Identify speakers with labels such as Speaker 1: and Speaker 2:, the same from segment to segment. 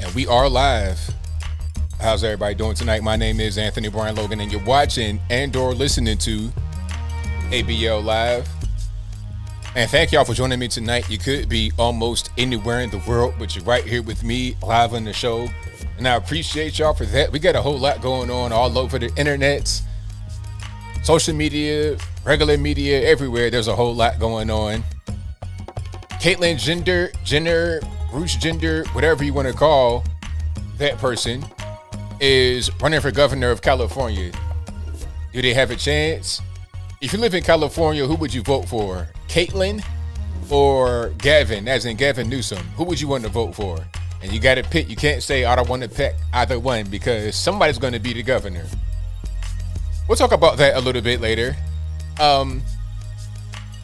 Speaker 1: And we are live. How's everybody doing tonight? My name is Anthony Brian Logan, and you're watching and/or listening to ABL Live. And thank y'all for joining me tonight. You could be almost anywhere in the world, but you're right here with me live on the show. And I appreciate y'all for that. We got a whole lot going on all over the internet, social media, regular media, everywhere. There's a whole lot going on. Caitlyn Jenner, Bruce Jenner, whatever you want to call that person, is running for governor of California. Do they have a chance? If you live in California, who would you vote for? Caitlyn or Gavin, as in Gavin Newsom? Who would you want to vote for? And you got to pick. You can't say, I don't want to pick either one, because somebody's going to be the governor. We'll talk about that a little bit later.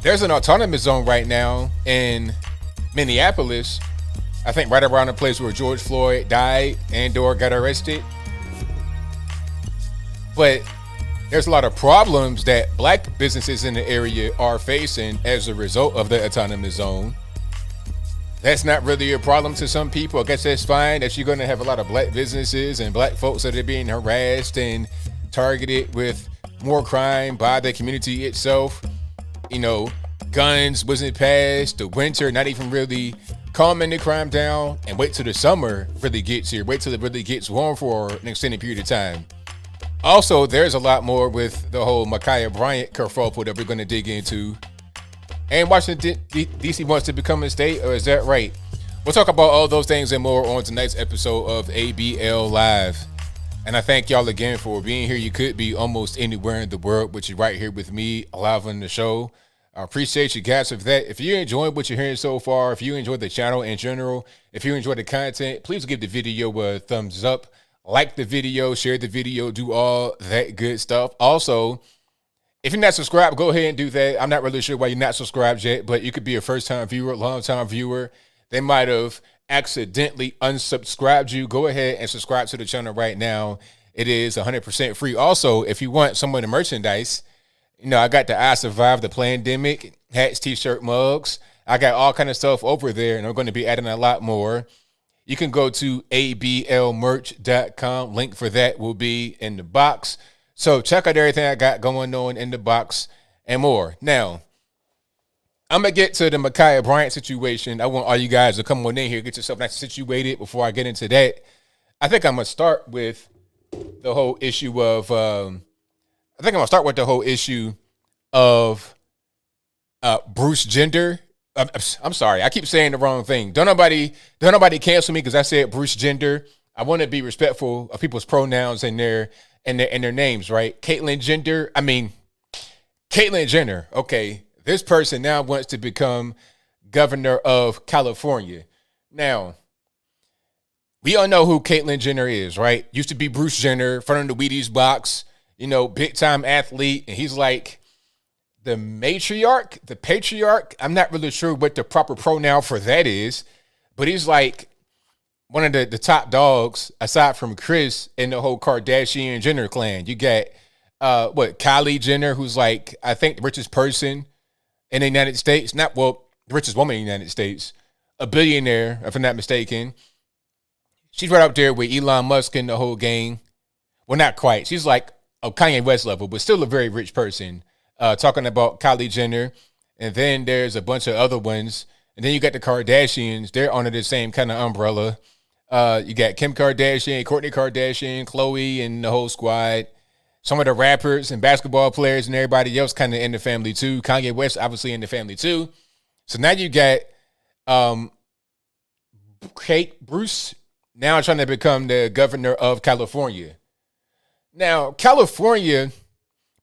Speaker 1: There's an autonomous zone right now in Minneapolis, I think right around the place where George Floyd died and/or got arrested. But there's a lot of problems that black businesses in the area are facing as a result of the autonomous zone. That's not really a problem to some people. I guess that's fine that you're going to have a lot of black businesses and black folks that are being harassed and targeted with more crime by the community itself. You know, guns wasn't passed, the winter not even really calming the crime down, and wait till the summer really gets here. Wait till it really gets warm for an extended period of time. Also, there's a lot more with the whole Makaya Bryant kerfuffle that we're going to dig into. And Washington, D.C. wants to become a state, or is that right? We'll talk about all those things and more on tonight's episode of ABL Live. And I thank y'all again for being here. You could be almost anywhere in the world, but you're right here with me live on the show. I appreciate you guys for that. If you're enjoying what you're hearing so far, if you enjoy the channel in general, if you enjoy the content, please give the video a thumbs up, like the video, share the video, do all that good stuff. Also, if you're not subscribed, go ahead and do that. I'm not really sure why you're not subscribed yet, but you could be a first-time viewer, long-time viewer. They might have accidentally unsubscribed you. Go ahead and subscribe to the channel right now. It is 100% free. Also, if you want some of the merchandise, you know, I got the I Survived the Plandemic hats, t-shirt, mugs. I got all kind of stuff over there, and I'm going to be adding a lot more. You can go to ablmerch.com. Link for that will be in the box. So check out everything I got going on in the box and more. Now, I'm going to get to the Makaya Bryant situation. I want all you guys to come on in here, get yourself nice situated before I get into that. I think I'm going to start with the whole issue of Bruce Jenner. I'm sorry, I keep saying the wrong thing. Don't nobody cancel me because I said Bruce Jenner. I want to be respectful of people's pronouns and their names, right? Caitlyn Jenner. Okay, this person now wants to become governor of California. Now, we all know who Caitlyn Jenner is, right? Used to be Bruce Jenner, front of the Wheaties box. You know, big time athlete, and he's like the matriarch, the patriarch. I'm not really sure what the proper pronoun for that is, but he's like one of the top dogs aside from Chris in the whole Kardashian Jenner clan. You got Kylie Jenner, who's like, I think the richest person in the United States. The richest woman in the United States, a billionaire, if I'm not mistaken. She's right up there with Elon Musk and the whole gang. Well, not quite. She's like Kanye West level, but still a very rich person. Talking about Kylie Jenner, and then there's a bunch of other ones, and then you got the Kardashians. They're under the same kind of umbrella. You got Kim Kardashian, Kourtney Kardashian, Khloe, and the whole squad. Some of the rappers and basketball players and everybody else kind of in the family too. Kanye West obviously in the family too. So now you got Bruce now trying to become the governor of California. Now, California,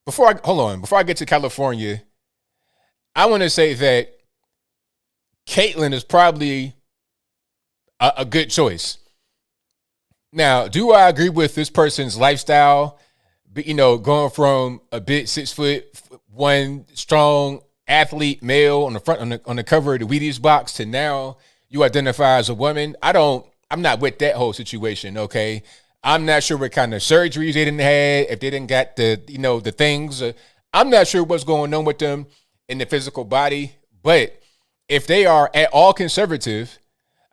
Speaker 1: before I get to California, I want to say that Caitlyn is probably a good choice. Now, do I agree with this person's lifestyle? You know, going from a big 6'1" strong athlete male on the front on the cover of the Wheaties box to now you identify as a woman. I'm not with that whole situation. Okay. I'm not sure what kind of surgeries they didn't have, if they didn't got the things. I'm not sure what's going on with them in the physical body. But if they are at all conservative,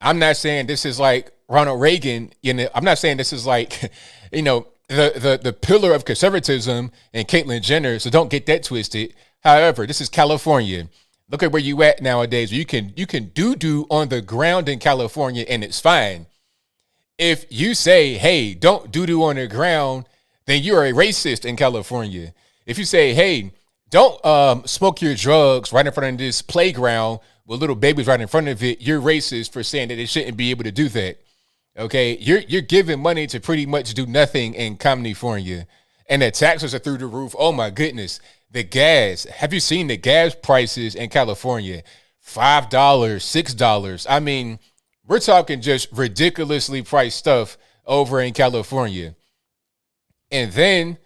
Speaker 1: I'm not saying this is like Ronald Reagan. I'm not saying this is like, the pillar of conservatism and Caitlyn Jenner. So don't get that twisted. However, this is California. Look at where you at nowadays. You can do on the ground in California and it's fine. If you say, hey, don't do on the ground, then you're a racist in California. If you say, hey, don't smoke your drugs right in front of this playground with little babies right in front of it, you're racist for saying that they shouldn't be able to do that. Okay, you're giving money to pretty much do nothing in California, and the taxes are through the roof. Oh my goodness, the gas. Have you seen the gas prices in California? $5, $6. I mean, we're talking just ridiculously priced stuff over in California. And then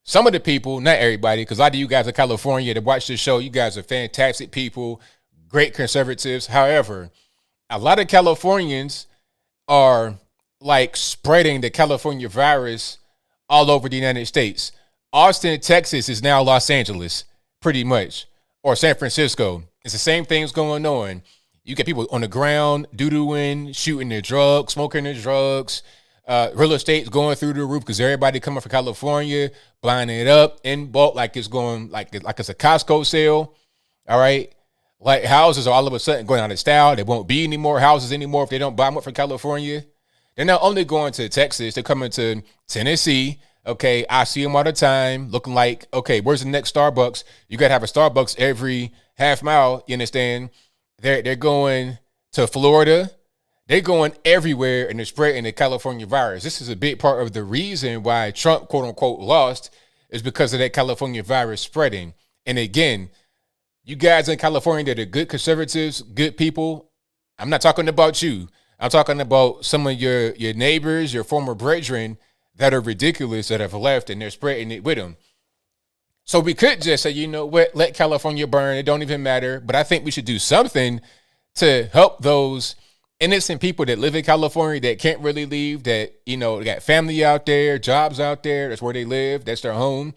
Speaker 1: some of the people, not everybody, because a lot of you guys in California that watch this show, you guys are fantastic people, great conservatives. However, a lot of Californians are like spreading the California virus all over the United States. Austin, Texas is now Los Angeles, pretty much, or San Francisco. It's the same things going on. You get people on the ground, doo-dooing, shooting their drugs, smoking their drugs. Real estate's going through the roof because everybody coming from California, buying it up in bulk like it's going, like it's a Costco sale. All right. Like houses are all of a sudden going out of style. There won't be any more houses anymore if they don't buy them up from California. They're not only going to Texas, they're coming to Tennessee. Okay, I see them all the time looking like, okay, where's the next Starbucks? You got to have a Starbucks every half mile, you understand? They're going to Florida. They're going everywhere and they're spreading the California virus. This is a big part of the reason why Trump, quote unquote, lost is because of that California virus spreading. And again, you guys in California that are good conservatives, good people, I'm not talking about you. I'm talking about some of your neighbors, your former brethren that are ridiculous that have left and they're spreading it with them. So we could just say, you know what, let California burn. It don't even matter. But I think we should do something to help those innocent people that live in California that can't really leave, that, they got family out there, jobs out there. That's where they live. That's their home.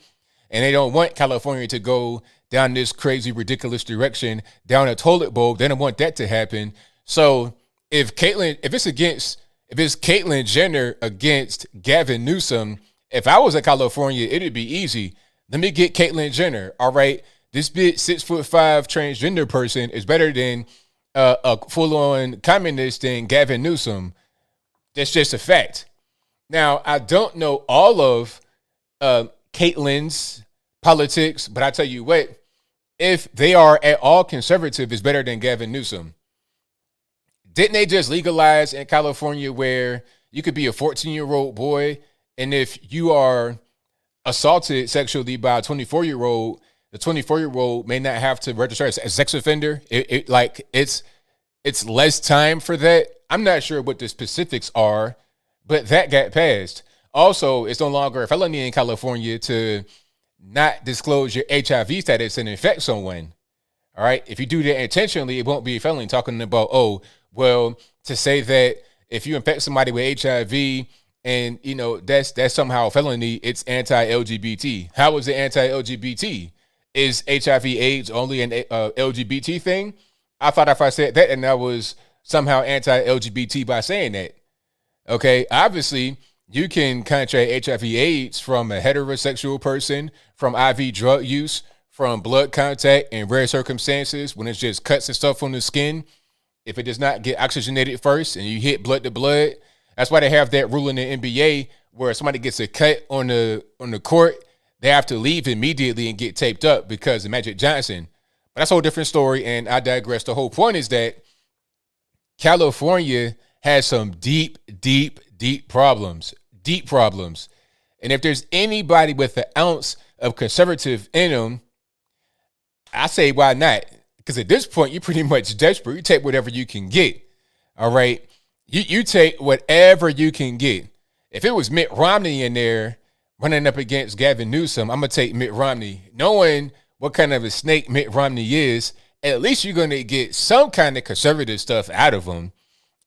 Speaker 1: And they don't want California to go down this crazy, ridiculous direction, down a toilet bowl. They don't want that to happen. So if it's Caitlyn Jenner against Gavin Newsom, if I was in California, it'd be easy. Let me get Caitlyn Jenner. All right. This big 6'5" transgender person is better than a full-on communist than Gavin Newsom. That's just a fact. Now, I don't know all of Caitlyn's politics, but I tell you what, if they are at all conservative, it's better than Gavin Newsom. Didn't they just legalize in California where you could be a 14-year-old boy, and if you are assaulted sexually by a 24-year-old, the 24-year-old may not have to register as a sex offender? It's less time for that. I'm not sure what the specifics are, but that got passed. Also, it's no longer a felony in California to not disclose your HIV status and infect someone. All right. If you do that intentionally, it won't be a felony. Talking about, to say that if you infect somebody with HIV and, that's somehow a felony, it's anti-LGBT. How is it anti-LGBT? Is HIV/AIDS only an LGBT thing? I thought if I said that, and that was somehow anti-LGBT by saying that. Okay, obviously, you can contract HIV/AIDS from a heterosexual person, from IV drug use, from blood contact in rare circumstances when it's just cuts and stuff on the skin. If it does not get oxygenated first and you hit blood to blood, that's why they have that rule in the NBA where somebody gets a cut on the court, they have to leave immediately and get taped up because of Magic Johnson. But that's a whole different story, and I digress. The whole point is that California has some deep problems. Deep problems. And if there's anybody with an ounce of conservative in them, I say, why not? Because at this point, you're pretty much desperate. You take whatever you can get. All right? You take whatever you can get. If it was Mitt Romney in there running up against Gavin Newsom, I'm going to take Mitt Romney. Knowing what kind of a snake Mitt Romney is, at least you're going to get some kind of conservative stuff out of him.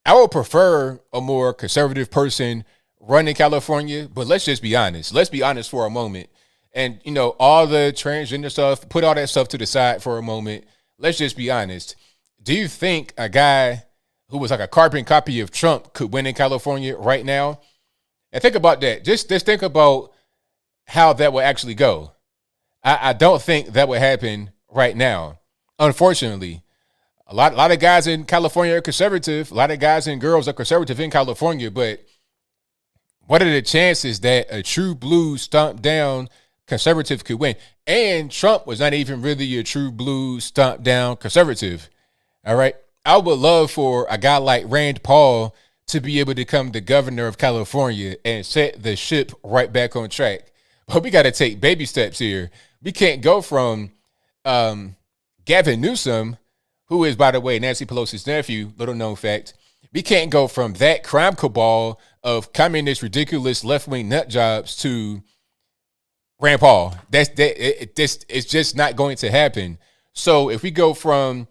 Speaker 1: I would prefer a more conservative person running California, but let's just be honest. Let's be honest for a moment. And, all the transgender stuff, put all that stuff to the side for a moment. Let's just be honest. Do you think a guy who was like a carbon copy of Trump, could win in California right now. And think about that. Just think about how that would actually go. I don't think that would happen right now. Unfortunately, a lot of guys in California are conservative. A lot of guys and girls are conservative in California. But what are the chances that a true blue stomp down conservative could win? And Trump was not even really a true blue stomp down conservative. All right. I would love for a guy like Rand Paul to be able to become the governor of California and set the ship right back on track. But we got to take baby steps here. We can't go from Gavin Newsom, who is, by the way, Nancy Pelosi's nephew, little known fact. We can't go from that crime cabal of communist, ridiculous, left-wing nut jobs to Rand Paul. It's just not going to happen. So if we go from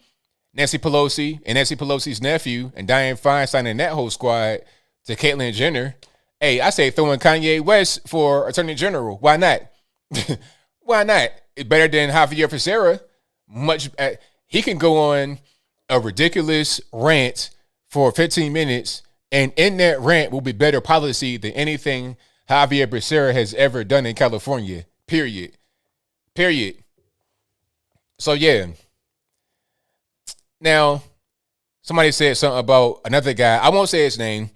Speaker 1: Nancy Pelosi and Nancy Pelosi's nephew and Dianne Feinstein and that whole squad to Caitlyn Jenner, hey, I say throwing Kanye West for Attorney General. Why not? Why not? It's better than Javier Becerra. He can go on a ridiculous rant for 15 minutes, and in that rant will be better policy than anything Javier Becerra has ever done in California. Period. So yeah. Now, somebody said something about another guy. I won't say his name,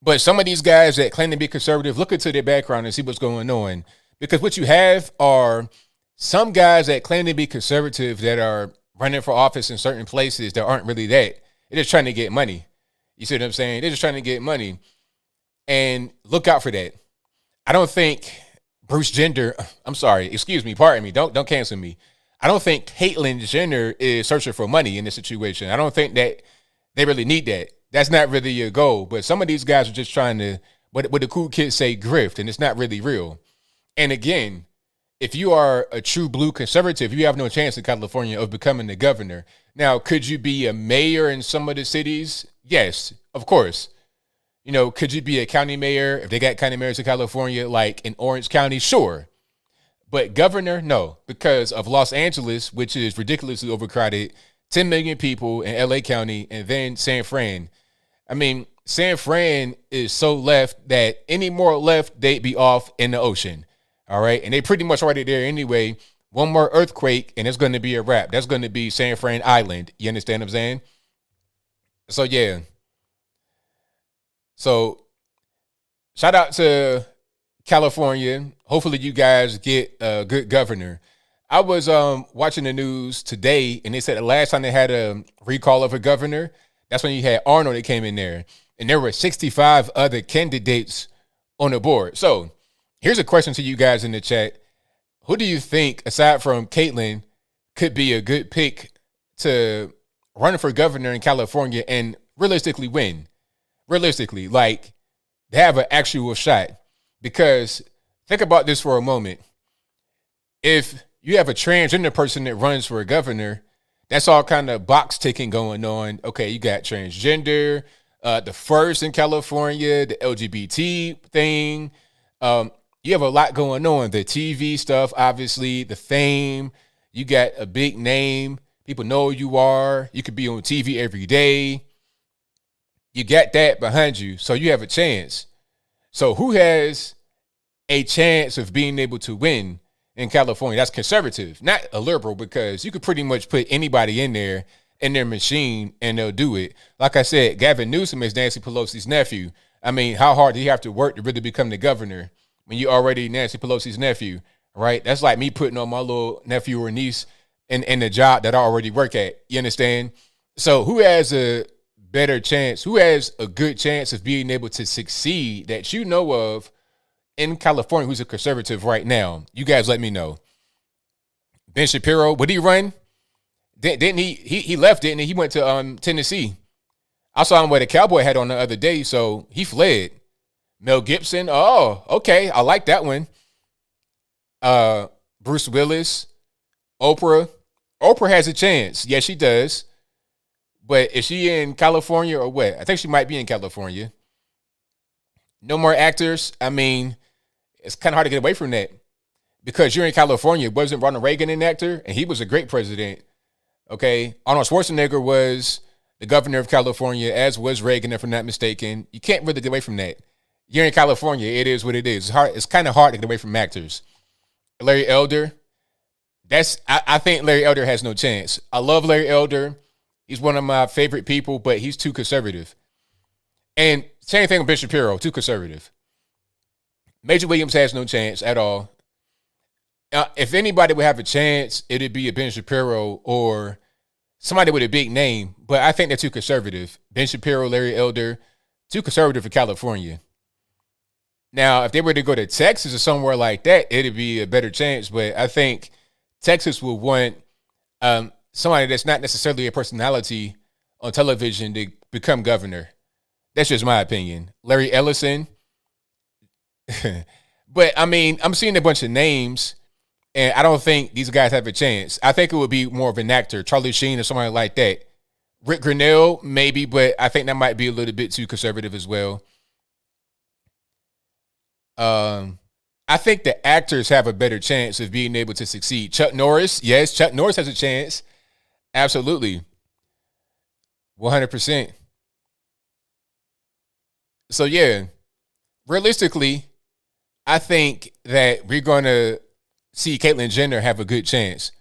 Speaker 1: but some of these guys that claim to be conservative, look into their background and see what's going on. Because what you have are some guys that claim to be conservative that are running for office in certain places that aren't really that. They're just trying to get money. You see what I'm saying? They're just trying to get money. And look out for that. I don't think pardon me. Don't cancel me. I don't think Caitlyn Jenner is searching for money in this situation. I don't think that they really need that. That's not really your goal. But some of these guys are just trying to, what the cool kids say, grift, and it's not really real. And again, if you are a true blue conservative, you have no chance in California of becoming the governor. Now, could you be a mayor in some of the cities? Yes, of course. You know, could you be a county mayor if they got county mayors in California, like in Orange County? Sure. But governor, no, because of Los Angeles, which is ridiculously overcrowded, 10 million people in LA County, and then San Fran. I mean, San Fran is so left that any more left, they'd be off in the ocean. All right. And they pretty much already there anyway. One more earthquake and it's going to be a wrap. That's going to be San Fran Island. You understand what I'm saying? So, yeah. So, shout out to California. Hopefully you guys get a good governor. I was watching the news today and they said the last time they had a recall of a governor, that's when you had Arnold that came in there. And there were 65 other candidates on the board. So, here's a question to you guys in the chat. Who do you think, aside from Caitlyn, could be a good pick to run for governor in California and realistically win? Realistically, like, they have an actual shot. Because think about this for a moment. If you have a transgender person that runs for a governor, that's all kind of box ticking going on. Okay, you got transgender, the first in California, the LGBT thing. You have a lot going on. The TV stuff, obviously, the fame. You got a big name. People know who you are. You could be on TV every day. You got that behind you, so you have a chance. So who has a chance of being able to win in California? That's conservative, not a liberal, because you could pretty much put anybody in there in their machine and they'll do it. Like I said, Gavin Newsom is Nancy Pelosi's nephew. I mean, how hard do you have to work to really become the governor when you already Nancy Pelosi's nephew, right? That's like me putting on my little nephew or niece in the job that I already work at. You understand? So who has a better chance? Who has a good chance of being able to succeed that you know of in California who's a conservative right now? You guys let me know. Ben Shapiro, would he run? Didn't he left, didn't he? He went to Tennessee. I saw him with a cowboy hat on the other day, so he fled. Mel Gibson, oh, okay, I like that one. Bruce Willis, Oprah. Oprah has a chance. Yes, she does. But is she in California or what? I think she might be in California. No more actors. I mean, it's kind of hard to get away from that because you're in California. Wasn't Ronald Reagan an actor? And he was a great president. Okay. Arnold Schwarzenegger was the governor of California, as was Reagan, if I'm not mistaken. You can't really get away from that. You're in California. It is what it is. It's hard. It's kind of hard to get away from actors. Larry Elder, I think Larry Elder has no chance. I love Larry Elder. He's one of my favorite people, but he's too conservative. And same thing with Ben Shapiro, too conservative. Major Williams has no chance at all. If anybody would have a chance, it'd be a Ben Shapiro or somebody with a big name, but I think they're too conservative. Ben Shapiro, Larry Elder, too conservative for California. Now, if they were to go to Texas or somewhere like that, it'd be a better chance, but I think Texas would want somebody that's not necessarily a personality on television to become governor. That's just my opinion. Larry Ellison. But, I mean, I'm seeing a bunch of names, and I don't think these guys have a chance. I think it would be more of an actor, Charlie Sheen or somebody like that. Rick Grinnell, maybe, but I think that might be a little bit too conservative as well. I think the actors have a better chance of being able to succeed. Chuck Norris, yes, Chuck Norris has a chance. Absolutely. 100%. So, yeah, realistically, I think that we're going to see Caitlyn Jenner have a good chance.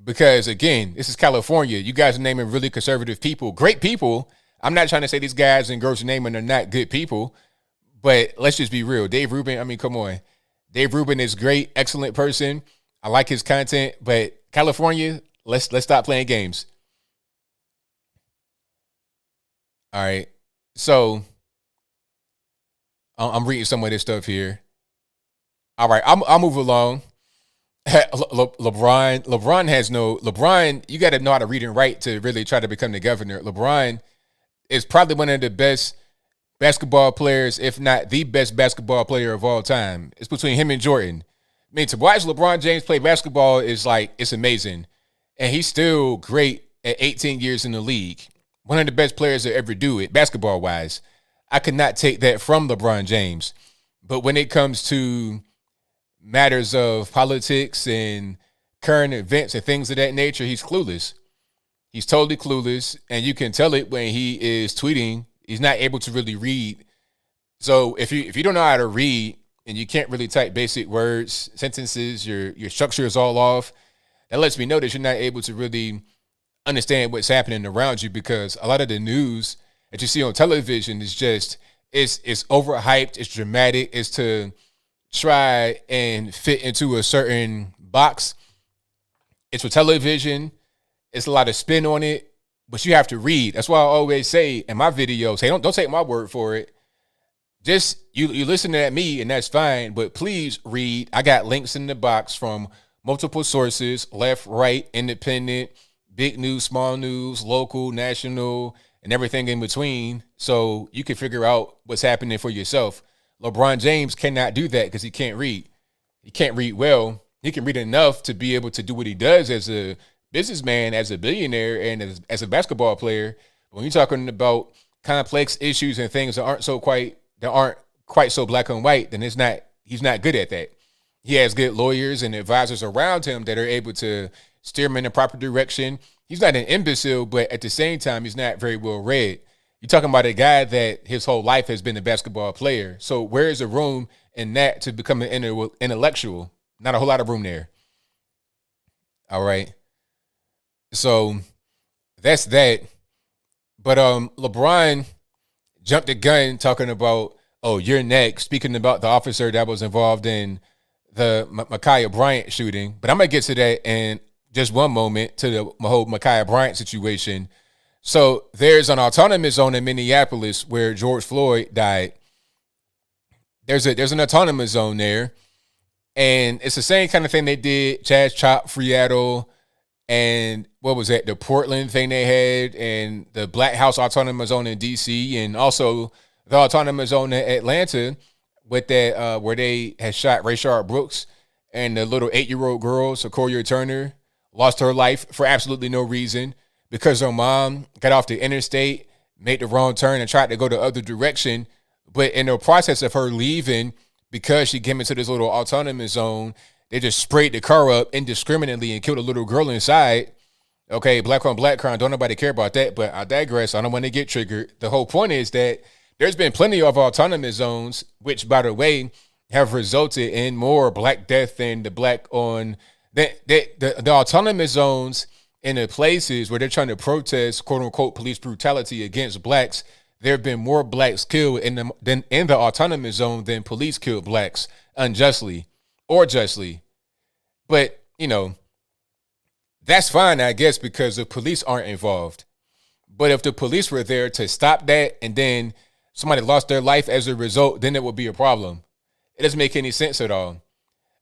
Speaker 1: Because, again, this is California. You guys are naming really conservative people. Great people. I'm not trying to say these guys and girls are naming are not good people. But let's just be real. Dave Rubin, I mean, come on. Dave Rubin is great, excellent person. I like his content. But California, let's stop playing games. All right. So I'm reading some of this stuff here. All right, I'll move along. LeBron, you got to know how to read and write to really try to become the governor. LeBron is probably one of the best basketball players, if not the best basketball player of all time. It's between him and Jordan. I mean, to watch LeBron James play basketball is like, it's amazing. And he's still great at 18 years in the league. One of the best players to ever do it, basketball-wise. I could not take that from LeBron James. But when it comes to matters of politics and current events and things of that nature, he's clueless. He's totally clueless, and you can tell it when he is tweeting. He's not able to really read. So if you don't know how to read and you can't really type basic words, sentences, your structure is all off, that lets me know that you're not able to really understand what's happening around you, because a lot of the news that you see on television is just, it's overhyped, it's dramatic, it's to try and fit into a certain box. It's for television. It's a lot of spin on it, but you have to read. That's why I always say in my videos, hey, don't take my word for it. Just you listen at me and that's fine, but please read. I got links in the box from multiple sources, left, right, independent, big news, small news, local, national, and everything in between, so you can figure out what's happening for yourself. LeBron James cannot do that because he can't read. He can't read well. He can read enough to be able to do what he does as a businessman, as a billionaire, and as a basketball player. But when you're talking about complex issues and things that aren't quite so black and white, then he's not good at that. He has good lawyers and advisors around him that are able to steer him in the proper direction. He's not an imbecile, but at the same time, he's not very well read. You're talking about a guy that his whole life has been a basketball player. So where is the room in that to become an intellectual? Not a whole lot of room there. All right. So that's that. But LeBron jumped the gun talking about, oh, you're next, speaking about the officer that was involved in the Ma'Kiah Bryant shooting. But I'm going to get to that in just one moment, to the whole Makaya Bryant situation. So there's an autonomous zone in Minneapolis where George Floyd died. There's an autonomous zone there. And it's the same kind of thing they did, Chaz Chop, Seattle, and what was that, the Portland thing they had, and the Black House Autonomous Zone in D.C., and also the Autonomous Zone in Atlanta with that where they had shot Rayshard Brooks, and the little 8-year-old girl, Sequoia Turner, lost her life for absolutely no reason because her mom got off the interstate, made the wrong turn, and tried to go the other direction. But in the process of her leaving, because she came into this little autonomous zone, they just sprayed the car up indiscriminately and killed a little girl inside. Okay, black on black crime. Don't nobody care about that, but I digress. I don't want to get triggered. The whole point is that there's been plenty of autonomous zones, which, by the way, have resulted in more black death than the black on the autonomous zones in the places where they're trying to protest quote unquote police brutality against blacks. There have been more blacks killed than in the autonomous zone than police killed blacks unjustly or justly. But that's fine, I guess, because the police aren't involved. But if the police were there to stop that and then somebody lost their life as a result, then it would be a problem. It doesn't make any sense at all.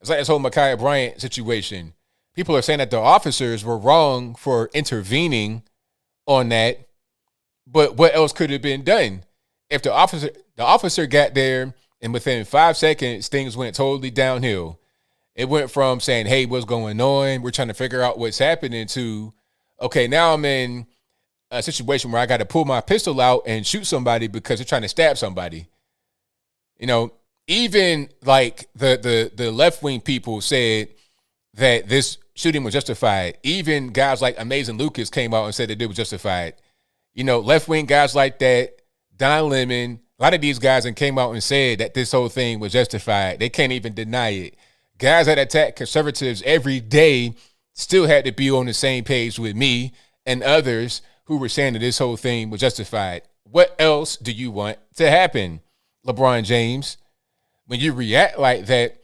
Speaker 1: It's like this whole Makaya Bryant situation. People are saying that the officers were wrong for intervening on that, but what else could have been done? If the officer got there and within 5 seconds, things went totally downhill. It went from saying, hey, what's going on? We're trying to figure out what's happening to, okay, now I'm in a situation where I got to pull my pistol out and shoot somebody because they're trying to stab somebody. Even like the left-wing people said that this shooting was justified. Even guys like Amazing Lucas came out and said that it was justified. Left-wing guys like that, Don Lemon, a lot of these guys and came out and said that this whole thing was justified. They can't even deny it. Guys that attack conservatives every day still had to be on the same page with me and others who were saying that this whole thing was justified. What else do you want to happen, LeBron James? When you react like that,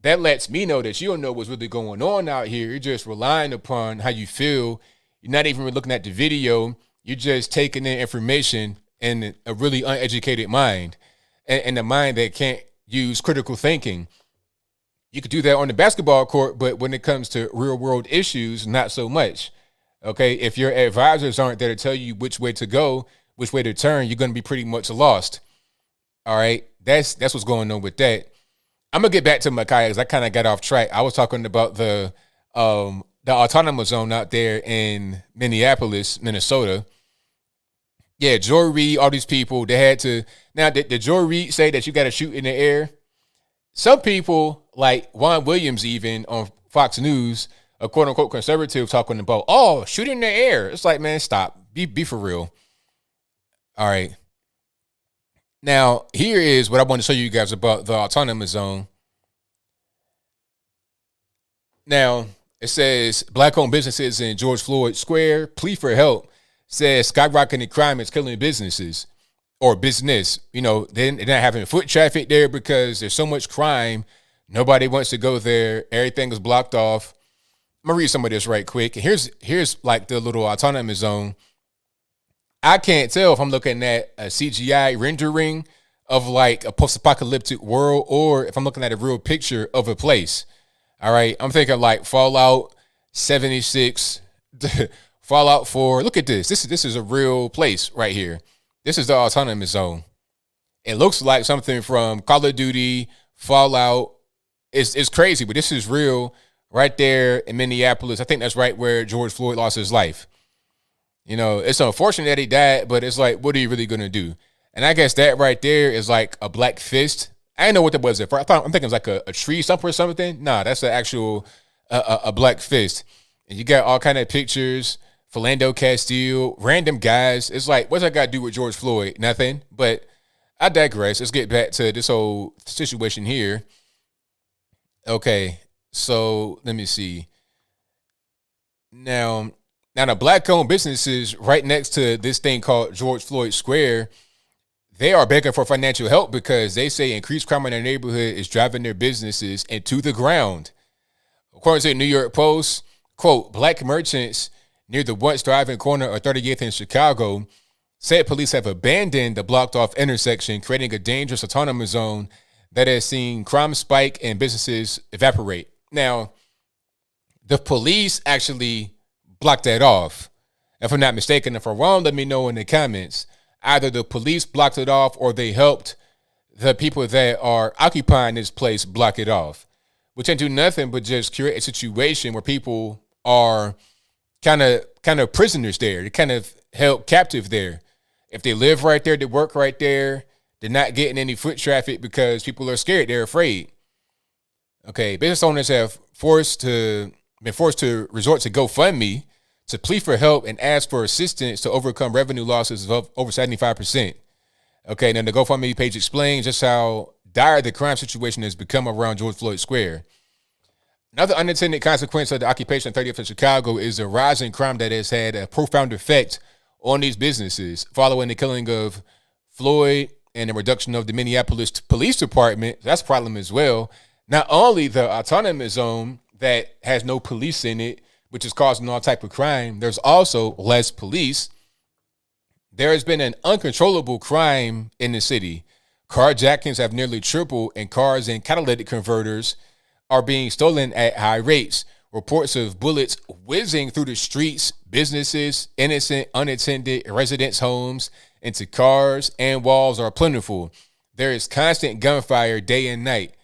Speaker 1: that lets me know that you don't know what's really going on out here. You're just relying upon how you feel. You're not even looking at the video. You're just taking in information in a really uneducated mind and a mind that can't use critical thinking. You could do that on the basketball court, but when it comes to real world issues, not so much. Okay. If your advisors aren't there to tell you which way to go, which way to turn, you're going to be pretty much lost. All right. That's what's going on with that. I'm going to get back to Ma'Kiah because I kind of got off track. I was talking about the autonomous zone out there in Minneapolis, Minnesota. Yeah. Joy Reid, all these people, they had to. Now, did Joy Reid say that you got to shoot in the air? Some people, like Juan Williams, even on Fox News, a quote unquote conservative, talking about, oh, shoot in the air. It's like, man, stop. Be for real. All right. Now, here is what I want to show you guys about the autonomous zone. Now, it says black-owned businesses in George Floyd Square plea for help. Says skyrocketing crime is killing businesses. Or business, they're not having foot traffic there because there's so much crime. Nobody wants to go there. Everything is blocked off. I'm gonna read some of this right quick. Here's like the little autonomous zone. I can't tell if I'm looking at a CGI rendering of like a post-apocalyptic world or if I'm looking at a real picture of a place. All right, I'm thinking like Fallout 76, Fallout 4. Look at this. This is a real place right here. This is the autonomous zone. It looks like something from Call of Duty, Fallout. It's crazy, but this is real right there in Minneapolis. I think that's right where George Floyd lost his life. It's unfortunate that he died, but it's like, what are you really going to do? And I guess that right there is like a black fist. I didn't know what that was at first. I'm thinking it's like a tree stump or something. Nah, that's an actual a black fist. And you got all kind of pictures. Philando Castile, random guys. It's like, what's that got to do with George Floyd? Nothing. But I digress. Let's get back to this whole situation here. Okay, so let me see. Now the black-owned businesses right next to this thing called George Floyd Square, they are begging for financial help because they say increased crime in their neighborhood is driving their businesses into the ground. According to the New York Post, quote, black merchants near the once thriving corner of 38th in Chicago said police have abandoned the blocked-off intersection, creating a dangerous autonomous zone that has seen crime spike and businesses evaporate. Now, the police actually blocked that off. If I'm not mistaken, if I'm wrong, let me know in the comments. Either the police blocked it off or they helped the people that are occupying this place block it off, which ain't do nothing but just create a situation where people are kind of prisoners there. They're kind of held captive there. If they live right there, they work right there, they're not getting any foot traffic because people are scared. They're afraid. Okay, business owners have been forced to resort to GoFundMe to plead for help and ask for assistance to overcome revenue losses of over 75%. Okay, then the GoFundMe page explains just how dire the crime situation has become around George Floyd Square. Another unintended consequence of the occupation of 30th of Chicago is the rise in crime that has had a profound effect on these businesses following the killing of Floyd and the reduction of the Minneapolis Police Department. That's a problem as well. Not only the autonomous zone that has no police in it, which is causing all type of crime, there's also less police. There has been an uncontrollable crime in the city. Carjackings have nearly tripled, and cars and catalytic converters are being stolen at high rates. Reports of bullets whizzing through the streets, businesses, innocent, unattended residents' homes, into cars and walls are plentiful. There is constant gunfire day and night.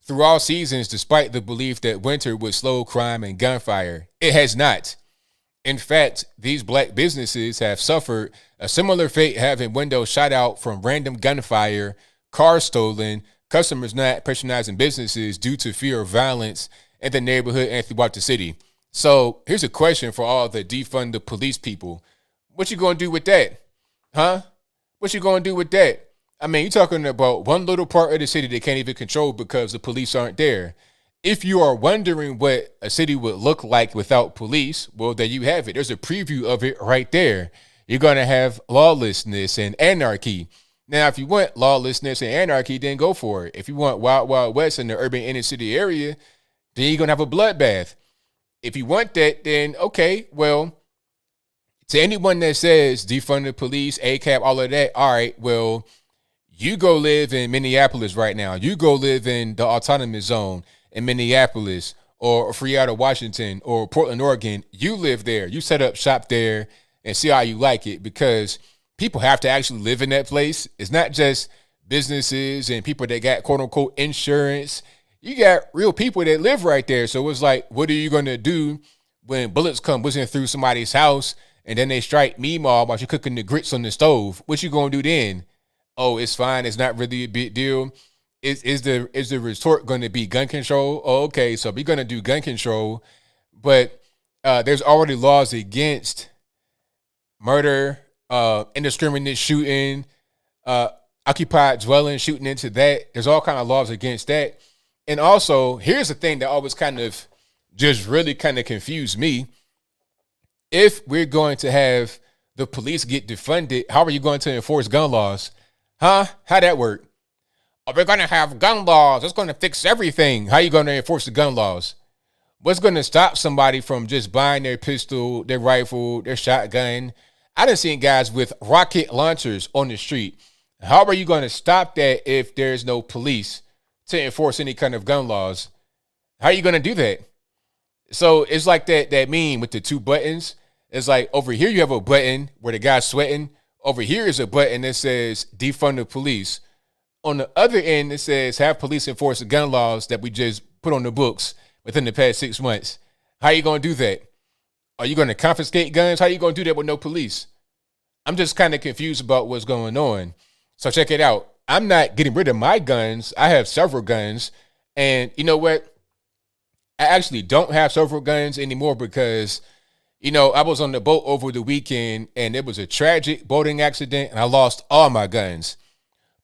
Speaker 1: Through all seasons, despite the belief that winter would slow crime and gunfire, it has not. In fact, these black businesses have suffered a similar fate, having windows shot out from random gunfire, cars stolen, customers not patronizing businesses due to fear of violence in the neighborhood and throughout the city. So here's a question for all the defund the police people. What you gonna do with that? Huh? What you gonna do with that? I mean, you're talking about one little part of the city they can't even control because the police aren't there. If you are wondering what a city would look like without police, well, there you have it. There's a preview of it right there. You're going to have lawlessness and anarchy. Now, if you want lawlessness and anarchy, then go for it. If you want Wild Wild West in the urban inner city area, then you're going to have a bloodbath. If you want that, then okay, well, to anyone that says defund the police, ACAB, all of that, all right, well, you go live in Minneapolis right now. You go live in the autonomous zone in Minneapolis or Freata, Washington, or Portland, Oregon. You live there. You set up shop there and see how you like it, because people have to actually live in that place. It's not just businesses and people that got quote unquote insurance. You got real people that live right there. So it's like, what are you going to do when bullets come whizzing through somebody's house and then they strike Meemaw while you're cooking the grits on the stove? What you going to do then? Oh, it's fine. It's not really a big deal. Is the retort going to be gun control? Oh, okay, so we're going to do gun control, but there's already laws against murder, indiscriminate shooting, occupied dwelling, shooting into that. There's all kind of laws against that. And also, here's the thing that always kind of just really kind of confused me. If we're going to have the police get defunded, how are you going to enforce gun laws? Huh? How'd that work? Oh, we're going to have gun laws. That's going to fix everything. How are you going to enforce the gun laws? What's going to stop somebody from just buying their pistol, their rifle, their shotgun? I done seen guys with rocket launchers on the street. How are you going to stop that if there's no police to enforce any kind of gun laws? How are you going to do that? So it's like that meme with the two buttons. It's like over here you have a button where the guy's sweating. Over here is a button that says defund the police. On the other end, it says have police enforce the gun laws that we just put on the books within the past 6 months. How are you going to do that? Are you going to confiscate guns? How are you going to do that with no police? I'm just kind of confused about what's going on. So check it out. I'm not getting rid of my guns. I have several guns. And you know what? I actually don't have several guns anymore because, you know, I was on the boat over the weekend and it was a tragic boating accident and I lost all my guns.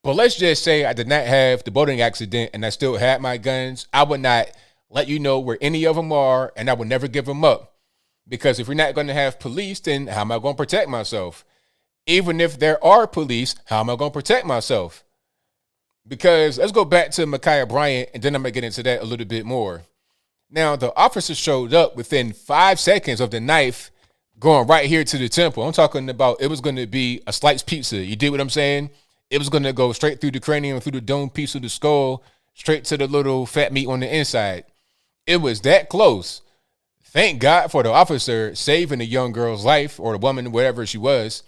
Speaker 1: But let's just say I did not have the boating accident and I still had my guns. I would not let you know where any of them are, and I would never give them up. Because if we're not going to have police, then how am I going to protect myself? Even if there are police, how am I going to protect myself? Because let's go back to Ma'Kiah Bryant, and then I'm going to get into that a little bit more. Now, the officer showed up within 5 seconds of the knife going right here to the temple. I'm talking about it was going to be a sliced pizza. You dig what I'm saying? It was going to go straight through the cranium, through the dome piece of the skull, straight to the little fat meat on the inside. It was that close. Thank God for the officer saving the young girl's life, or the woman, whatever she was.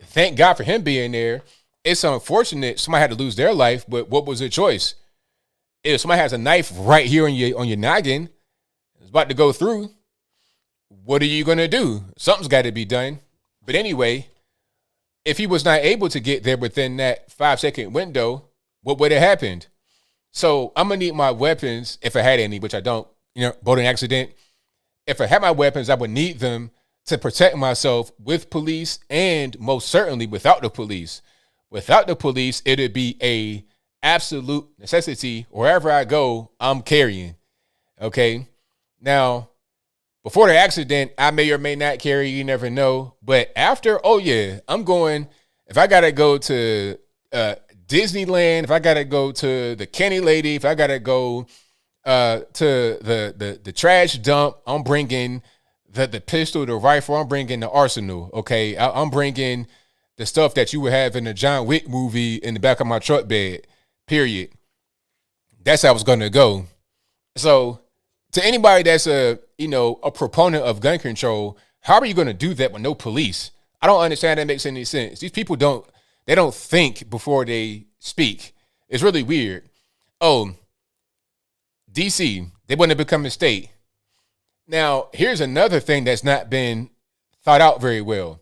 Speaker 1: Thank God for him being there. It's unfortunate somebody had to lose their life, but what was the choice? If somebody has a knife right here on your noggin, it's about to go through, what are you going to do? Something's got to be done. But anyway, if he was not able to get there within that 5-second window, what would have happened? So I'm going to need my weapons, if I had any, which I don't, boating accident. if I had my weapons, I would need them to protect myself with police and most certainly without the police. Without the police, it'd be a absolute necessity. Wherever I go, I'm carrying. Okay. Now, before the accident, I may or may not carry. You never know. But after, oh yeah, I'm going. If I gotta go to Disneyland, if I gotta go to the Kenny Lady, if I gotta go to the trash dump, I'm bringing the pistol, the rifle. I'm bringing the arsenal. Okay, I'm bringing the stuff that you would have in the John Wick movie in the back of my truck bed. Period. That's how it's gonna go. So, to anybody that's a proponent of gun control, how are you gonna do that with no police? I don't understand that makes any sense. These people don't think before they speak. It's really weird. Oh, DC, they want to become a state. Now, here's another thing that's not been thought out very well.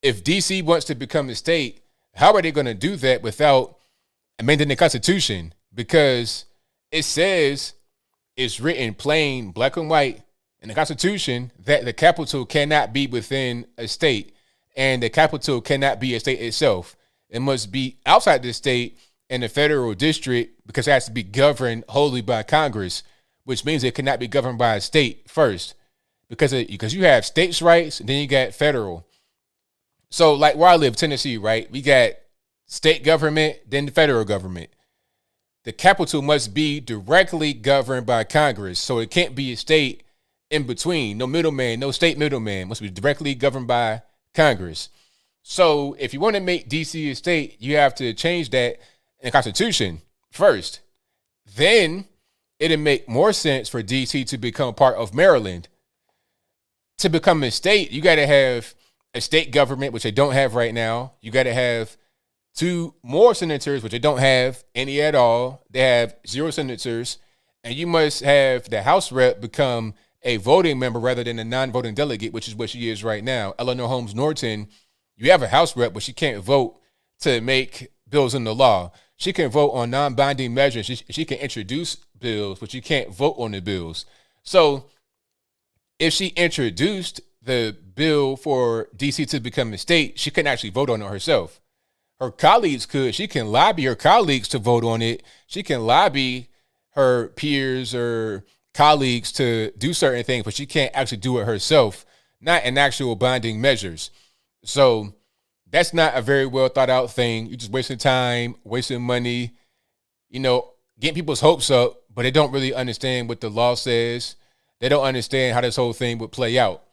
Speaker 1: If DC wants to become a state, how are they going to do that without amending the Constitution? Because it says, it's written plain, black and white in the Constitution, that the capital cannot be within a state, and the capital cannot be a state itself. It must be outside the state in the federal district, because it has to be governed wholly by Congress, which means it cannot be governed by a state first, because you have states' rights and then you got federal. So like where I live, Tennessee, right? We got state government, then the federal government. The capital must be directly governed by Congress, so it can't be a state in between. No middleman, no state middleman. Must be directly governed by Congress. So if you want to make DC a state, you have to change that in the Constitution first. Then it'd make more sense for DC to become part of Maryland. To become a state, you got to have a state government, which they don't have right now. You got to have 2 more senators, which they don't have any at all. They have 0 senators. And you must have the House rep become a voting member rather than a non-voting delegate, which is what she is right now. Eleanor Holmes Norton, you have a House rep, but she can't vote to make bills into law. She can vote on non-binding measures. She can introduce bills, but she can't vote on the bills. So if she introduced the bill for DC to become a state, she couldn't actually vote on it herself. Her colleagues could. She can lobby her colleagues to vote on it. She can lobby her peers or colleagues to do certain things, but she can't actually do it herself, not in actual binding measures. So that's not a very well thought out thing. You're just wasting time, wasting money, getting people's hopes up, but they don't really understand what the law says. They don't understand how this whole thing would play out.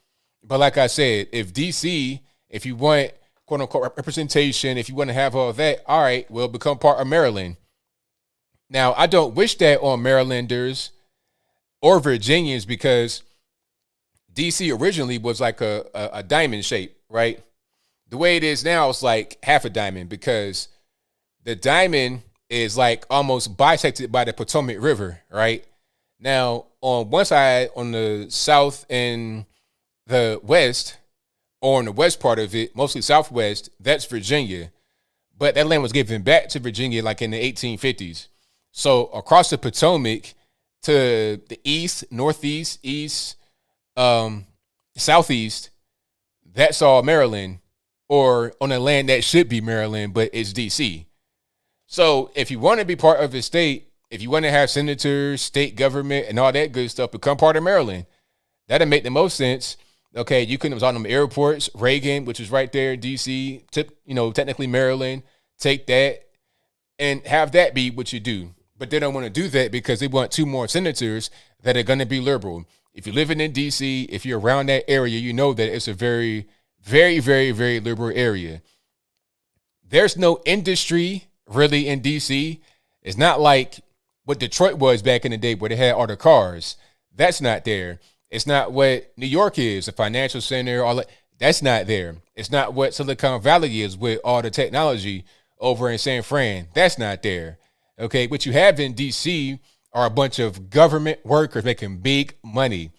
Speaker 1: But like I said, if DC, if you want quote unquote representation, if you want to have all that, all right, well, become part of Maryland. Now, I don't wish that on Marylanders or Virginians, because DC originally was like a diamond shape, right? The way it is now, it's like half a diamond, because the diamond is like almost bisected by the Potomac River, right? Now, on one side, on the south and the west, or in the west part of it, mostly southwest, that's Virginia. But that land was given back to Virginia like in the 1850s. So across the Potomac to the east, northeast, east, southeast, that's all Maryland, or on a land that should be Maryland, but it's DC. So if you want to be part of a state, if you want to have senators, state government, and all that good stuff, become part of Maryland. That'd make the most sense. Okay, you couldn't have on them airports, Reagan, which is right there in DC, technically Maryland, take that and have that be what you do. But they don't want to do that because they want 2 more senators that are going to be liberal. If you're living in DC, if you're around that area, you know that it's a very, very, very, very liberal area. There's no industry really in DC. It's not like what Detroit was back in the day where they had all the cars. That's not there. It's not what New York is, a financial center, all that. That's not there. It's not what Silicon Valley is with all the technology over in San Fran. That's not there. Okay, what you have in DC are a bunch of government workers making big money.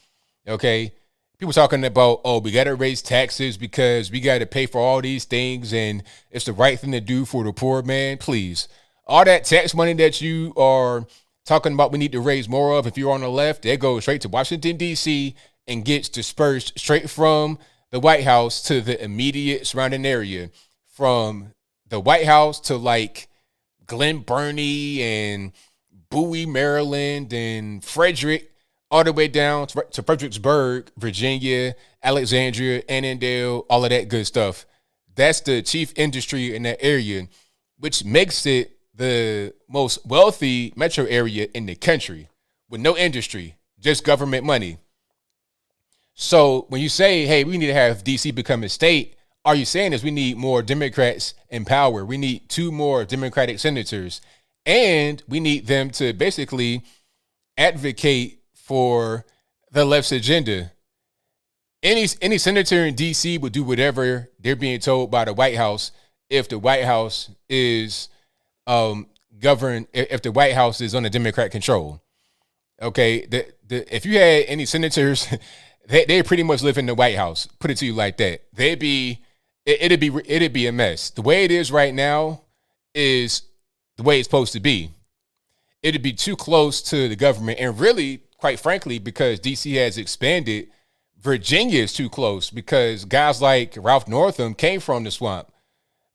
Speaker 1: Okay, people talking about, we got to raise taxes because we got to pay for all these things and it's the right thing to do for the poor man. Please, all that tax money that you are talking about we need to raise more of, if you're on the left, that goes straight to Washington, D.C. and gets dispersed straight from the White House to the immediate surrounding area, from the White House to like Glen Burnie and Bowie, Maryland, and Frederick, all the way down to Fredericksburg, Virginia, Alexandria, Annandale, all of that good stuff. That's the chief industry in that area, which makes it the most wealthy metro area in the country with no industry, just government money. So when you say, hey, we need to have DC become a state, all you're saying is we need more Democrats in power. We need 2 more Democratic senators, and we need them to basically advocate for the left's agenda. Any senator in DC would do whatever they're being told by the White House if the White House is governed, if the White House is under Democrat control. Okay, if you had any senators, they pretty much live in the White House. Put it to you like that. It'd be a mess. The way it is right now is the way it's supposed to be. It'd be too close to the government, and really, quite frankly, because DC has expanded, Virginia is too close because guys like Ralph Northam came from the swamp.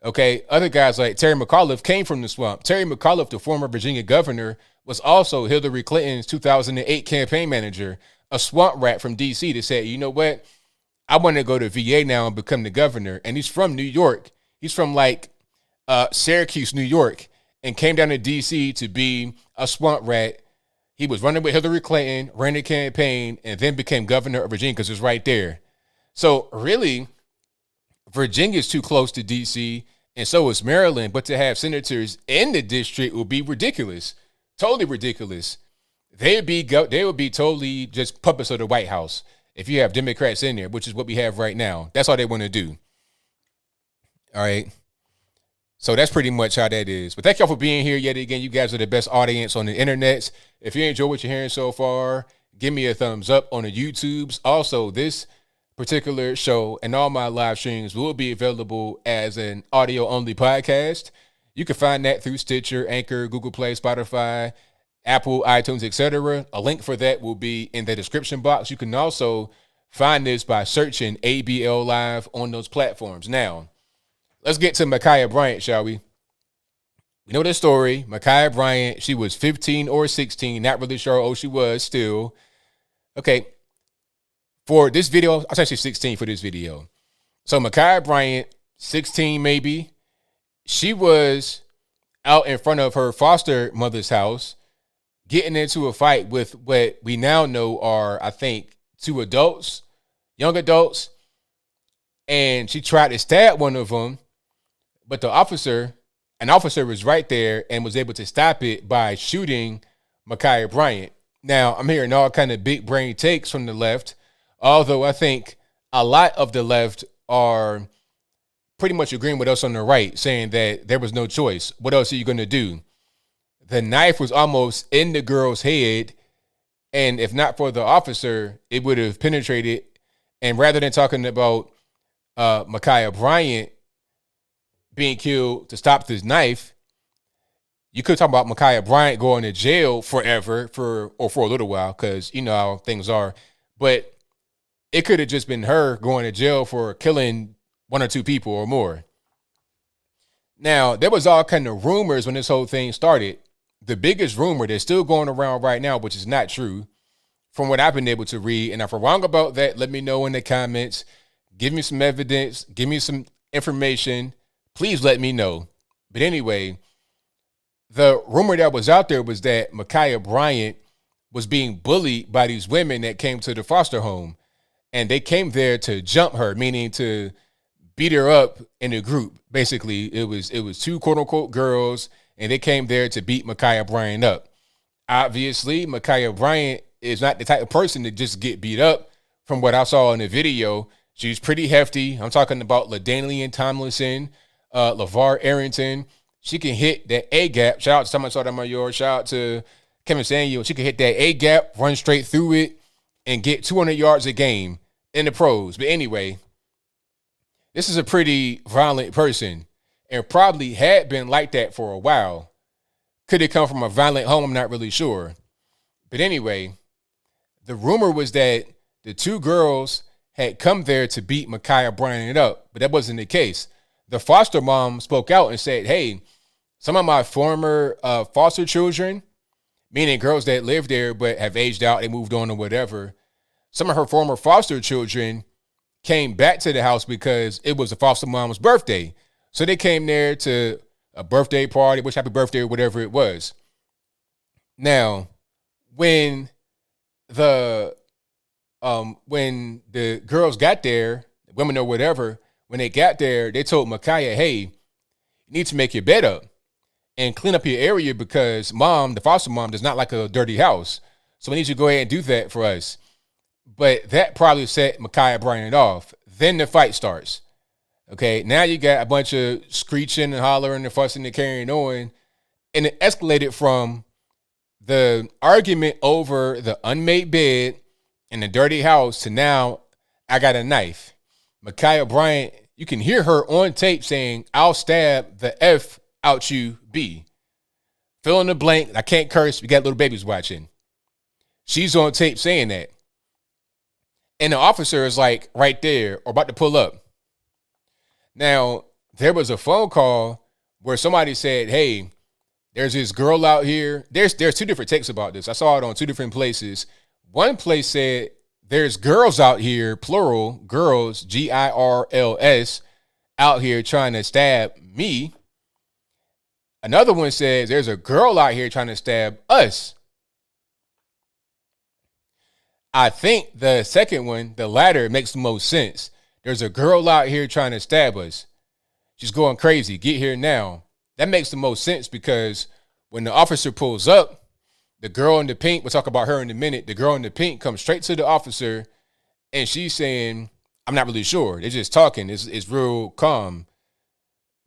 Speaker 1: Okay, other guys like Terry McAuliffe came from the swamp. Terry McAuliffe, the former Virginia governor, was also Hillary Clinton's 2008 campaign manager, a swamp rat from DC that said, you know what, I want to go to VA now and become the governor. And he's from New York. He's from like Syracuse, New York, and came down to DC to be a swamp rat. He was running with Hillary Clinton, ran the campaign, and then became governor of Virginia because it's right there. So really, Virginia's too close to DC, and so is Maryland. But to have senators in the district would be ridiculous, totally ridiculous. They would be totally just puppets of the White House if you have Democrats in there, which is what we have right now. That's all they want to do. All right. So that's pretty much how that is. But thank y'all for being here yet again. You guys are the best audience on the internet. If you enjoy what you're hearing so far, give me a thumbs up on the YouTubes. Also, this particular show and all my live streams will be available as an audio-only podcast. You can find that through Stitcher, Anchor, Google Play, Spotify, Apple, iTunes, etc. A link for that will be in the description box. You can also find this by searching ABL Live on those platforms. Now, let's get to Makaya Bryant, shall we? We know the story. Makaya Bryant, she was 15 or 16. Not really sure how old she was still. Okay. For this video, I was actually 16 for this video. So Makaya Bryant, 16 maybe. She was out in front of her foster mother's house getting into a fight with what we now know are, I think, 2 adults, young adults. And she tried to stab one of them. But an officer was right there and was able to stop it by shooting Makaya Bryant. Now, I'm hearing all kind of big brain takes from the left, although I think a lot of the left are pretty much agreeing with us on the right, saying that there was no choice. What else are you going to do? The knife was almost in the girl's head, and if not for the officer, it would have penetrated. And rather than talking about Makaya Bryant being killed to stop this knife, you could talk about Makaya Bryant going to jail forever for a little while, because you know how things are. But it could have just been her going to jail for killing 1 or 2 people or more. Now, there was all kind of rumors when this whole thing started. The biggest rumor that's still going around right now, which is not true, from what I've been able to read, and if I'm wrong about that, let me know in the comments. Give me some evidence. Give me some information. Please let me know. But anyway, the rumor that was out there was that Makaya Bryant was being bullied by these women that came to the foster home. And they came there to jump her, meaning to beat her up in a group. Basically, it was 2 quote unquote girls, and they came there to beat Makaya Bryant up. Obviously, Makaya Bryant is not the type of person to just get beat up. From what I saw in the video, she's pretty hefty. I'm talking about LaDainian Tomlinson, LeVar Arrington. She can hit that A gap. Shout out to Thomas Sotomayor. Shout out to Kevin Samuel. She can hit that A gap, run straight through it, and get 200 yards a game in the pros. But anyway, this is a pretty violent person and probably had been like that for a while. Could it come from a violent home? I'm not really sure. But anyway, the rumor was that the two girls had come there to beat Makaya Bryant up, but that wasn't the case. The foster mom spoke out and said, hey, some of my former foster children, meaning girls that live there but have aged out, they moved on or whatever, some of her former foster children came back to the house because it was the foster mom's birthday. So they came there to a birthday party, wish happy birthday or whatever it was. Now, when the girls got there, women or whatever, when they got there, they told Ma'Kiah, hey, you need to make your bed up and clean up your area because mom, the foster mom, does not like a dirty house. So we need you to go ahead and do that for us. But that probably set Makaya Bryant off. Then the fight starts. Okay, now you got a bunch of screeching and hollering and fussing and carrying on. And it escalated from the argument over the unmade bed and the dirty house to now I got a knife. Makaya Bryant, you can hear her on tape saying, I'll stab the F out you, B. Fill in the blank. I can't curse. We got little babies watching. She's on tape saying that. And the officer is like right there or about to pull up. Now, there was a phone call where somebody said, hey, there's this girl out here. There's two different takes about this. I saw it on two different places. One place said there's girls out here, plural, girls, GIRLS, out here trying to stab me. Another one says there's a girl out here trying to stab us. I think the second one, the latter, makes the most sense. There's a girl out here trying to stab us. She's going crazy. Get here now. That makes the most sense because when the officer pulls up, the girl in the pink, we'll talk about her in a minute, the girl in the pink comes straight to the officer and she's saying, I'm not really sure. They're just talking. It's real calm.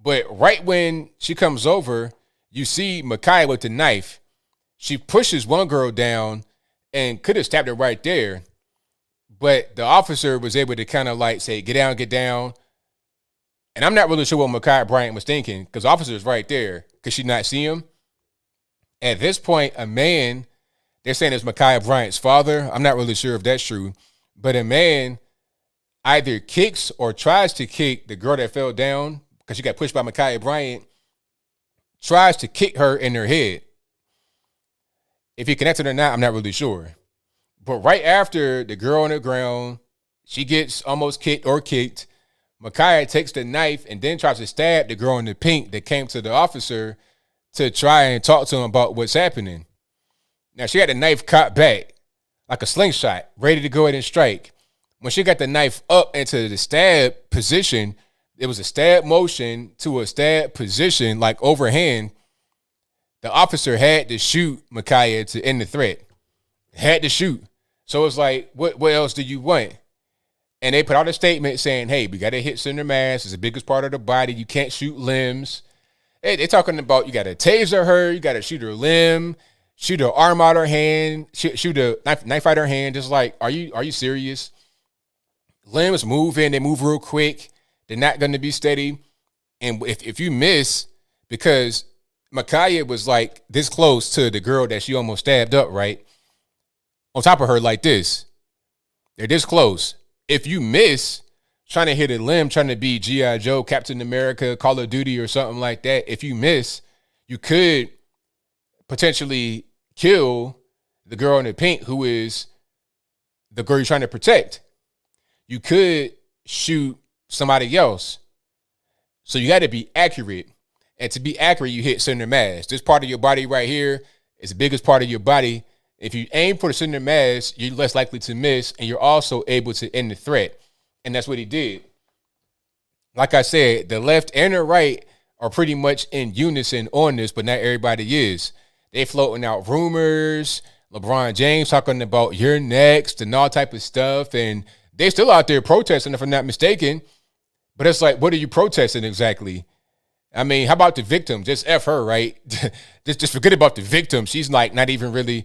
Speaker 1: But right when she comes over, you see Ma'Kiah with the knife. She pushes one girl down and could have stabbed her right there. But the officer was able to kind of like say, get down, get down. And I'm not really sure what Makaya Bryant was thinking because the officer's right there. Could she not see him? At this point, a man, they're saying it's Makaya Bryant's father. I'm not really sure if that's true. But a man either kicks or tries to kick the girl that fell down because she got pushed by Makaya Bryant, tries to kick her in her head. If he connected or not, I'm not really sure. But right after the girl on the ground, she gets almost kicked. Ma'Kiah takes the knife and then tries to stab the girl in the pink that came to the officer to try and talk to him about what's happening. Now, she had the knife cocked back like a slingshot, ready to go ahead and strike. When she got the knife up into the stab position, it was a stab motion to a stab position, like overhand. The officer had to shoot Ma'Kiah to end the threat. Had to shoot. So it's like, what else do you want? And they put out a statement saying, hey, we got to hit center mass. It's the biggest part of the body. You can't shoot limbs. Hey, they're talking about you got to taser her. You got to shoot her limb, shoot her arm out her hand, shoot a knife out her hand. Just like, are you serious? Limbs moving. They move real quick. They're not going to be steady. And if you miss, because Ma'Kiah was like this close to the girl that she almost stabbed up, right? On top of her like this. They're this close. If you miss trying to hit a limb, trying to be G.I. Joe, Captain America, Call of Duty or something like that, if you miss, you could potentially kill the girl in the pink who is the girl you're trying to protect. You could shoot somebody else. So you got to be accurate. And to be accurate, you hit center mass. This part of your body right here is the biggest part of your body. If you aim for the center mass, you're less likely to miss, and you're also able to end the threat. And that's what he did. Like I said, the left and the right are pretty much in unison on this, but not everybody is. They floating out rumors, LeBron James talking about you're next and all type of stuff, and they're still out there protesting, if I'm not mistaken. But it's like, what are you protesting exactly? I mean, how about the victim? Just F her, right? just forget about the victim. She's like not even really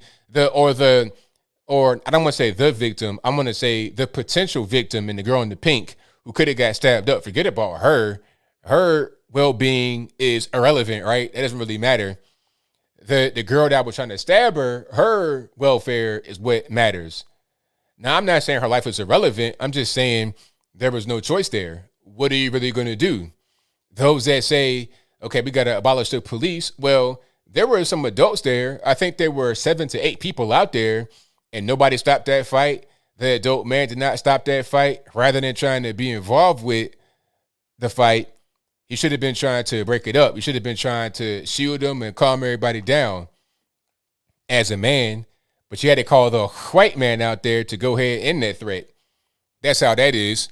Speaker 1: or I don't want to say the victim. I'm going to say the potential victim and the girl in the pink who could have got stabbed up. Forget about her. Her well-being is irrelevant, right? It doesn't really matter. The girl that was trying to stab her welfare is what matters. Now, I'm not saying her life was irrelevant. I'm just saying there was no choice there. What are you really going to do? Those that say, okay, we got to abolish the police. Well, there were some adults there. I think there were 7 to 8 people out there, and nobody stopped that fight. The adult man did not stop that fight. Rather than trying to be involved with the fight, he should have been trying to break it up. He should have been trying to shield them and calm everybody down as a man. But you had to call the white man out there to go ahead and end that threat. That's how that is.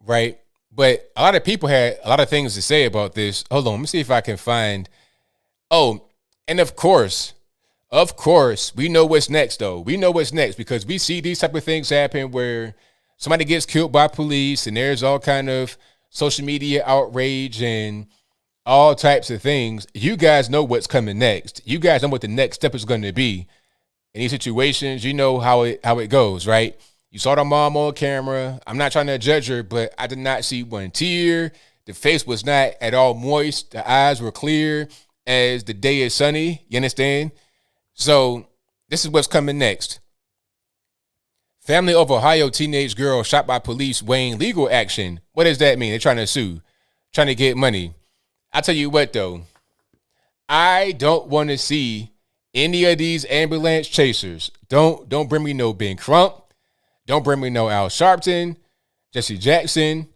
Speaker 1: Right? But a lot of people had a lot of things to say about this. Hold on, let me see if I can find. Oh, and of course, we know what's next, though. We know what's next because we see these type of things happen where somebody gets killed by police and there's all kind of social media outrage and all types of things. You guys know what's coming next. You guys know what the next step is going to be. In these situations, you know how it goes, right? You saw the mom on camera. I'm not trying to judge her, but I did not see one tear. The face was not at all moist. The eyes were clear as the day is sunny. You understand? So this is what's coming next. Family of Ohio teenage girl shot by police weighing legal action. What does that mean? They're trying to sue, trying to get money. I tell you what, though, I don't want to see any of these ambulance chasers. Don't bring me no Ben Crump. Don't bring me no Al Sharpton, Jesse Jackson,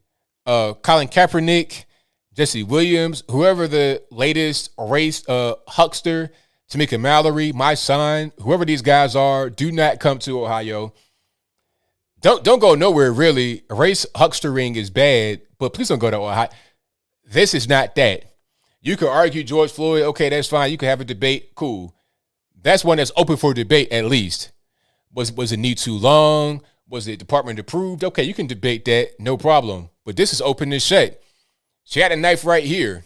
Speaker 1: Colin Kaepernick, Jesse Williams, whoever the latest race huckster, Tamika Mallory, my son, whoever these guys are, do not come to Ohio. Don't go nowhere, really. Race huckstering is bad, but please don't go to Ohio. This is not that. You could argue George Floyd. Okay, that's fine. You can have a debate. Cool. That's one that's open for debate at least. Was it need too long? Was it department approved? Okay, you can debate that. No problem. But this is open and shut. She had a knife right here.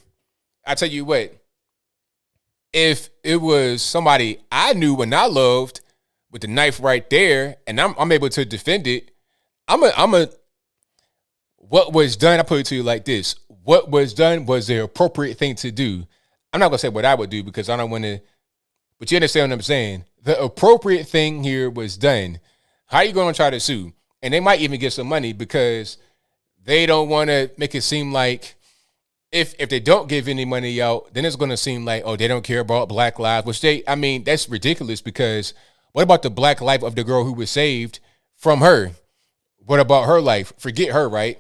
Speaker 1: I tell you what, if it was somebody I knew and I loved with the knife right there and I'm able to defend it, what was done, I put it to you like this. What was done was the appropriate thing to do. I'm not going to say what I would do because I don't want to, but you understand what I'm saying. The appropriate thing here was done. How are you going to try to sue? And they might even get some money because they don't want to make it seem like if they don't give any money out, then it's going to seem like, oh, they don't care about black lives, which that's ridiculous because what about the black life of the girl who was saved from her? What about her life? Forget her, right?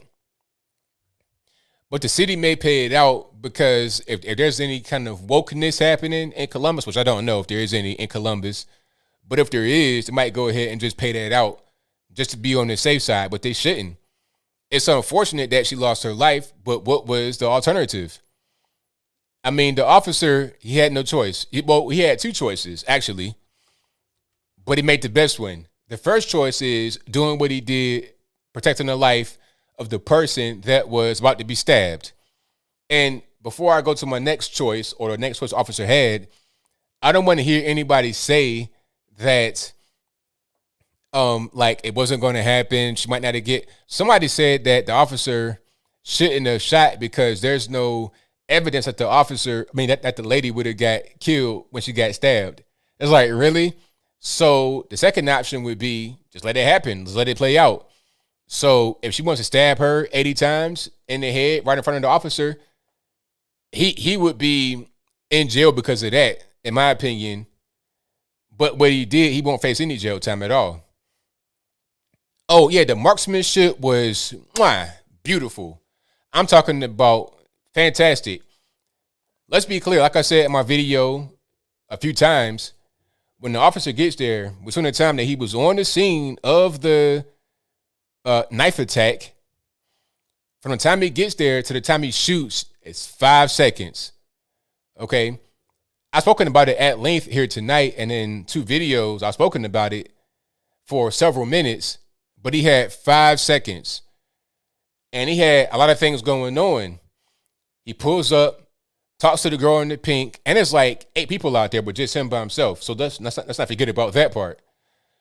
Speaker 1: But the city may pay it out because if there's any kind of wokeness happening in Columbus, which I don't know if there is any in Columbus, but if there is, they might go ahead and just pay that out just to be on the safe side, but they shouldn't. It's unfortunate that she lost her life, but what was the alternative? I mean, the officer, he had no choice. He had 2 choices, actually, but he made the best one. The first choice is doing what he did, protecting the life of the person that was about to be stabbed. And before I go to my next choice or the next choice the officer had, I don't want to hear anybody say that like it wasn't going to happen. She might not get. Somebody said that the officer shouldn't have shot because there's no evidence that that the lady would have got killed when she got stabbed. It's like, really? So the second option would be just let it happen. Just let it play out. So if she wants to stab her 80 times in the head right in front of the officer, he would be in jail because of that, in my opinion. But what he did, he won't face any jail time at all. Oh, yeah, the marksmanship was beautiful. I'm talking about fantastic. Let's be clear. Like I said in my video a few times, when the officer gets there, between the time that he was on the scene of the knife attack, from the time he gets there to the time he shoots, it's 5 seconds. Okay? I've spoken about it at length here tonight, and in 2 videos, I've spoken about it for several minutes, but he had 5 seconds. And he had a lot of things going on. He pulls up, talks to the girl in the pink, and it's like 8 people out there, but just him by himself. So let's not forget about that part.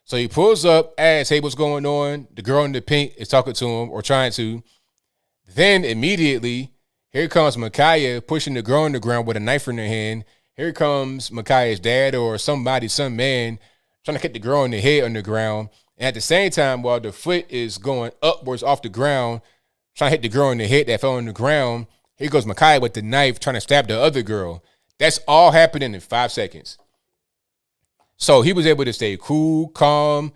Speaker 1: So he pulls up, asks, hey, what's going on? The girl in the pink is talking to him or trying to. Then immediately, here comes Ma'Kiah pushing the girl on the ground with a knife in her hand. Here comes Ma'Kiah's dad or some man trying to hit the girl in the head on the ground. And at the same time, while the foot is going upwards off the ground, trying to hit the girl in the head that fell on the ground, here goes Ma'Kiah with the knife trying to stab the other girl. That's all happening in 5 seconds. So he was able to stay cool, calm,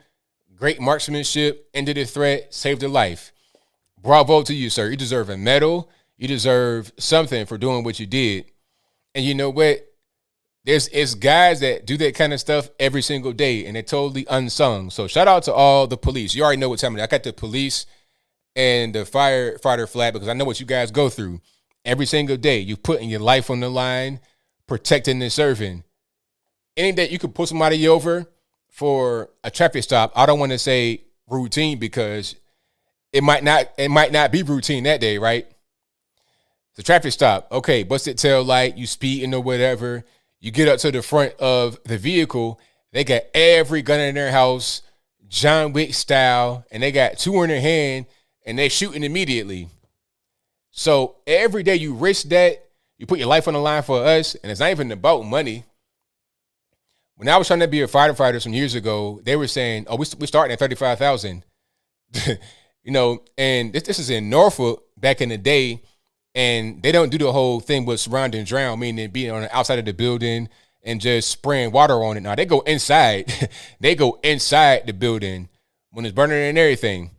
Speaker 1: great marksmanship, ended the threat, saved a life. Bravo to you, sir. You deserve a medal. You deserve something for doing what you did. And you know what? It's guys that do that kind of stuff every single day, and they're totally unsung. So shout out to all the police. You already know what's happening. I got the police and the firefighter flag because I know what you guys go through every single day. You putting your life on the line, protecting and serving. Any day you could pull somebody over for a traffic stop, I don't want to say routine because it might not be routine that day, right? The traffic stop, okay, busted tail light, you speeding or whatever. You get up to the front of the vehicle, they got every gun in their house, John Wick style, and they got two in their hand, and they're shooting immediately. So every day you risk that, you put your life on the line for us, and it's not even about money. When I was trying to be a firefighter some years ago, they were saying, "Oh, we're starting at $35,000." And this is in Norfolk back in the day. And they don't do the whole thing with surround and drown, meaning being on the outside of the building and just spraying water on it. Now, they go inside. They go inside the building when it's burning and everything.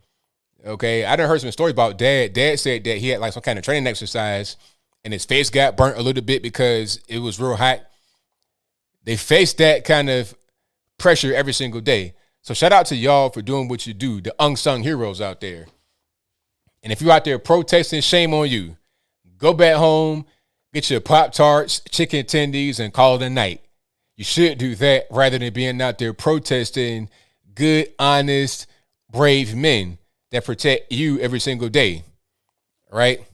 Speaker 1: Okay, I done heard some stories about Dad. Dad said that he had like some kind of training exercise and his face got burnt a little bit because it was real hot. They face that kind of pressure every single day. So shout out to y'all for doing what you do, the unsung heroes out there. And if you're out there protesting, shame on you. Go back home, get your Pop-Tarts, chicken tendies, and call it a night. You should do that rather than being out there protesting good, honest, brave men that protect you every single day. Right?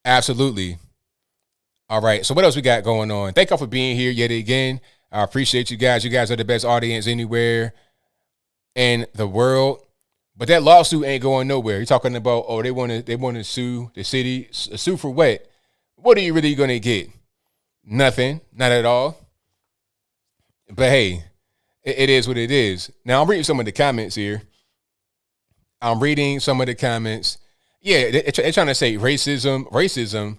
Speaker 1: Absolutely. All right. So what else we got going on? Thank y'all for being here yet again. I appreciate you guys. You guys are the best audience anywhere in the world. But that lawsuit ain't going nowhere. You're talking about, they want to sue the city. Sue for what? What are you really going to get? Nothing. Not at all. But hey, it is what it is. Now I'm reading some of the comments here. Yeah, they're trying to say racism.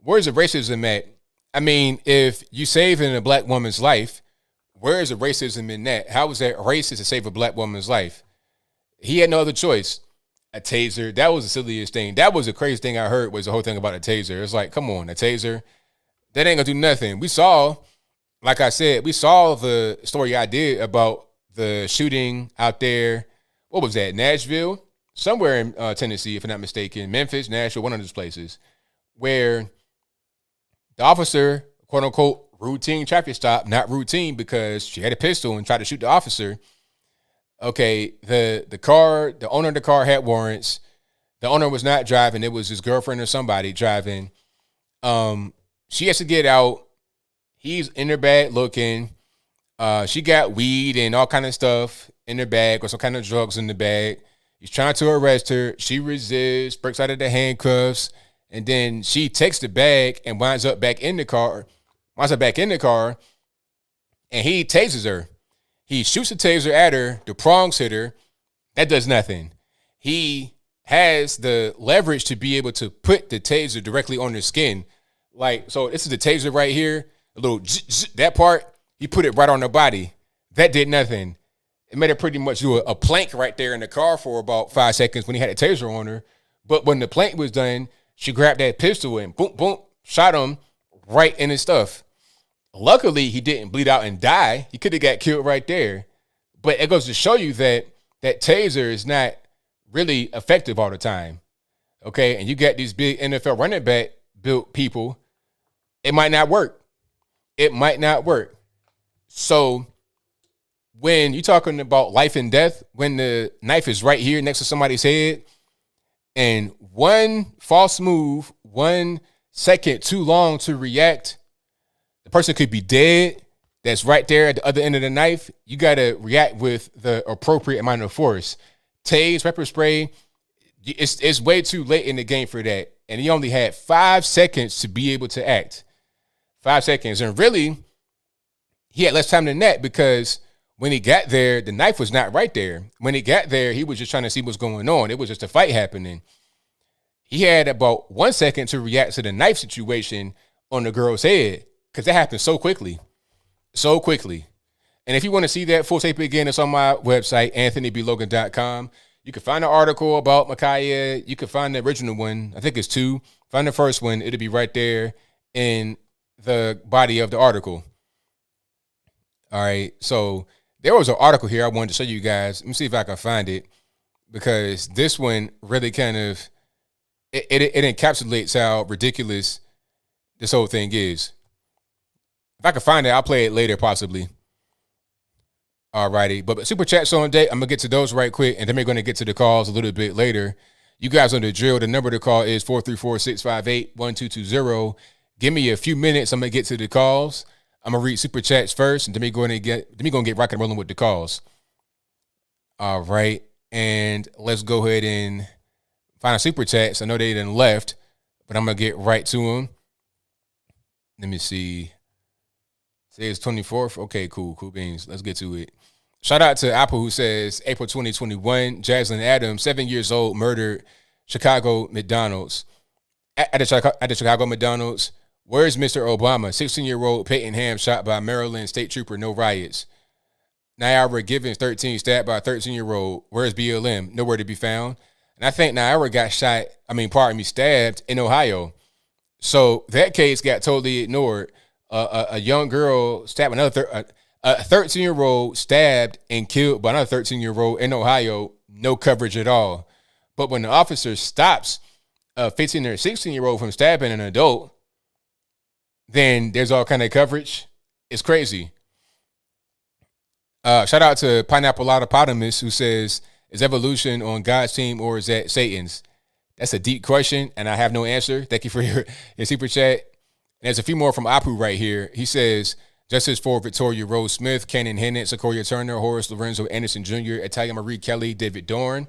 Speaker 1: Where's the racism at? I mean, if you saving a black woman's life, where is the racism in that? How is that racist to save a black woman's life? He had no other choice. A taser. That was the silliest thing. That was the craziest thing I heard was the whole thing about a taser. It's like, come on, a taser. That ain't gonna do nothing. We saw, like I said, the story I did about the shooting out there. What was that? Nashville? Somewhere in Tennessee, if I'm not mistaken. Memphis, Nashville, one of those places. Where the officer, quote unquote, routine traffic stop, not routine because she had a pistol and tried to shoot the officer. Okay, the owner of the car had warrants. The owner was not driving. It was his girlfriend or somebody driving. She has to get out. He's in her bag looking. She got weed and all kind of stuff in her bag or some kind of drugs in the bag. He's trying to arrest her. She resists, breaks out of the handcuffs, and then she takes the bag and winds up back in the car, and he tases her. He shoots a taser at her. The prongs hit her. That does nothing. He has the leverage to be able to put the taser directly on her skin. Like, so this is the taser right here. A little that part, he put it right on her body. That did nothing. It made her pretty much do a plank right there in the car for about 5 seconds when he had a taser on her. But when the plank was done, she grabbed that pistol and boom, boom, shot him right in his stuff. Luckily, he didn't bleed out and die. He could have got killed right there. But it goes to show you that taser is not really effective all the time. Okay, and you got these big NFL running back built people. It might not work. So when you're talking about life and death, when the knife is right here next to somebody's head, and one false move, 1 second too long to react, the person could be dead. That's right there at the other end of the knife. You got to react with the appropriate amount of force. Tase, pepper spray, it's way too late in the game for that. And he only had 5 seconds to be able to act. 5 seconds. And really, he had less time than that because when he got there, the knife was not right there. When he got there, he was just trying to see what's going on. It was just a fight happening. He had about 1 second to react to the knife situation on the girl's head because that happened so quickly. So quickly. And if you want to see that full tape again, it's on my website, anthonyblogan.com. You can find an article about Makaya. You can find the original one. I think it's 2. Find the first one. It'll be right there in the body of the article. All right. So there was an article here I wanted to show you guys. Let me see if I can find it because this one really kind of, it encapsulates how ridiculous this whole thing is. If I can find it, I'll play it later possibly. Alrighty, but super chats on deck. I'm gonna get to those right quick, and then we're gonna get to the calls a little bit later. You guys on the drill. The number to call is 434-658-1220. Give me a few minutes. I'm gonna get to the calls. I'm gonna read super chats first, and then we're gonna get rock and rolling with the calls. All right, and let's go ahead and find a super chats. I know they done left, but I'm gonna get right to them. Let me see. Say it's 24th. Okay, cool beans. Let's get to it. Shout out to Apple who says April 2021, Jaslyn Adams, 7 years old, murdered Chicago McDonald's. At the Chicago McDonald's, where's Mr. Obama? 16-year-old Peyton Ham shot by Maryland state trooper, no riots. Nyara Givens, 13, stabbed by a 13-year-old. Where's BLM? Nowhere to be found. And I think Nyara got stabbed in Ohio. So that case got totally ignored. A young girl stabbed a 13-year-old stabbed and killed by another 13-year-old in Ohio, no coverage at all. But when the officer stops a 15 or 16-year-old from stabbing an adult, then there's all kind of coverage. It's crazy. Shout out to Pineapple Autopotamus who says, is evolution on God's team or is that Satan's? That's a deep question, and I have no answer. Thank you for your super chat. And there's a few more from Apu right here. He says, justice for Victoria Rose Smith, Cannon Hennett, Sequoia Turner, Horace Lorenzo Anderson Jr., Italia Marie Kelly, David Dorn.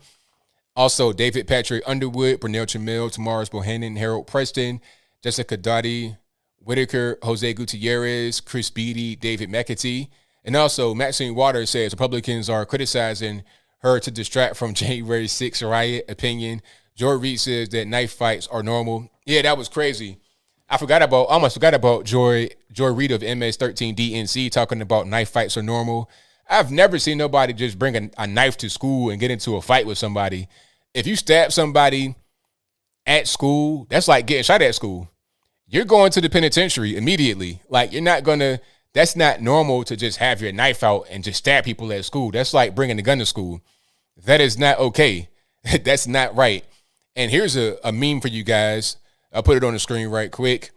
Speaker 1: Also, David Patrick Underwood, Brunel Chamil, Tamaris Bohannon, Harold Preston, Jessica Dottie, Whitaker, Jose Gutierrez, Chris Beatty, David McAtee. And also, Maxine Waters says Republicans are criticizing her to distract from January 6th riot opinion. Joy Reid says that knife fights are normal. Yeah, that was crazy. I almost forgot about Joy Reid of MS13DNC talking about knife fights are normal. I've never seen nobody just bring a knife to school and get into a fight with somebody. If you stab somebody at school, that's like getting shot at school. You're going to the penitentiary immediately. Like, that's not normal to just have your knife out and just stab people at school. That's like bringing a gun to school. That is not okay. That's not right. And here's a meme for you guys. I'll put it on the screen right quick.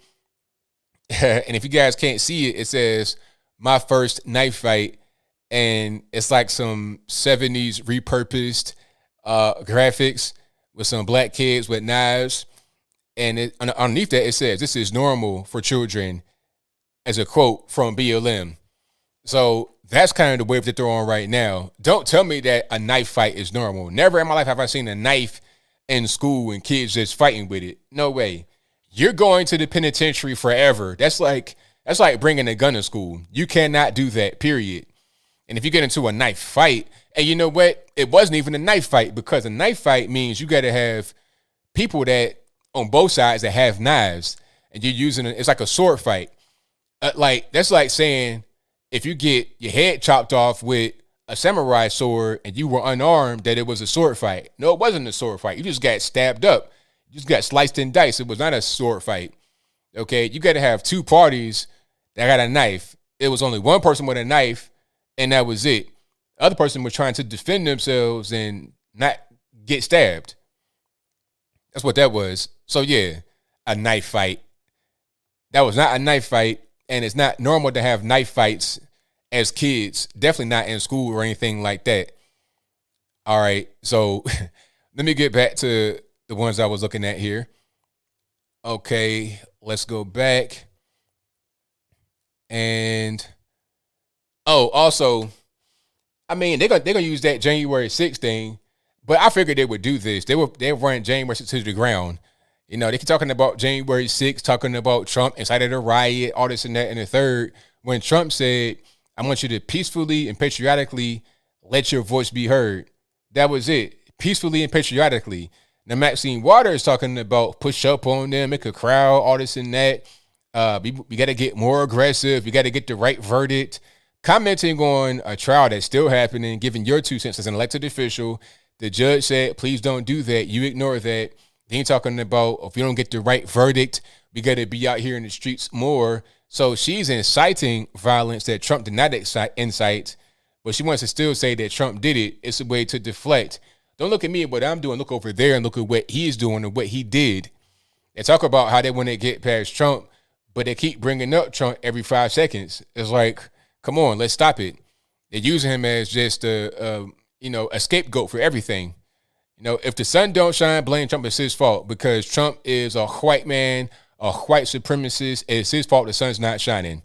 Speaker 1: And if you guys can't see it, it says, my first knife fight. And it's like some 70s repurposed graphics with some black kids with knives. And underneath that, it says, this is normal for children, as a quote from BLM. So that's kind of the wave that they're on right now. Don't tell me that a knife fight is normal. Never in my life have I seen a knife in school and kids just fighting with it. No way. You're going to the penitentiary forever. That's like bringing a gun to school. You cannot do that, period. And if you get into a knife fight, and you know what? It wasn't even a knife fight, because a knife fight means you got to have people that on both sides that have knives, and you're using it's like a sword fight. That's like saying if you get your head chopped off with a samurai sword and you were unarmed, that it was a sword fight. No, it wasn't a sword fight. You just got stabbed up. You just got sliced and diced. It was not a sword fight. Okay, you got to have two parties that got a knife. It was only one person with a knife, and that was it. The other person was trying to defend themselves and not get stabbed. That's what that was. So yeah, a knife fight. That was not a knife fight, and it's not normal to have knife fights as kids. Definitely not in school or anything like that. All right, so let me get back to the ones I was looking at here. Okay, let's go back. And also, I mean, they're gonna use that January 6th thing, but I figured they would do this. They run January 6th to the ground. You know, they keep talking about January 6th, talking about Trump incited a riot, all this and that and the third. When Trump said I want you to peacefully and patriotically let your voice be heard. That was it. Peacefully and patriotically. Now, Maxine Waters talking about push up on them, make a crowd, all this and that. We got to get more aggressive. We got to get the right verdict. Commenting on a trial that's still happening, giving your 2 cents as an elected official. The judge said, please don't do that. You ignore that. Then talking about if you don't get the right verdict, we got to be out here in the streets more. So she's inciting violence that Trump did not incite, but she wants to still say that Trump did it. It's a way to deflect. Don't look at me at what I'm doing. Look over there and look at what he's doing and what he did. They talk about how they want to get past Trump, but they keep bringing up Trump every 5 seconds. It's like, come on, let's stop it. They're using him as just a scapegoat for everything. If the sun don't shine, blame Trump. It's his fault because Trump is a white man, a white supremacist. It's his fault the sun's not shining.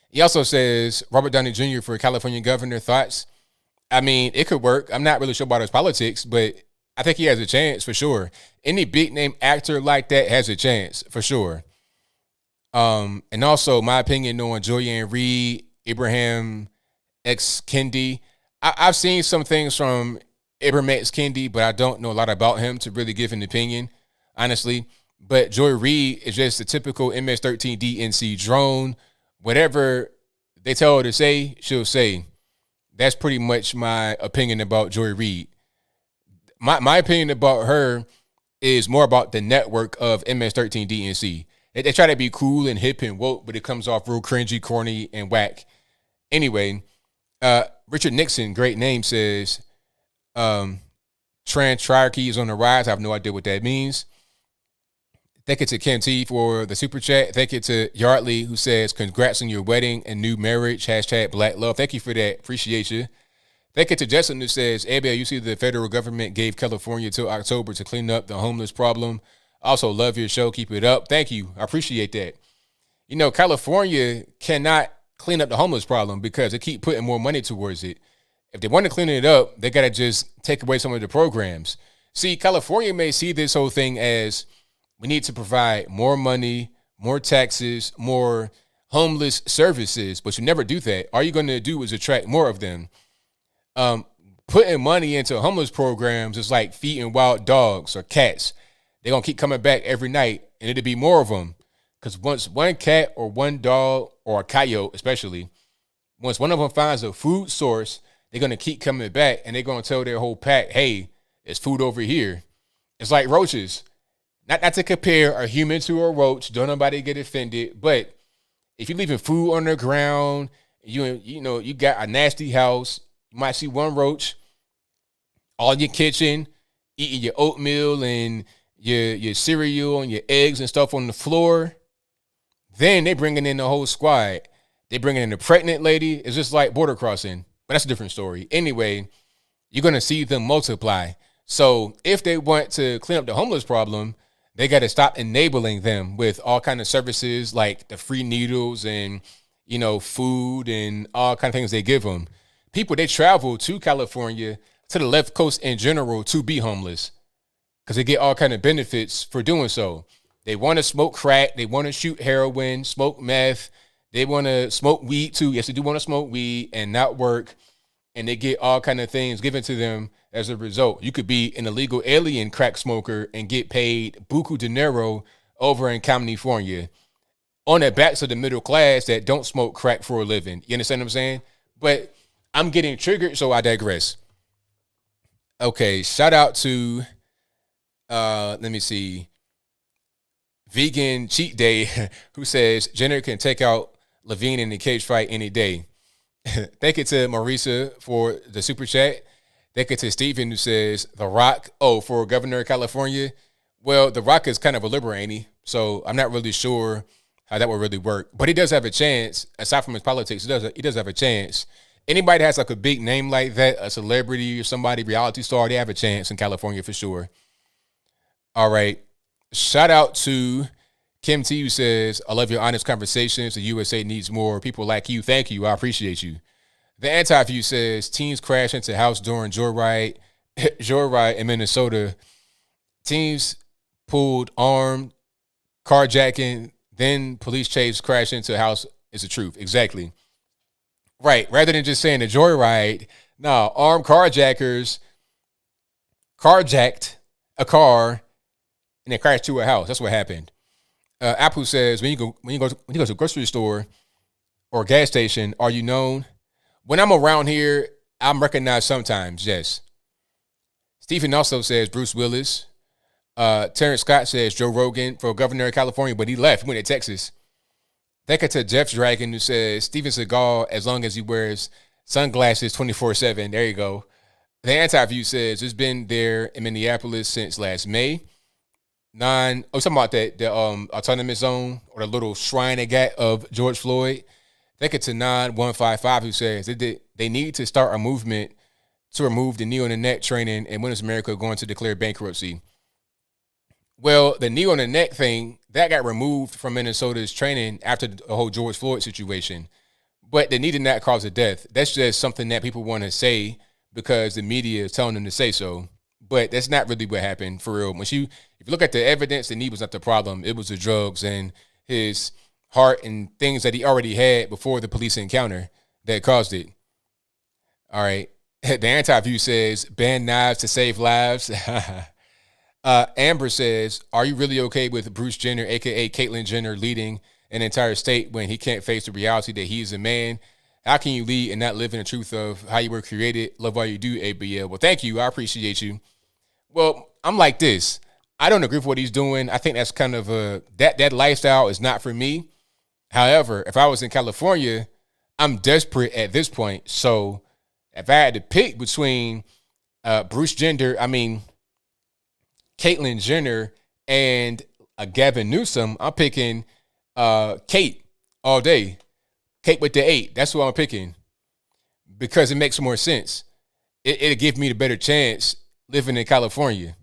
Speaker 1: He also says Robert Downey Jr. for California governor. Thoughts? I mean, it could work. I'm not really sure about his politics, but I think he has a chance for sure. Any big name actor like that has a chance for sure. And also my opinion on Joyanne Reed, Abraham X. Kendi. I've seen some things from Abraham X. Kendi, but I don't know a lot about him to really give an opinion, honestly. But Joy Reid is just a typical MS-13 DNC drone. Whatever they tell her to say, she'll say. That's pretty much my opinion about Joy Reid. My opinion about her is more about the network of MS-13 DNC. They try to be cool and hip and woke, but it comes off real cringy, corny, and whack. Anyway, Richard Nixon, great name, says trans-triarchy is on the rise. I have no idea what that means. Thank you to Kim T for the super chat. Thank you to Yardley, who says, congrats on your wedding and new marriage. # Black Love. Thank you for that. Appreciate you. Thank you to Justin, who says, ABL, you see the federal government gave California till October to clean up the homeless problem. Also love your show. Keep it up. Thank you. I appreciate that. California cannot clean up the homeless problem because they keep putting more money towards it. If they want to clean it up, they got to just take away some of the programs. See, California may see this whole thing as we need to provide more money, more taxes, more homeless services, but you never do that. All you're going to do is attract more of them. Putting money into homeless programs is like feeding wild dogs or cats. They're going to keep coming back every night, and it'll be more of them. Because once one cat or one dog or a coyote especially, once one of them finds a food source, they're going to keep coming back, and they're going to tell their whole pack, hey, there's food over here. It's like roaches. Not to compare a human to a roach. Don't nobody get offended. But if you're leaving food on the ground, you got a nasty house, you might see one roach all in your kitchen, eating your oatmeal and your cereal and your eggs and stuff on the floor. Then they bringing in the whole squad. They bringing in the pregnant lady. It's just like border crossing. But that's a different story. Anyway, you're going to see them multiply. So if they want to clean up the homeless problem, they got to stop enabling them with all kind of services like the free needles and, food and all kind of things they give them. People, they travel to California, to the left coast in general, to be homeless because they get all kind of benefits for doing so. They want to smoke crack. They want to shoot heroin, smoke meth. They want to smoke weed too. Yes, they do want to smoke weed and not work. And they get all kind of things given to them as a result. You could be an illegal alien crack smoker and get paid buku dinero over in California on the backs of the middle class that don't smoke crack for a living. You understand what I'm saying? But I'm getting triggered, so I digress. Okay, shout out to, let me see, Vegan Cheat Day, who says Jenner can take out Levine in the cage fight any day. Thank you to Marisa for the super chat. Thank you to Steven, who says The Rock, for governor of California. Well, The Rock is kind of a liberal, ain't he? So I'm not really sure how that would really work. But he does have a chance, aside from his politics, he does have a chance. Anybody that has like a big name like that, a celebrity or somebody, reality star, they have a chance in California for sure. All right. Shout out to Kim T, who says, I love your honest conversations. The USA needs more people like you. Thank you. I appreciate you. The anti-view says, teens crash into house during joyride in Minnesota. Teens pulled armed, carjacking, then police chase crash into house. Is the truth. Exactly. Right. Rather than just saying a joyride, no, armed carjackers carjacked a car and then crashed to a house. That's what happened. Apple says when you go to a grocery store or a gas station, are you known? When I'm around here, I'm recognized sometimes. Yes. Stephen also says Bruce Willis. Terrence Scott says Joe Rogan for governor of California, but he left. He went to Texas. Thank you to Jeff Dragon, who says Steven Seagal, as long as he wears sunglasses 24/7. There you go. The anti-view says it's been there in Minneapolis since last May. Talking about the autonomous zone or the little shrine they got of George Floyd. Thank you to 9155, who says they need to start a movement to remove the knee on the neck training, and when is America going to declare bankruptcy? Well, the knee on the neck thing, that got removed from Minnesota's training after the whole George Floyd situation. But the knee did not cause a death. That's just something that people want to say because the media is telling them to say so. But that's not really what happened for real. If you look at the evidence, the knee was not the problem. It was the drugs and his heart and things that he already had before the police encounter that caused it. All right. The anti-view says ban knives to save lives. Amber says, are you really okay with Bruce Jenner, a.k.a. Caitlyn Jenner, leading an entire state when he can't face the reality that he's a man? How can you lead and not live in the truth of how you were created? Love all you do, ABL. Well, thank you. I appreciate you. Well, I'm like this. I don't agree with what he's doing. I think that's kind of that lifestyle is not for me. However, if I was in California, I'm desperate at this point. So if I had to pick between Caitlyn Jenner and Gavin Newsom, I'm picking Kate all day. Kate with the 8. That's who I'm picking because it makes more sense. It'll give me the better chance living in California.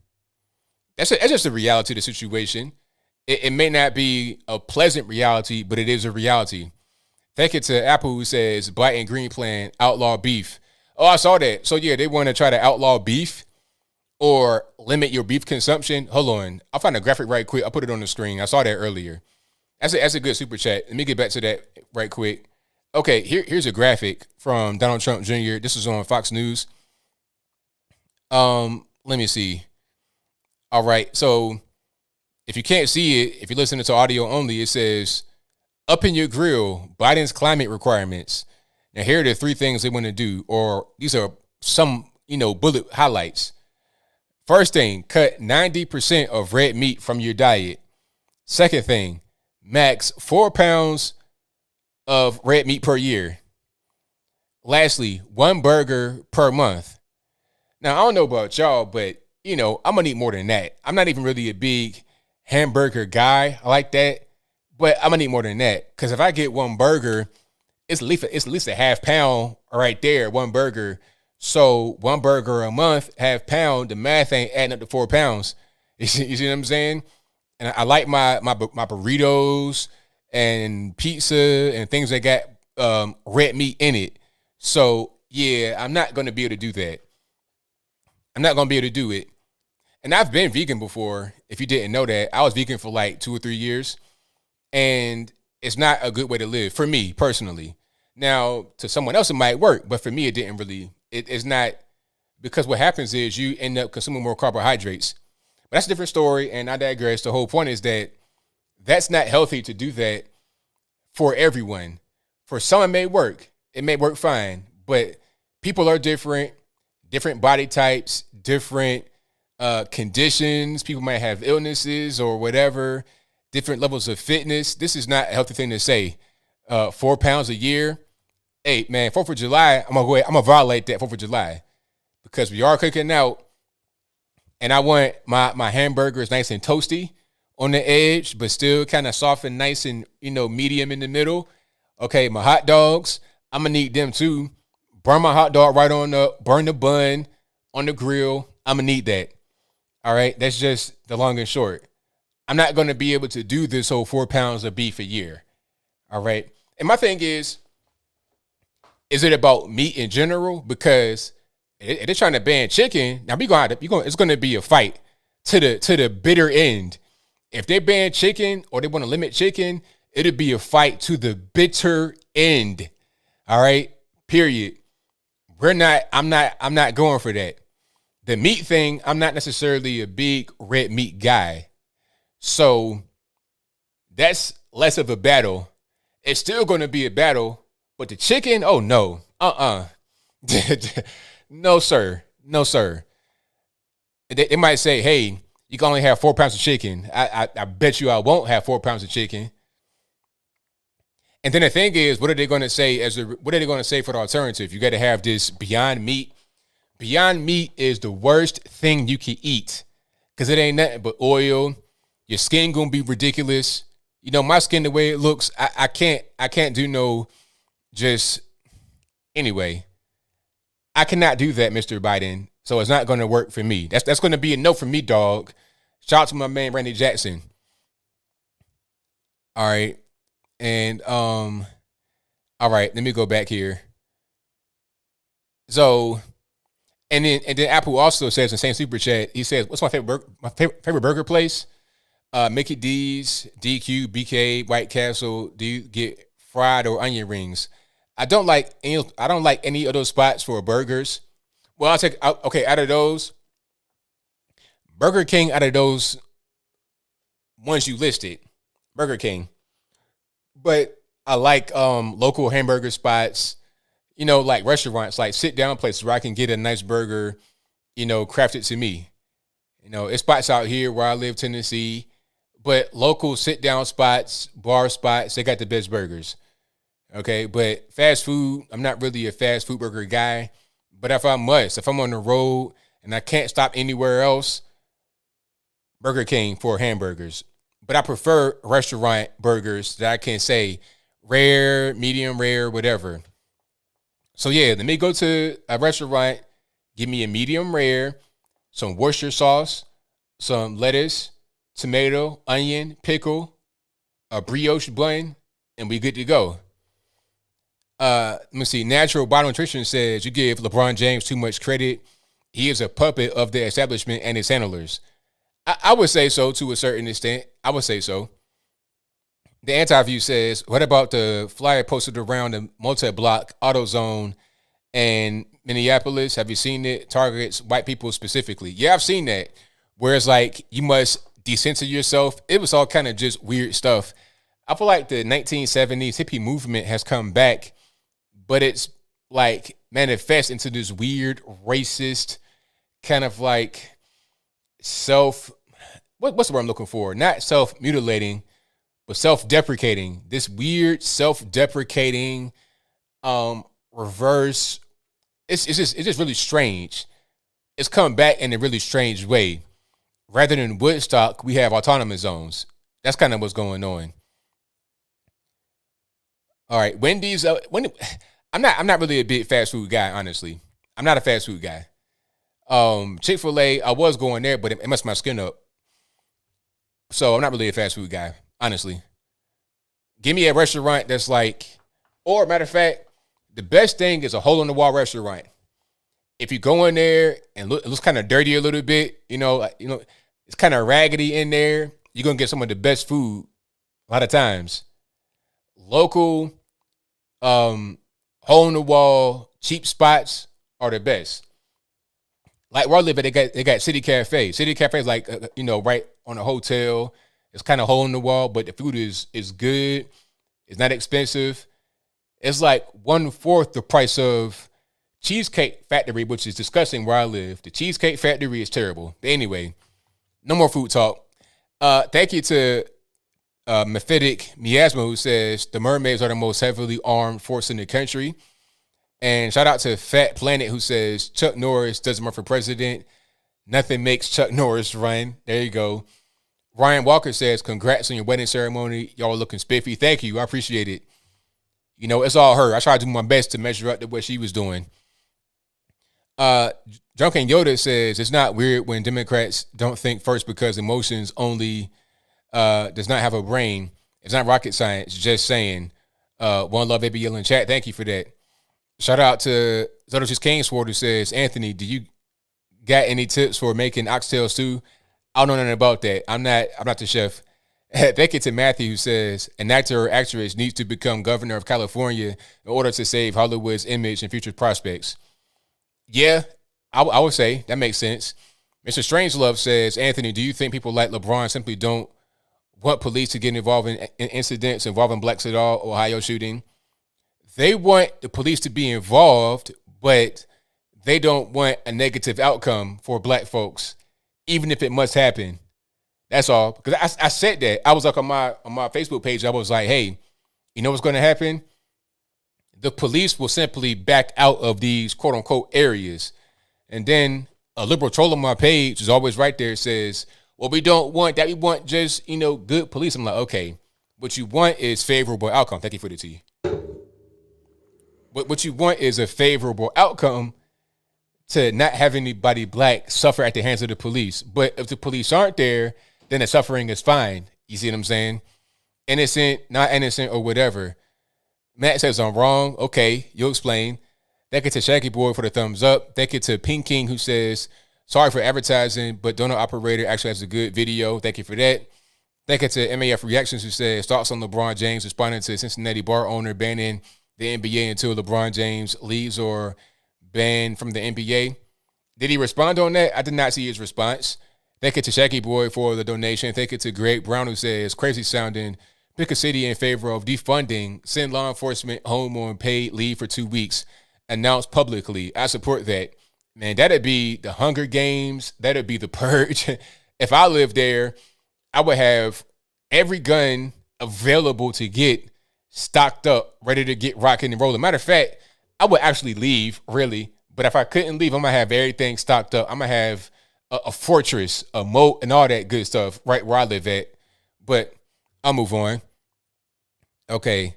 Speaker 1: That's just a reality of the situation. It may not be a pleasant reality, but it is a reality. Thank you to Apple, who says Black and Green Plan, outlaw beef. Oh, I saw that. So, yeah, they want to try to outlaw beef or limit your beef consumption. Hold on. I'll find a graphic right quick. I'll put it on the screen. I saw that earlier. That's a good super chat. Let me get back to that right quick. Okay, here's a graphic from Donald Trump Jr. This is on Fox News. Let me see. All right, so if you can't see it, if you're listening to audio only, it says, up in your grill, Biden's climate requirements. Now, here are the 3 things they want to do, or these are some, bullet highlights. First thing, cut 90% of red meat from your diet. Second thing, max 4 pounds of red meat per year. Lastly, 1 burger per month. Now, I don't know about y'all, but, I'm going to eat more than that. I'm not even really a big hamburger guy. I like that, but I'm going to eat more than that because if I get 1 burger, it's at least a half pound right there, 1 burger. So 1 burger a month, half pound, the math ain't adding up to 4 pounds. You see what I'm saying? And I like my burritos and pizza and things that got red meat in it. So, yeah, I'm not going to be able to do that. I'm not going to be able to do it. And I've been vegan before. If you didn't know that, I was vegan for like 2 or 3 years. And it's not a good way to live for me personally. Now, to someone else, it might work. But for me, it didn't really. It's not, because what happens is you end up consuming more carbohydrates. But that's a different story, and I digress. The whole point is that that's not healthy to do that for everyone. For some, it may work. It may work fine. But people are different body types, different conditions. People might have illnesses or whatever, different levels of fitness. This is not a healthy thing to say. 4 pounds a year. Hey, man, 4th of July, I'm going to violate that 4th of July because we are cooking out. And I want my hamburgers nice and toasty on the edge, but still kind of soft and nice and, medium in the middle. Okay, my hot dogs, I'm going to need them too. Burn my hot dog right on up, burn the bun on the grill. I'm going to need that. All right, that's just the long and short. I'm not going to be able to do this whole 4 pounds of beef a year. All right. And my thing is it about meat in general? Because they're trying to ban chicken. Now it's going to be a fight to the bitter end. If they ban chicken or they want to limit chicken, it'll be a fight to the bitter end. All right, Period. I'm not going for that. The meat thing, I'm not necessarily a big red meat guy. So that's less of a battle. It's still going to be a battle, but the chicken, oh no. No, sir. No, sir. They might say, hey, you can only have 4 pounds of chicken. I bet you I won't have 4 pounds of chicken. And then the thing is, what are they going to say what are they going to say for the alternative? You got to have this Beyond Meat. Beyond Meat is the worst thing you can eat because it ain't nothing but oil. Your skin going to be ridiculous. You know, my skin, the way it looks, I can't do no just anyway. I cannot do that, Mr. Biden. So it's not going to work for me. That's going to be a no for me, dog. Shout out to my man, Randy Jackson. All right. And, all right, let me go back here. So, and then Apple also says in the same super chat, he says, what's my favorite burger place? Mickey D's, DQ, BK, White Castle. Do you get fried or onion rings? I don't like any of those spots for burgers. Well, out of those, Burger King, out of those ones you listed, Burger King. But I like local hamburger spots, you know, like restaurants, like sit down places where I can get a nice burger, you know, crafted to me. You know, it's spots out here where I live, Tennessee, but local sit down spots, bar spots, they got the best burgers. Okay, but fast food, I'm not really a fast food burger guy. But if I'm on the road and I can't stop anywhere else, Burger King for hamburgers. But I prefer restaurant burgers that I can say rare, medium rare, whatever. So yeah, let me go to a restaurant, give me a medium rare, some Worcester sauce, some lettuce, tomato, onion, pickle, a brioche bun, and we good to go. Let me see. Natural Bottle Nutrition says you give LeBron James too much credit. He is a puppet of the establishment and its handlers. I would say so to a certain extent. I would say so. The Anti-View says, what about the flyer posted around the multi-block AutoZone and Minneapolis? Have you seen it? Targets white people specifically. Yeah, I've seen that. Where it's like you must decenter yourself. It was all kind of just weird stuff. I feel like the 1970s hippie movement has come back, but it's like manifest into this weird racist kind of like what's the word I'm looking for? Not self-mutilating, but self-deprecating. This weird self-deprecating reverse. It's just really strange. It's come back in a really strange way. Rather than Woodstock, we have autonomous zones. That's kind of what's going on. All right, Wendy's. I'm not really a big fast food guy, honestly. I'm not a fast food guy. Chick-fil-A, I was going there, but it messed my skin up. So I'm not really a fast food guy, honestly. Give me a restaurant that's like, or matter of fact, the best thing is a hole-in-the-wall restaurant. If you go in there and it looks kind of dirty a little bit, you know, it's kind of raggedy in there, you're gonna get some of the best food a lot of times. Local, hole-in-the-wall, cheap spots are the best. Like where I live at, they got City Cafe. City Cafe is like, right on a hotel. It's kind of hole in the wall, but the food is good. It's not expensive. It's like 1/4 the price of Cheesecake Factory, which is disgusting where I live. The Cheesecake Factory is terrible. But anyway, no more food talk. Thank you to Mephitic Miasma, who says the mermaids are the most heavily armed force in the country. And shout out to Fat Planet, who says Chuck Norris doesn't run for president. Nothing makes Chuck Norris run. There you go. Ryan Walker says, congrats on your wedding ceremony. Y'all are looking spiffy. Thank you. I appreciate it. You know, it's all her. I try to do my best to measure up to what she was doing. Drunken Yoda says, it's not weird when Democrats don't think first because emotions only does not have a brain. It's not rocket science. Just saying. One love ABL in chat. Thank you for that. Shout out to Zodosis Kingsford, who says, Anthony, do you got any tips for making oxtail stew? I don't know nothing about that. I'm not the chef. Thank you to Matthew, who says an actor or actress needs to become governor of California in order to save Hollywood's image and future prospects. Yeah, I would say that makes sense. Mr. Strangelove says, Anthony, do you think people like LeBron simply don't want police to get involved in incidents involving blacks at all? Ohio shooting. They want the police to be involved, but they don't want a negative outcome for black folks, even if it must happen. That's all. Because I said that. I was like on my Facebook page, I was like, hey, you know what's going to happen? The police will simply back out of these quote unquote areas. And then a liberal troll on my page is always right there, says, well, we don't want that. We want just, good police. I'm like, okay, what you want is favorable outcome. Thank you for the tea. What you want is a favorable outcome to not have anybody black suffer at the hands of the police. But if the police aren't there, then the suffering is fine. You see what I'm saying? Innocent, not innocent, or whatever. Matt says I'm wrong. Okay, you'll explain. Thank you to Shaggy Boy for the thumbs up. Thank you to Pink King, who says, sorry for advertising, but Donut Operator actually has a good video. Thank you for that. Thank you to MAF Reactions, who says, thoughts on LeBron James responding to Cincinnati bar owner banning the NBA until LeBron James leaves or banned from the NBA. Did he respond on that? I did not see his response. Thank you to Shaggy Boy for the donation. Thank you to Greg Brown, who says, crazy sounding. Pick a city in favor of defunding. Send law enforcement home on paid leave for 2 weeks. Announced publicly. I support that. Man, that'd be the Hunger Games. That'd be the Purge. If I lived there, I would have every gun available to get stocked up, ready to get rocking and rolling. Matter of fact, I would actually leave, really. But if I couldn't leave, I'm going to have everything stocked up. I'm going to have a fortress, a moat, and all that good stuff right where I live at. But I'll move on. Okay.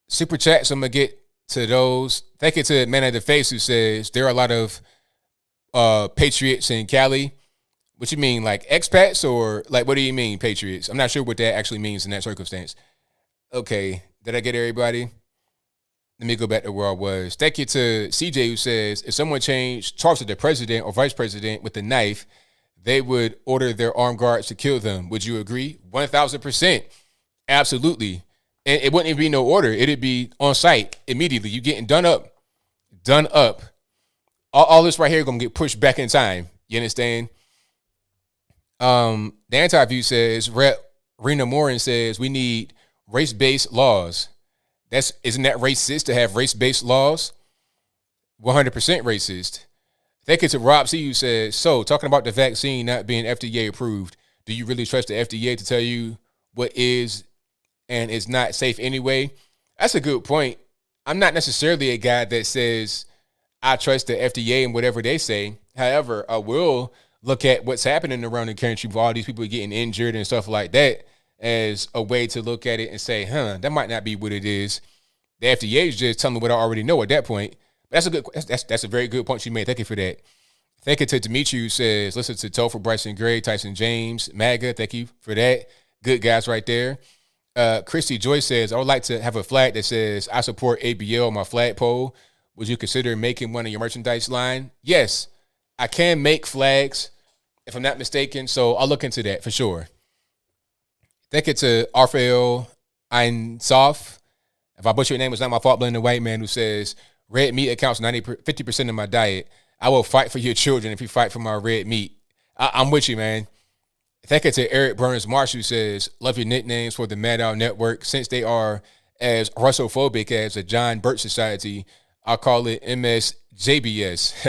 Speaker 1: Super chats, I'm going to get to those. Thank you to Man of the Face, who says there are a lot of patriots in Cali. What you mean, like expats, or like what do you mean, patriots? I'm not sure what that actually means in that circumstance. Okay, did I get everybody? Let me go back to where I was. Thank you to CJ, who says if someone charged the president or vice president with a knife, they would order their armed guards to kill them. Would you agree? 1,000%. Absolutely. And it wouldn't even be no order. It'd be on site immediately. You getting done up. All this right here going to get pushed back in time. You understand? The anti-view says, Rena Morin says, we need race-based laws. Isn't that racist to have race-based laws? 100% racist. Thank you to Rob C, who says, so talking about the vaccine not being FDA approved, do you really trust the FDA to tell you what is and is not safe anyway? That's a good point. I'm not necessarily a guy that says I trust the FDA and whatever they say. However, I will look at what's happening around the country with all these people getting injured and stuff like that as a way to look at it and say, that might not be what it is. The FDA is just telling me what I already know at that point. But that's a very good point you made. Thank you for that. Thank you to Dimitri, who says, listen to Topher, Bryson Gray, Tyson James, MAGA. Thank you for that. Good guys right there. Christy Joyce says, I would like to have a flag that says, I support ABL on my flagpole. Would you consider making one of your merchandise line? Yes, I can make flags, if I'm not mistaken. So I'll look into that for sure. Thank you to Arfael Einsof. If I butcher your name, it's not my fault. Blaming the white man who says, red meat accounts 50% of my diet. I will fight for your children if you fight for my red meat. I'm with you, man. Thank you to Eric Burns Marsh, who says, love your nicknames for the Mad Out Network. Since they are as Russophobic as the John Birch Society, I'll call it MSJBS.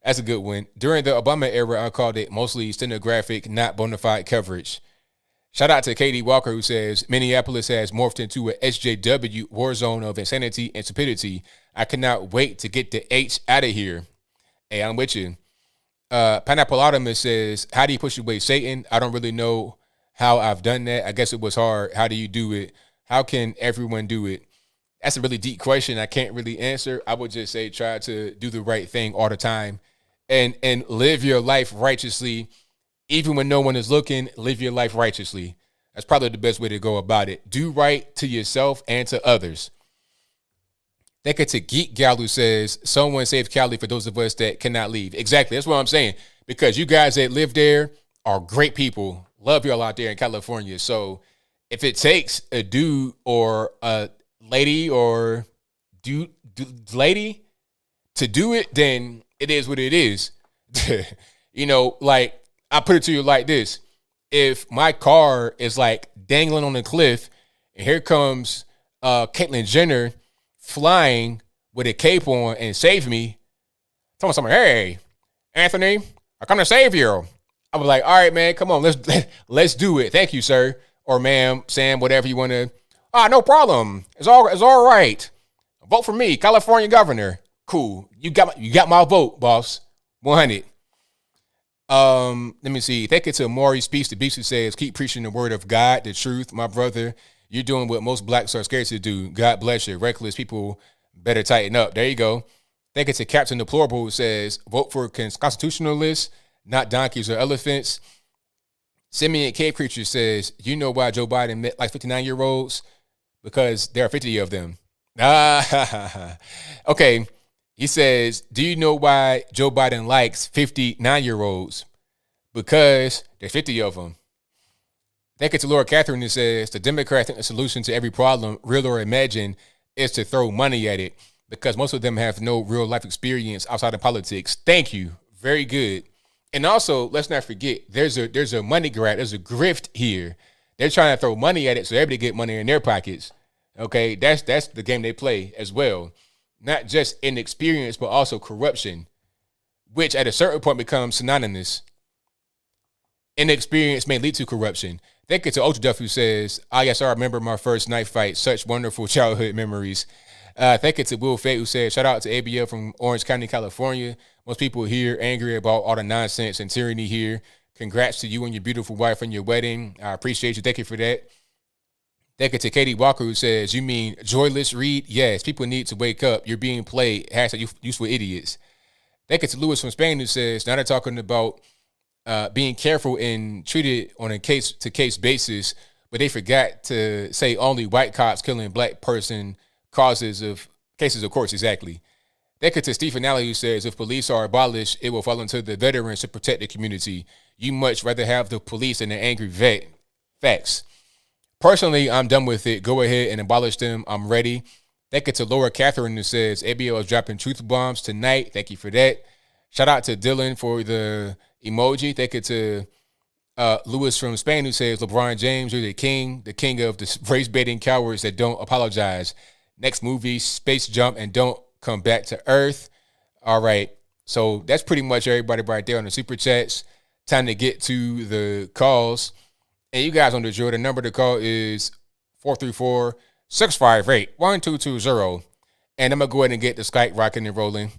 Speaker 1: That's a good one. During the Obama era, I called it mostly stenographic, not bona fide coverage. Shout out to Katie Walker, who says, Minneapolis has morphed into a SJW war zone of insanity and stupidity. I cannot wait to get the H out of here. Hey, I'm with you. Pineapple Optimus says, how do you push away Satan? I don't really know how I've done that. I guess it was hard. How do you do it? How can everyone do it? That's a really deep question I can't really answer. I would just say try to do the right thing all the time and live your life righteously. Even when no one is looking, live your life righteously. That's probably the best way to go about it. Do right to yourself and to others. Thank you to Geek Gal, who says, someone save Cali for those of us that cannot leave. Exactly. That's what I'm saying. Because you guys that live there are great people. Love y'all out there in California. So if it takes a dude or a lady or lady to do it, then it is what it is. Like I put it to you like this. If my car is like dangling on a cliff and here comes Caitlyn Jenner flying with a cape on and save me, tell someone, hey, Anthony, I come to save you. I was like, all right, man, come on, let's do it. Thank you, sir. Or ma'am, Sam, whatever you want to. No problem. It's all right. Vote for me, California governor. Cool. You got my vote, boss. 100. Let me see. Thank you to Maury Speaks the Beast, who says, keep preaching the word of God, the truth, my brother. You're doing what most blacks are scared to do. God bless you. Reckless people better tighten up. There you go. Thank you to Captain Deplorable, who says, vote for constitutionalists, not donkeys or elephants. Simeon Cave Creature says, you know why Joe Biden met like 59-year-olds? Because there are 50 of them. Okay. He says, do you know why Joe Biden likes 59-year-olds? Because there's 50 of them. Thank you to Laura Catherine, who says, the Democrats think the solution to every problem, real or imagined, is to throw money at it because most of them have no real life experience outside of politics. Thank you. Very good. And also, let's not forget, there's a money grab. There's a grift here. They're trying to throw money at it so everybody get money in their pockets. Okay, that's the game they play as well. Not just inexperience, but also corruption, which at a certain point becomes synonymous. Inexperience may lead to corruption. Thank you to Ultra Duff, who says, yes, I remember my first knife fight. Such wonderful childhood memories. Thank you to Will Fate, who says, shout out to ABL from Orange County, California. Most people here angry about all the nonsense and tyranny here. Congrats to you and your beautiful wife on your wedding. I appreciate you. Thank you for that. Thank you to Katie Walker, who says, you mean joyless read? Yes, people need to wake up. You're being played. Hashtag useful idiots. Thank you to Lewis from Spain, who says, now they're talking about being careful and treated on a case-to-case basis, but they forgot to say only white cops killing black person cases, of course, exactly. Thank you to Stephen Alley, who says, if police are abolished, it will fall into the veterans to protect the community. You much rather have the police than an angry vet. Facts. Personally, I'm done with it. Go ahead and abolish them. I'm ready. Thank you to Laura Catherine, who says, ABL is dropping truth bombs tonight. Thank you for that. Shout out to Dylan for the emoji. Thank you to Lewis from Spain, who says, LeBron James, you're the king of the race baiting cowards that don't apologize. Next movie, Space Jump, and don't come back to Earth. All right. So that's pretty much everybody right there on the super chats. Time to get to the calls. And you guys on the drill, the number to call is 434-658-1220. And I'm going to go ahead and get the Skype rocking and rolling.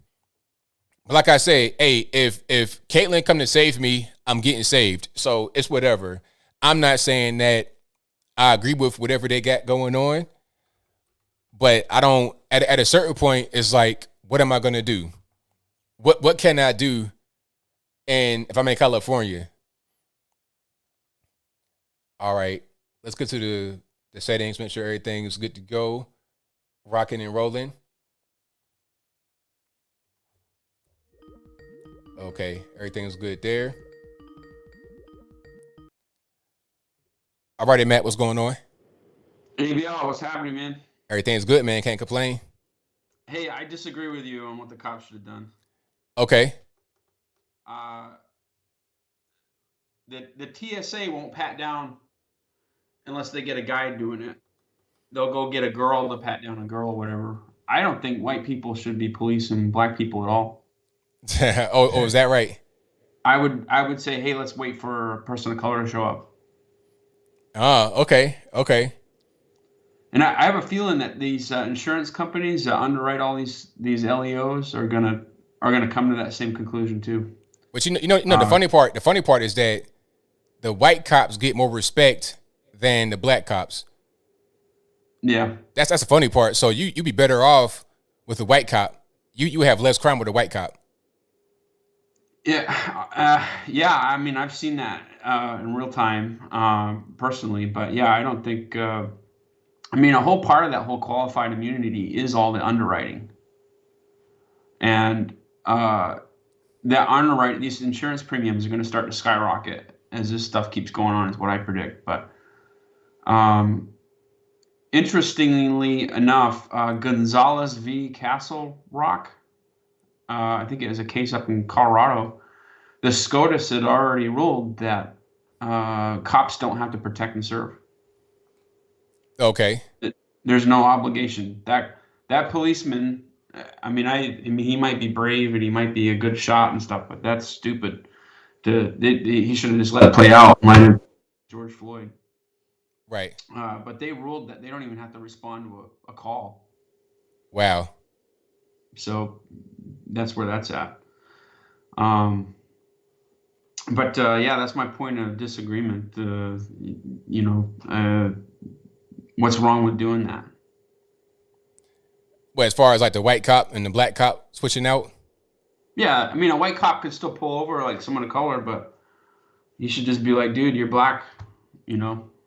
Speaker 1: But like I say, hey, if Caitlyn come to save me, I'm getting saved. So it's whatever. I'm not saying that I agree with whatever they got going on. But I don't, at a certain point, it's like, what am I going to do? What can I do? And if I'm in California? All right, let's get to the settings, make sure everything is good to go. Rocking and rolling. Okay, everything's good there. All righty, Matt, what's going on?
Speaker 2: ABL, what's happening, man?
Speaker 1: Everything's good, man. Can't complain.
Speaker 2: Hey, I disagree with you on what the cops should have done.
Speaker 1: Okay.
Speaker 2: The TSA won't pat down unless they get a guy doing it. They'll go get a girl to pat down a girl or whatever. I don't think white people should be policing black people at all.
Speaker 1: oh, is that right?
Speaker 2: I would say, hey, let's wait for a person of color to show up.
Speaker 1: Okay.
Speaker 2: And I have a feeling that these insurance companies that underwrite all these LEOs are gonna come to that same conclusion too.
Speaker 1: But the funny part is that the white cops get more respect than the black cops.
Speaker 2: Yeah,
Speaker 1: that's the funny part. So you be better off with a white cop. You have less crime with a white cop.
Speaker 2: Yeah, yeah. I mean, I've seen that in real time personally, but yeah, I don't think. I mean, a whole part of that whole qualified immunity is all the underwriting, and that underwriting, these insurance premiums are going to start to skyrocket as this stuff keeps going on, is what I predict. But interestingly enough, Gonzalez v. Castle Rock, I think it was a case up in Colorado. The SCOTUS had already ruled that cops don't have to protect and serve.
Speaker 1: Okay.
Speaker 2: There's no obligation. That policeman, I mean, he might be brave and he might be a good shot and stuff, but that's stupid. He should have just let it play out. Like George Floyd.
Speaker 1: Right.
Speaker 2: But they ruled that they don't even have to respond to a call.
Speaker 1: Wow.
Speaker 2: So that's where that's at. But yeah, that's my point of disagreement. What's wrong with doing that?
Speaker 1: Well, as far as like the white cop and the black cop switching out.
Speaker 2: Yeah, I mean, a white cop could still pull over like someone of color, but he should just be like, dude, you're black.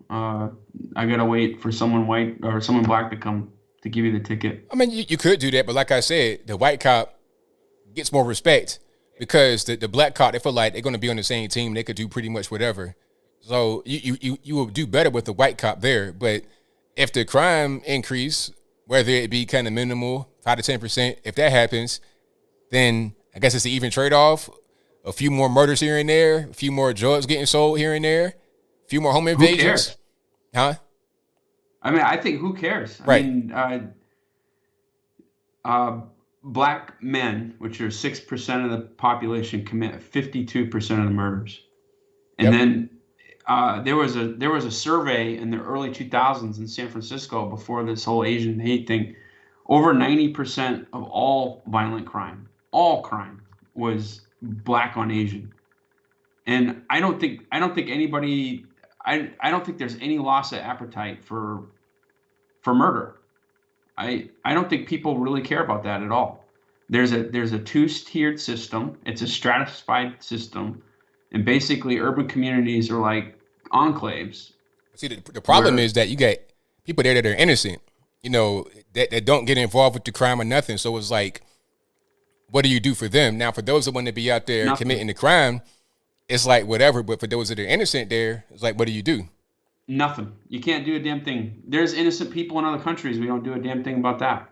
Speaker 2: I gotta wait for someone white or someone black to come to give you the ticket.
Speaker 1: I mean, you could do that, but like I said, the white cop gets more respect because the black cop, they feel like they're going to be on the same team. They could do pretty much whatever. So you will do better with the white cop there. But if the crime increase, whether it be kind of minimal, 5 to 10%, if that happens, then I guess it's an even trade-off. A few more murders here and there, a few more drugs getting sold here and there, a few more home invasions.
Speaker 2: Who cares?
Speaker 1: Huh?
Speaker 2: I mean, I think who cares?
Speaker 1: Right.
Speaker 2: I mean, black men, which are 6% of the population, commit 52% of the murders. And then there was a survey in the early 2000s in San Francisco before this whole Asian hate thing. Over 90% of all violent crime, was black on Asian. And I don't think anybody, I don't think there's any loss of appetite for murder. I don't think people really care about that at all. There's a two-tiered system. It's a stratified system, and basically urban communities are like enclaves.
Speaker 1: See, the problem is that you got people there that are innocent, that don't get involved with the crime or nothing. So it's like, what do you do for them? Now, for those that want to be out there committing the crime, it's like whatever. But for those that are innocent there, it's like, what do you do?
Speaker 2: Nothing. You can't do a damn thing. There's innocent people in other countries. We don't do a damn thing about that.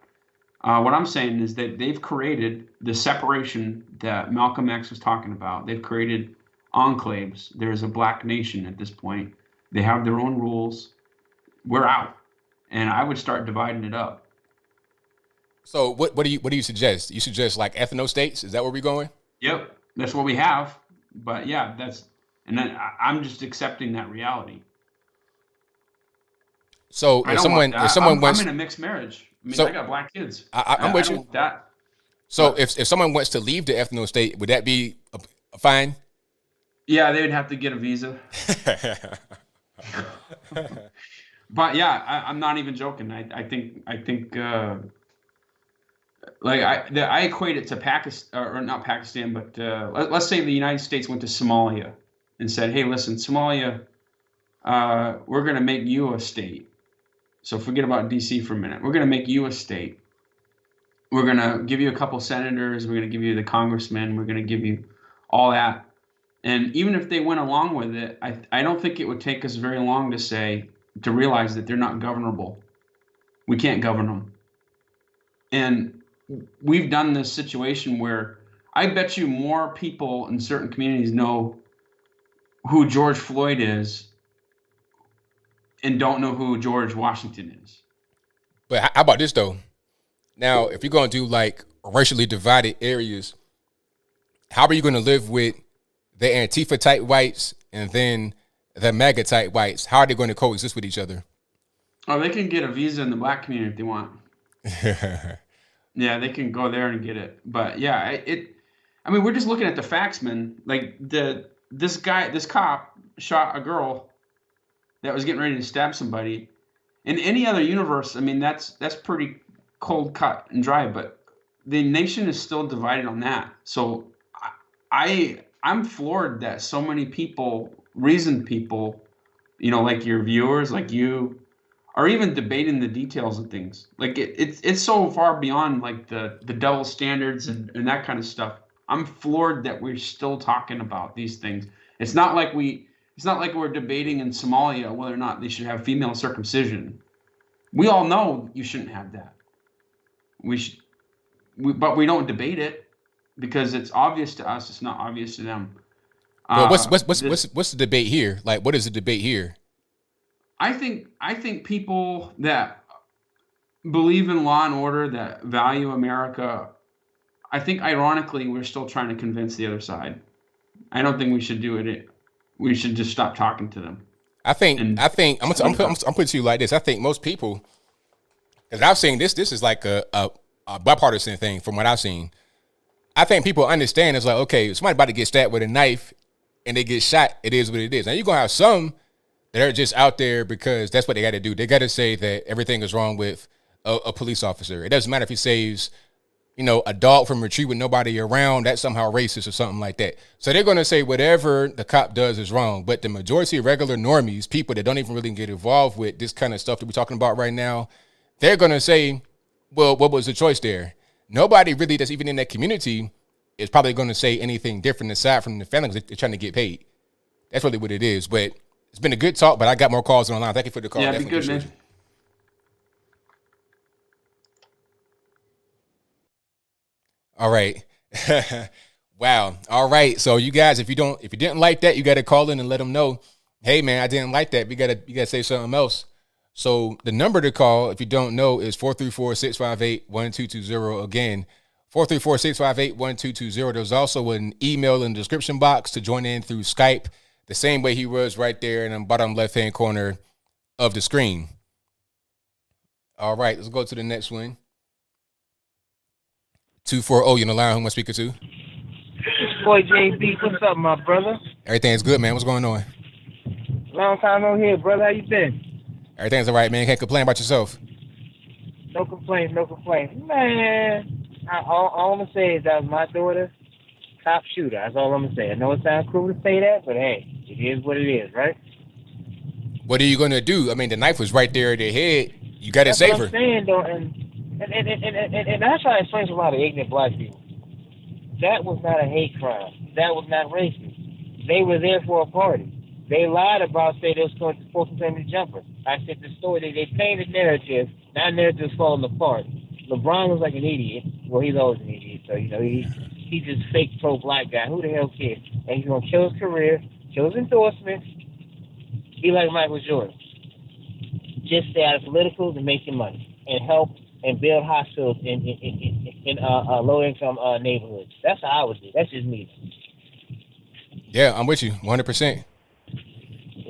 Speaker 2: What I'm saying is that they've created the separation that Malcolm X was talking about. They've created enclaves. There's a black nation at this point. They have their own rules. We're out. And I would start dividing it up.
Speaker 1: So what do you suggest? You suggest like ethno states? Is that where we're going?
Speaker 2: Yep. That's what we have. But yeah, and then I'm just accepting that reality.
Speaker 1: So if someone wants,
Speaker 2: I'm in a mixed marriage. I mean, I got black kids.
Speaker 1: I'm with you.
Speaker 2: That.
Speaker 1: So if someone wants to leave the ethno state, would that be a fine?
Speaker 2: Yeah, they would have to get a visa. But yeah, I'm not even joking. I think I equate it to Pakistan, or not Pakistan, but let's say the United States went to Somalia and said, "Hey, listen, Somalia, we're going to make you a state. So forget about DC for a minute. We're going to make you a state. We're going to give you a couple senators. We're going to give you the congressmen. We're going to give you all that." And even if they went along with it, I don't think it would take us very long to realize that they're not governable. We can't govern them. And we've done this situation where I bet you more people in certain communities know who George Floyd is and don't know who George Washington is.
Speaker 1: But how about this though? Now, if you're going to do like racially divided areas, how are you going to live with the Antifa type whites and then the MAGA type whites? How are they going to coexist with each other?
Speaker 2: Oh, they can get a visa in the black community if they want. Yeah, they can go there and get it. But yeah, I mean, we're just looking at the facts, man. Like this cop shot a girl that was getting ready to stab somebody. In any other universe, I mean, that's pretty cold cut and dry. But the nation is still divided on that. So I'm floored that so many people, reasoned people, like your viewers, like you, are even debating the details of things. Like it's so far beyond like the double standards and that kind of stuff. I'm floored that we're still talking about these things. It's not like we It's not like we're debating in Somalia whether or not they should have female circumcision. We all know you shouldn't have that. But we don't debate it because it's obvious to us. It's not obvious to them.
Speaker 1: But what's the debate here? Like, what is the debate here?
Speaker 2: I think people that believe in law and order, that value America, I think ironically we're still trying to convince the other side. I don't think we should do it. We should just stop talking to them.
Speaker 1: I think I'm putting to you like this. I think most people, because I've seen this is like a bipartisan thing from what I've seen. I think people understand it's like, okay, if somebody about to get stabbed with a knife and they get shot, it is what it is. Now you're gonna have some that are just out there because that's what they got to do. They got to say that everything is wrong with a police officer. It doesn't matter if he saves, a dog from a tree with nobody around, that's somehow racist or something like that. So they're going to say whatever the cop does is wrong. But the majority of regular normies, people that don't even really get involved with this kind of stuff that we're talking about right now, they're going to say, well, what was the choice there? Nobody really that's even in that community is probably going to say anything different aside from the family because they're trying to get paid. That's really what it is. But it's been a good talk, but I got more calls on the line. Thank you for the call.
Speaker 2: Yeah, be good, man.
Speaker 1: All right. Wow. All right. So you guys, if you didn't like that, you got to call in and let them know, hey man, I didn't like that. You got to say something else. So the number to call, if you don't know, is 434-658-1220. Again, 434-658-1220. There's also an email in the description box to join in through Skype, the same way he was right there in the bottom left-hand corner of the screen. All right, let's go to the next one. 240, you're in the line. Who am I speaking to?
Speaker 3: Boy, JB, what's up, my brother?
Speaker 1: Everything's good, man. What's going on?
Speaker 3: Long time no here, brother. How you been?
Speaker 1: Everything's all right, man. Can't complain about yourself.
Speaker 3: No complaints, no complaints. Man, all I'm going to say is that was my daughter, top shooter. That's all I'm going to say. I know it sounds cruel to say that, but hey, it is what it is, right?
Speaker 1: What are you going to do? I mean, the knife was right there at their head. You got to save her.
Speaker 3: That's what I'm saying, though, and I try to explain to a lot of ignorant black people. That was not a hate crime. That was not racist. They were there for a party. They lied about saying they was going to 4th Family Jumper. I said the story. They painted narrative. That narrative's falling apart. LeBron was like an idiot. Well, he's always an idiot. So, he's just fake pro-black guy. Who the hell cares? And he's going to kill his career, kill his endorsements, be like Michael Jordan. Just stay out of politicals and make your money and help and build hospitals in low-income neighborhoods. That's how I would do. That's just me.
Speaker 1: Yeah, I'm with you, 100%.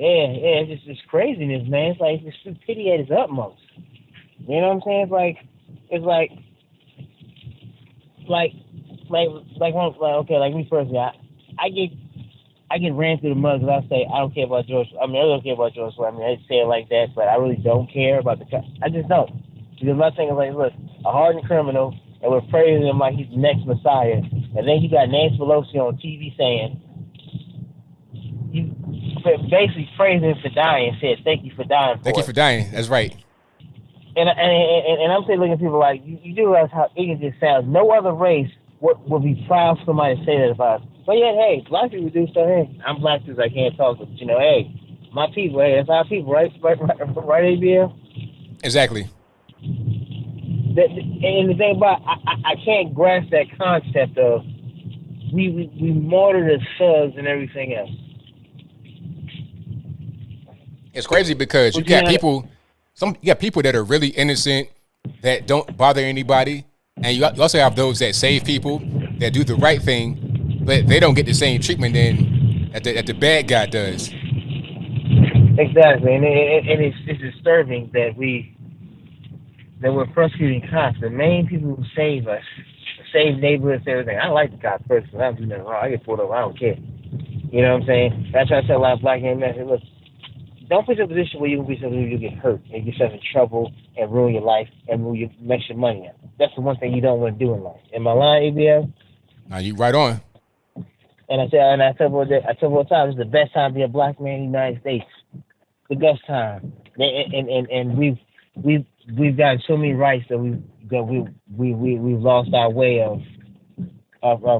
Speaker 3: Yeah, it's just craziness, man. It's like it's stupidity at its utmost. You know what I'm saying? It's like me personally, I get ran through the mud because I say I don't care about George. I don't care about George Floyd. I say it like that, but I really don't care about I just don't. Because my thing is like, look, a hardened criminal, and we're praising him like he's the next Messiah, and then you got Nancy Pelosi on TV saying, you basically praising him for dying, said thank you for dying.
Speaker 1: Thank you for dying. That's right.
Speaker 3: And I'm saying, looking at people like you do realize how ignorant this sounds. No other race would be proud for somebody to say that about us. But yet, hey, black people do so. Hey, I'm black too, so I can't talk. But hey, my people. Hey, that's our people, right? Right, ABL.
Speaker 1: Exactly.
Speaker 3: And the thing about I can't grasp that concept of we martyr as thugs and everything else.
Speaker 1: It's crazy because you got people that are really innocent that don't bother anybody, and you also have those that save people that do the right thing, but they don't get the same treatment that the bad guy does.
Speaker 3: Exactly, and it's disturbing that we're prosecuting cops, the main people who save us, save neighborhoods, everything. I like the cops personally. I don't do nothing wrong. I get pulled over. I don't care. You know what I'm saying? That's why I tell a lot of black men, look, don't put yourself in a position where you get hurt and get yourself in trouble and ruin your life and mess your money up. That's the one thing you don't want to do in life. Am I lying, ABL?
Speaker 1: Now you right on.
Speaker 3: And I tell all the time, it's the best time to be a black man in the United States. The best time. And we've gotten so many rights that we've lost our way of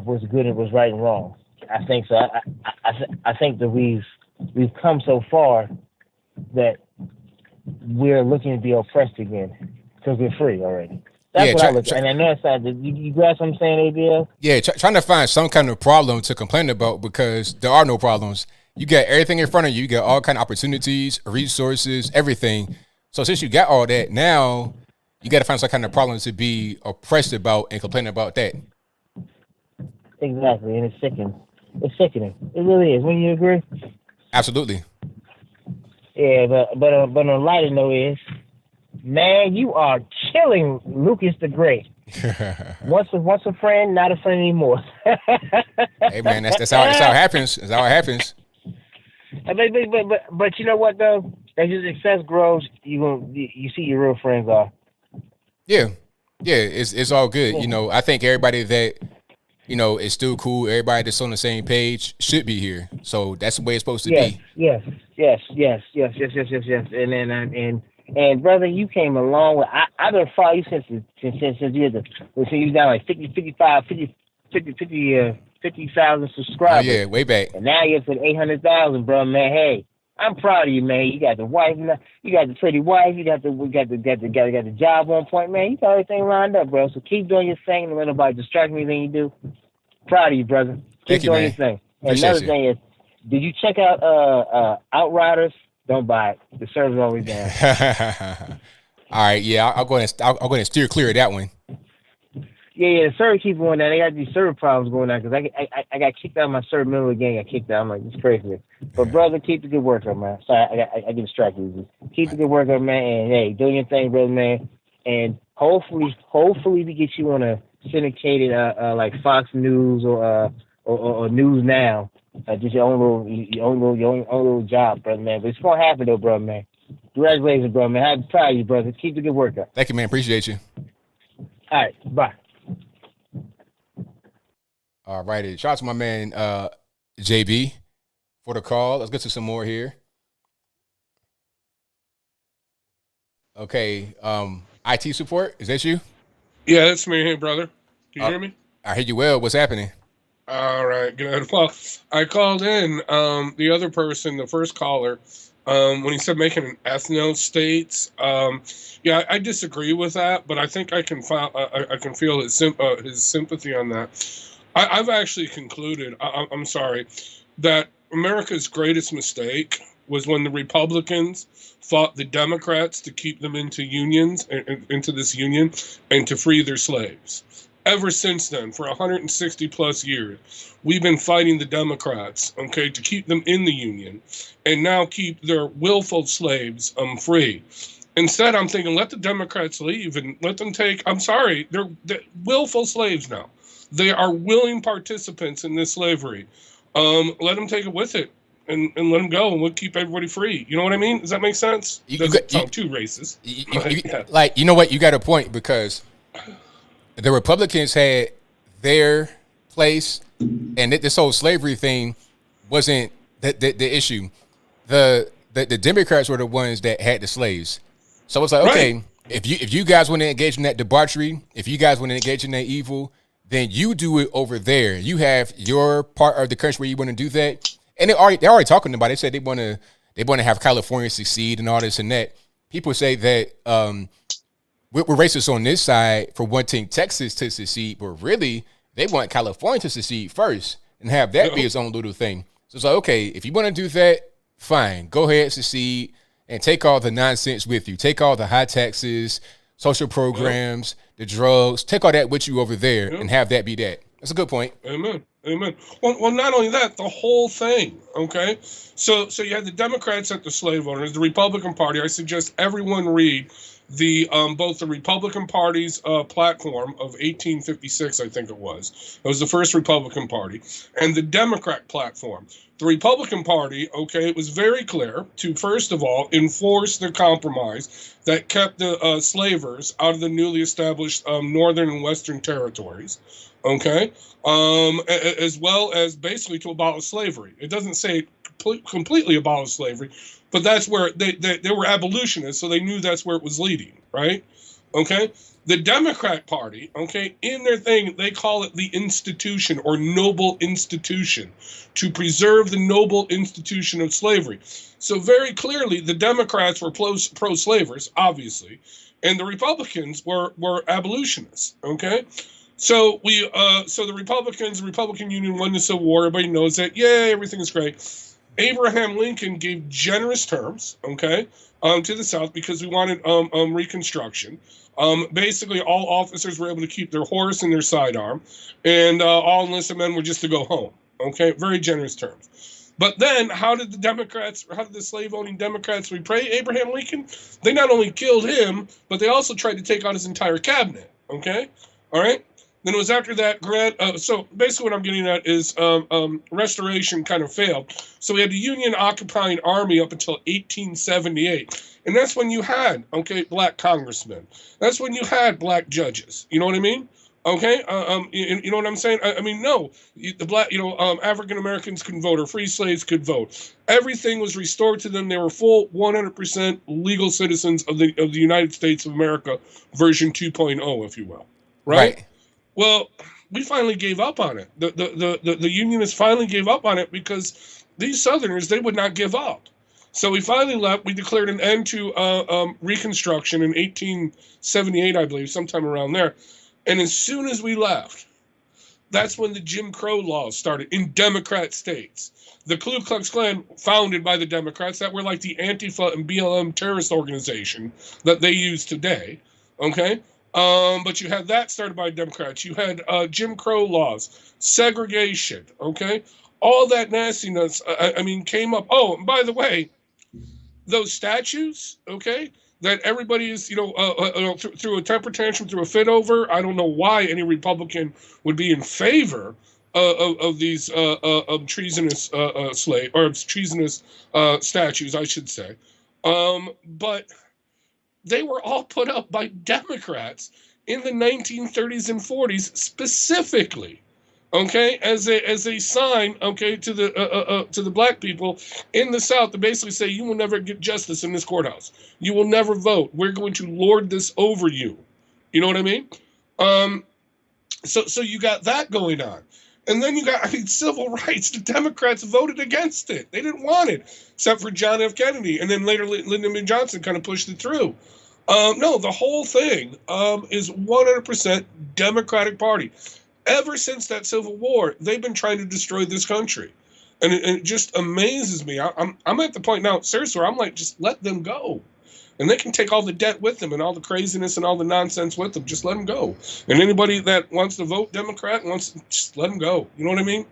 Speaker 3: what's good and what's right and wrong. I think so. I think that we've we've come so far that we're looking to be oppressed again because we're free already. That's
Speaker 1: Yeah,
Speaker 3: what I look at. And on the other side, you grasp what I'm saying, ABL?
Speaker 1: yeah, trying to find some kind of problem to complain about because there are no problems. You got everything in front of you. You got all kind of opportunities, resources, everything. So since you got all that, now you got to find some kind of problem to be oppressed about and complain about that.
Speaker 3: Exactly, and it's sickening. It's sickening. It really is. Wouldn't you agree?
Speaker 1: Absolutely.
Speaker 3: Yeah, but on a lighter note is, man, you are killing Lucas the Great. Once a friend, not a friend anymore.
Speaker 1: Hey man, that's how it happens. That's how it happens.
Speaker 3: But you know what though? As your success grows, you see your real friends are.
Speaker 1: Yeah, it's all good. You know, I think everybody that is still cool. Everybody that's on the same page should be here. So that's the way it's supposed to be.
Speaker 3: Yes. And brother, you came a long way. I've been following you since you was down like 50,000 subscribers.
Speaker 1: Oh yeah, way back.
Speaker 3: And now you're at 800,000, bro, man. Hey, I'm proud of you, man. You got the wife, you got the pretty wife, we got the job on point, man. You got everything lined up, bro. So keep doing your thing and let nobody distract me than you do. Proud of you, brother. Keep doing your thing. And another thing is, did you check out Outriders? Don't buy it. The server's always down.
Speaker 1: All right, yeah, I'll go ahead and steer clear of that one.
Speaker 3: Yeah, the server keeps going down. They got these server problems going on because I got kicked out of my server middle of the game. I got kicked out. I'm like, it's crazy. But brother, keep the good work up, man. Sorry, I get distracted. Keep the good work up, man. And hey, doing your thing, brother, man. And hopefully we get you on a syndicated like Fox News or News Now. Just your own little job, brother, man. But it's gonna happen though, brother, man. Congratulations, brother, man. I'm proud of you, brother. Keep the good work up.
Speaker 1: Thank you, man. Appreciate you.
Speaker 3: All right, bye.
Speaker 1: All righty. Shout out to my man JB for the call. Let's get to some more here. Okay. IT support, is that you?
Speaker 4: Yeah, that's me. Hey, brother. Can you hear me?
Speaker 1: I hear you well. What's happening?
Speaker 4: All right, good. Well, I called in the other person, the first caller, when he said making an ethno states. Yeah, I disagree with that, but I think I can feel his sympathy on that. I've actually concluded, I'm sorry, that America's greatest mistake was when the Republicans fought the Democrats to keep them into this union, and to free their slaves. Ever since then, for 160 plus years, we've been fighting the Democrats, okay, to keep them in the union, and now keep their willful slaves free. Instead, I'm thinking, let the Democrats leave and let them take. I'm sorry, they're willful slaves now. They are willing participants in this slavery. Let them take it with it and let them go, and we'll keep everybody free. You know what I mean? Does that make sense? Doesn't sound too racist.
Speaker 1: Like, you know what? You got a point, because the Republicans had their place, and this whole slavery thing wasn't the issue. The Democrats were the ones that had the slaves. So it's like, okay, right, if you guys want to engage in that debauchery, if you guys want to engage in that evil, then you do it over there. You have your part of the country where you want to do that. And they're already talking about it. They said they want to have California succeed and all this and that. People say that we're racist on this side for wanting Texas to succeed, but really they want California to succeed first and have that be its own little thing. So it's like, okay, if you want to do that, fine, go ahead, succeed, and take all the nonsense with you. Take all the high taxes, social programs, the drugs, take all that with you over there and have that be that. That's a good point.
Speaker 4: Amen. Well, not only that, the whole thing, okay? So you had the Democrats at the slave owners, the Republican Party. I suggest everyone read both the Republican Party's platform of 1856, I think it was. It was the first Republican Party, and the Democrat platform. The Republican Party, okay, it was very clear to, first of all, enforce the compromise that kept the slavers out of the newly established northern and western territories, okay, as well as basically to abolish slavery. It doesn't say completely abolish slavery, but that's where they were abolitionists, so they knew that's where it was leading, right? Okay? The Democrat Party, okay, in their thing, they call it the institution or noble institution, to preserve the noble institution of slavery. So very clearly, the Democrats were pro-slavers, obviously, and the Republicans were abolitionists. Okay, so the Republican Union won the Civil War. Everybody knows that. Yay, everything is great. Abraham Lincoln gave generous terms, okay, to the South because we wanted Reconstruction. Basically, all officers were able to keep their horse and their sidearm, and all enlisted men were just to go home. Okay, very generous terms. But then, how did the slave-owning Democrats repay Abraham Lincoln? They not only killed him, but they also tried to take out his entire cabinet. Okay, all right. Then it was after that so basically what I'm getting at is restoration kind of failed. So we had the Union occupying army up until 1878. And that's when you had, okay, black congressmen. That's when you had black judges. You know what I mean? Okay, you know what I'm saying? I mean, no, the black, African Americans could vote or free slaves could vote. Everything was restored to them. They were full 100% legal citizens of the United States of America, version 2.0, if you will. Right? Well, we finally gave up on it. The Unionists finally gave up on it because these Southerners, they would not give up. So we finally left. We declared an end to Reconstruction in 1878, I believe, sometime around there. And as soon as we left, that's when the Jim Crow laws started in Democrat states. The Ku Klux Klan, founded by the Democrats, that were like the Antifa and BLM terrorist organization that they use today. Okay? But you had that started by Democrats. You had Jim Crow laws, segregation, okay? All that nastiness, came up. Oh, and by the way, those statues, okay, that everybody is, through a temper tantrum, through a fit over. I don't know why any Republican would be in favor of these treasonous treasonous statues, I should say. But they were all put up by Democrats in the 1930s and 40s specifically, okay, as a sign, okay, to the black people in the South to basically say, you will never get justice in this courthouse. You will never vote. We're going to lord this over you. You know what I mean? So you got that going on. And then you got, civil rights. The Democrats voted against it. They didn't want it, except for John F. Kennedy. And then later Lyndon B. Johnson kind of pushed it through. No, the whole thing is 100% Democratic Party. Ever since that Civil War, they've been trying to destroy this country. And it just amazes me. I'm at the point now, seriously, where I'm like, just let them go. And they can take all the debt with them and all the craziness and all the nonsense with them. Just let them go. And anybody that wants to vote Democrat just let them go. You know what I mean?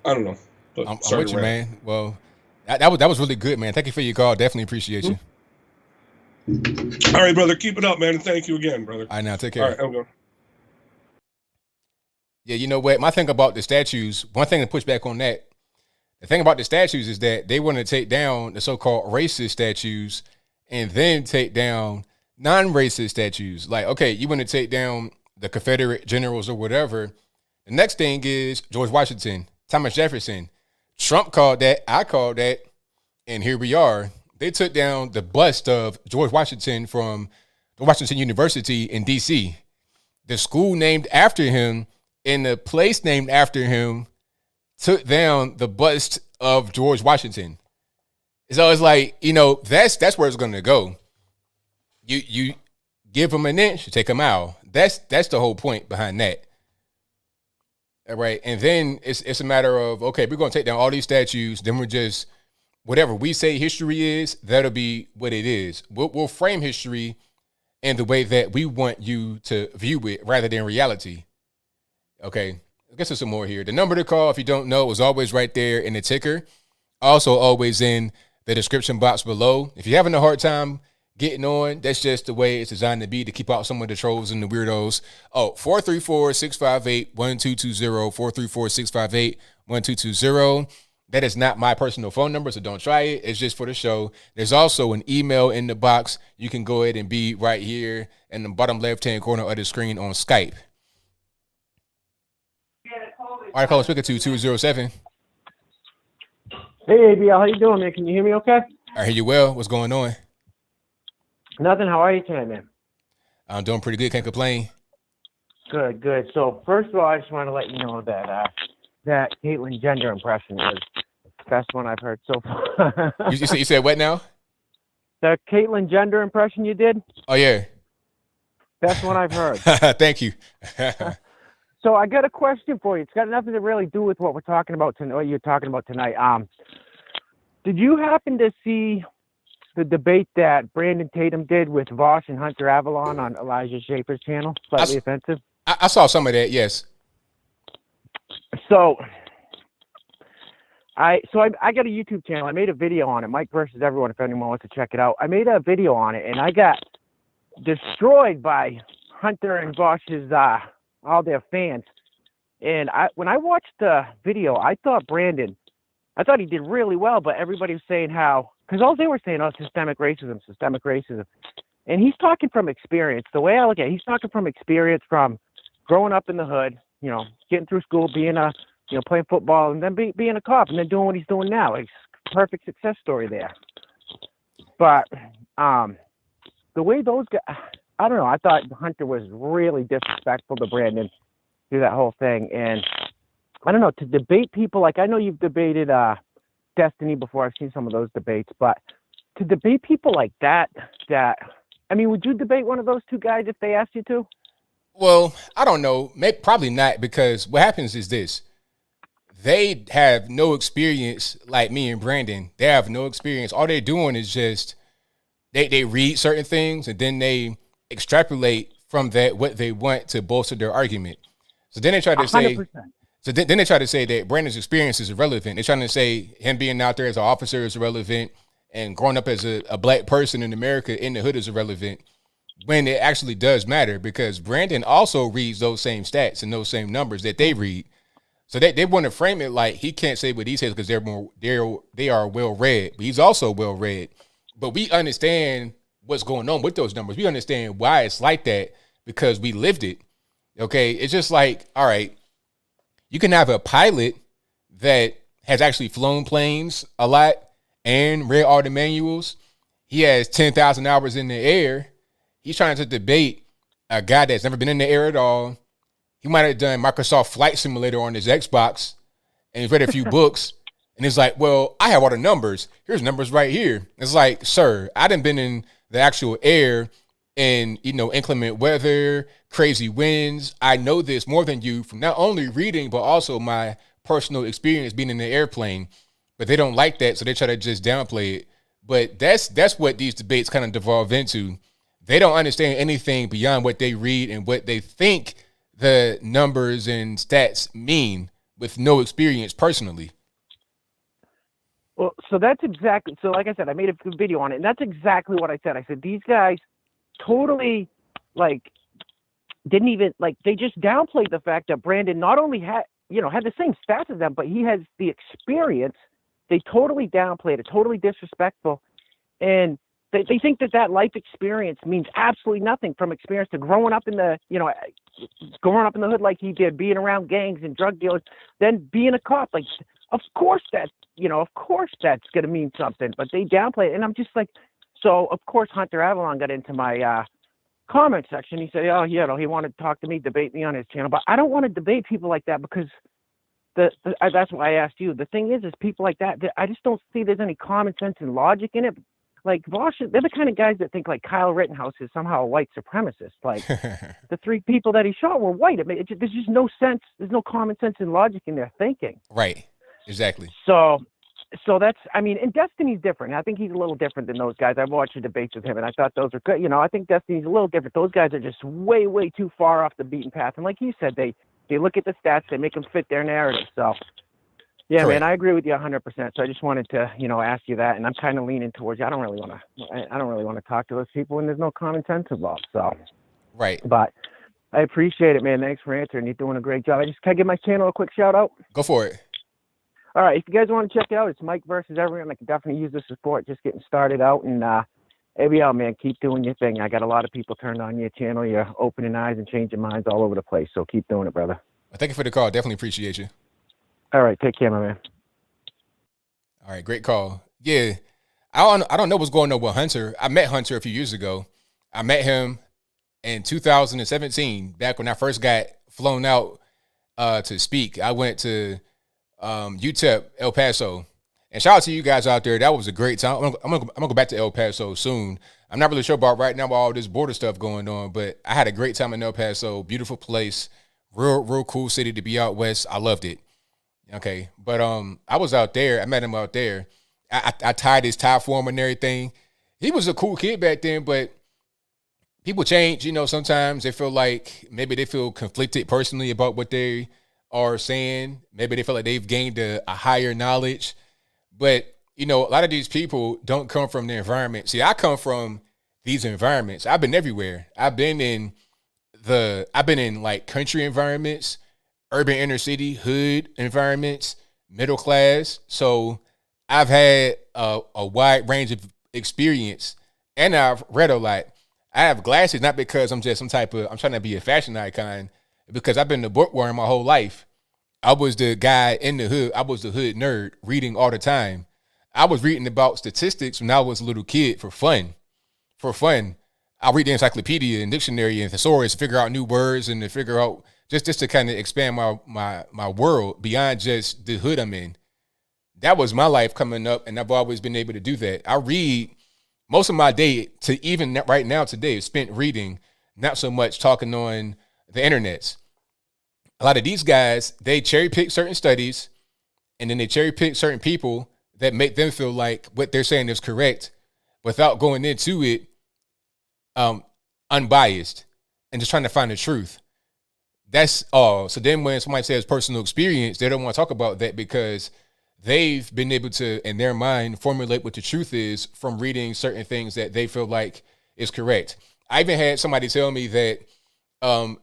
Speaker 4: I don't know. But
Speaker 1: I'm with you, man. Well, that was really good, man. Thank you for your call. Definitely appreciate you.
Speaker 4: All right, brother. Keep it up, man. And thank you again, brother.
Speaker 1: All right, now take care.
Speaker 4: All right, I'm going.
Speaker 1: Yeah, you know what? My thing about the statues, one thing to push back on that, the thing about the statues is that they want to take down the so-called racist statues and then take down non-racist statues. Like, okay, you want to take down the Confederate generals or whatever. The next thing is George Washington, Thomas Jefferson. Trump called that, I called that, and here we are. They took down the bust of George Washington from Washington University in D.C. The school named after him and the place named after him took down the bust of George Washington. So it's like, that's where it's going to go. You give them an inch, you take them out. That's the whole point behind that. All right. And then it's a matter of, okay, we're going to take down all these statues. Then we're just, whatever we say history is, that'll be what it is. We'll frame history in the way that we want you to view it rather than reality. Okay. I guess there's some more here. The number to call, if you don't know, is always right there in the ticker. Also always in the description box below. If you're having a hard time getting on, that's just the way it's designed to be, to keep out some of the trolls and the weirdos. 434-658-1220, 434-658-1220. That is not my personal phone number, so don't try it. It's just for the show. There's also an email in the box. You can go ahead and be right here in the bottom left-hand corner of the screen on Skype. All right, call speaker to 207.
Speaker 5: Hey, ABL, how you doing, man? Can you hear me okay?
Speaker 1: I hear you well. What's going on?
Speaker 5: Nothing. How are you tonight, man?
Speaker 1: I'm doing pretty good. Can't complain.
Speaker 3: Good, good. So first of all, I just want to let you know that that Caitlyn Jenner impression was the best one I've heard so far.
Speaker 1: You said what now?
Speaker 3: The Caitlyn Jenner impression you did,
Speaker 1: Oh yeah.
Speaker 3: best one I've heard.
Speaker 1: Thank you.
Speaker 3: So I got a question for you. It's got nothing to really do with what we're talking about tonight. What you're talking about tonight. Did you happen to see the debate that Brandon Tatum did with Vosh and Hunter Avalon on Elijah Schaefer's channel? Slightly offensive.
Speaker 1: I saw some of that. Yes.
Speaker 3: So I got a YouTube channel. I made a video on it. Mike versus everyone. If anyone wants to check it out, I made a video on it, and I got destroyed by Hunter and Vosh's all their fans. And when I watched the video, I thought he did really well, but everybody was saying how, because all they were saying, oh, systemic racism. And he's talking from experience. The way I look at it, he's talking from experience from growing up in the hood, getting through school, being playing football, and then being a cop, and then doing what he's doing now. It's a perfect success story there. But the way those guys, I don't know, I thought Hunter was really disrespectful to Brandon through that whole thing. And I don't know, to debate people, like I know you've debated Destiny before. I've seen some of those debates, but to debate people like that, would you debate one of those two guys if they asked you to?
Speaker 1: Well, I don't know. Maybe, probably not, because what happens is this. They have no experience like me and Brandon. They have no experience. All they're doing is just they read certain things and then they extrapolate from that what they want to bolster their argument. So then they try to say
Speaker 3: 100%.
Speaker 1: then they try to say that Brandon's experience is irrelevant. They're trying to say him being out there as an officer is irrelevant and growing up as a black person in America in the hood is irrelevant, when it actually does matter, because Brandon also reads those same stats and those same numbers that they read. So they want to frame it like he can't say what he says because they are well read, but he's also well read. But we understand what's going on with those numbers. We understand why it's like that because we lived it. Okay, it's just like, all right, you can have a pilot that has actually flown planes a lot and read all the manuals. He has 10,000 hours in the air. He's trying to debate a guy that's never been in the air at all. He might have done Microsoft Flight Simulator on his Xbox and he's read a few books. And it's like, well, I have all the numbers. Here's numbers right here. It's like, sir, I done been in the actual air in, inclement weather, crazy winds. I know this more than you from not only reading, but also my personal experience being in the airplane. But they don't like that, so they try to just downplay it. But that's what these debates kind of devolve into. They don't understand anything beyond what they read and what they think the numbers and stats mean with no experience personally.
Speaker 3: Well, so that's exactly, so like I said, I made a video on it, and that's exactly what I said. I said, these guys totally, didn't even, they just downplayed the fact that Brandon not only had the same stats as them, but he has the experience. They totally downplayed it, totally disrespectful. And they think that life experience means absolutely nothing, from experience to growing up in the, growing up in the hood like he did, being around gangs and drug dealers, then being a cop. Of course that's going to mean something, but they downplay it. And I'm just like, so of course Hunter Avalon got into my comment section. He said, oh, he wanted to talk to me, debate me on his channel, but I don't want to debate people like that, because that's why I asked you. The thing is people like that, I just don't see there's any common sense and logic in it. Like Vosh, they're the kind of guys that think like Kyle Rittenhouse is somehow a white supremacist. Like the three people that he shot were white. There's just no sense. There's no common sense and logic in their thinking.
Speaker 1: Right. Exactly.
Speaker 3: So that's, and Destiny's different. I think he's a little different than those guys. I've watched the debates with him, and I thought those are good. I think Destiny's a little different. Those guys are just way, way too far off the beaten path. And like you said, they look at the stats, they make them fit their narrative. So, yeah,
Speaker 1: correct.
Speaker 3: Man, I agree with you 100%. So I just wanted to, ask you that, and I'm kind of leaning towards you. I don't really want to talk to those people, and there's no common sense involved. So,
Speaker 1: right.
Speaker 3: But I appreciate it, man. Thanks for answering. You're doing a great job. Can I give my channel a quick shout out?
Speaker 1: Go for it.
Speaker 3: All right, if you guys want to check it out, it's Mike versus everyone. I can definitely use the support, just getting started out. And ABL, man, keep doing your thing. I got a lot of people turned on your channel. You're opening eyes and changing minds all over the place. So keep doing it, brother.
Speaker 1: Well, thank you for the call. Definitely appreciate you.
Speaker 3: All right, take care, my man.
Speaker 1: All right, great call. Yeah, I don't know what's going on with Hunter. I met Hunter a few years ago. I met him in 2017, back when I first got flown out to speak, I went to UTEP, El Paso. And shout out to you guys out there. That was a great time. I'm gonna go back to El Paso soon. I'm not really sure about right now about all this border stuff going on, but I had a great time in El Paso. Beautiful place, real cool city to be out west. I loved it. Okay, but I was out there. I met him out there. I tied his tie for him and everything. He was a cool kid back then, but people change. You know, sometimes they feel like maybe they feel conflicted personally about what they are saying. Maybe they feel like they've gained a higher knowledge. But, you know, a lot of these people don't come from the environment. See, I come from these environments. I've been everywhere. I've been in like country environments, urban inner city, hood environments, middle class. So I've had a wide range of experience, and I've read a lot. I have glasses, not because I'm just I'm trying to be a fashion icon, because I've been the bookworm my whole life. I was the guy in the hood. I was the hood nerd reading all the time. I was reading about statistics when I was a little kid for fun. I read the encyclopedia and dictionary and thesaurus to figure out new words and to figure out just to kind of expand my world beyond just the hood I'm in. That was my life coming up, and I've always been able to do that. I read most of my day to even right now today is spent reading, not so much talking on the internets. A lot of these guys, they cherry pick certain studies, and then they cherry pick certain people that make them feel like what they're saying is correct without going into it unbiased and just trying to find the truth. That's all. So then when somebody says personal experience, they don't want to talk about that because they've been able to, in their mind, formulate what the truth is from reading certain things that they feel like is correct. I even had somebody tell me that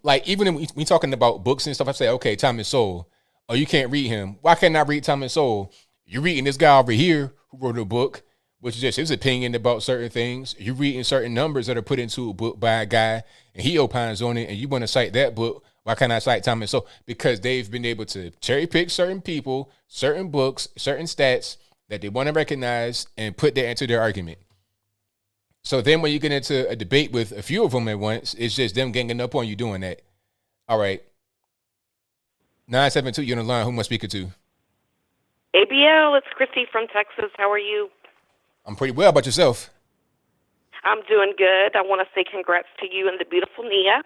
Speaker 1: like even when we talking about books and stuff, I say, okay, Time and Soul. Oh, you can't read him. Why can't I read Time and Soul? You're reading this guy over here who wrote a book, which is just his opinion about certain things. You're reading certain numbers that are put into a book by a guy, and he opines on it, and you want to cite that book. Why can't I cite Time and Soul? Because they've been able to cherry pick certain people, certain books, certain stats that they want to recognize and put that into their argument. So then when you get into a debate with a few of them at once, it's just them ganging up on you doing that. All right. 972, you're on the line. Who am I speaking to?
Speaker 6: ABL, it's Christy from Texas. How are you?
Speaker 1: I'm pretty well. About yourself?
Speaker 6: I'm doing good. I want to say congrats to you and the beautiful Nia.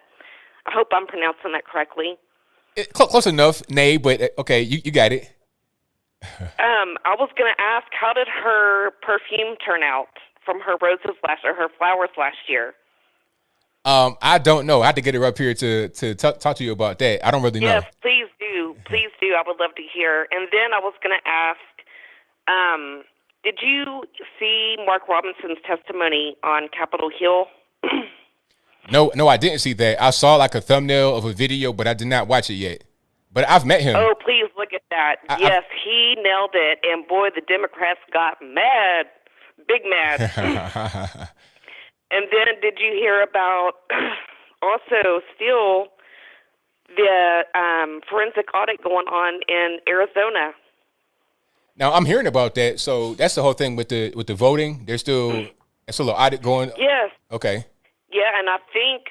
Speaker 6: I hope I'm pronouncing that correctly.
Speaker 1: Close enough, nay, but okay, you got it.
Speaker 6: I was going to ask, how did her perfume turn out from her her flowers last year?
Speaker 1: I don't know. I had to get her up here to talk to you about that. I don't really know.
Speaker 6: Yes, please do. Please do. I would love to hear. And then I was going to ask, did you see Mark Robinson's testimony on Capitol Hill?
Speaker 1: No, I didn't see that. I saw like a thumbnail of a video, but I did not watch it yet. But I've met him.
Speaker 6: Oh, please look at that. Yes, he nailed it. And boy, the Democrats got mad. Big mad. And then did you hear about also still the forensic audit going on in Arizona?
Speaker 1: Now I'm hearing about that. So that's the whole thing with the voting. There's still an audit going.
Speaker 6: Yes.
Speaker 1: Okay.
Speaker 6: Yeah, and I think,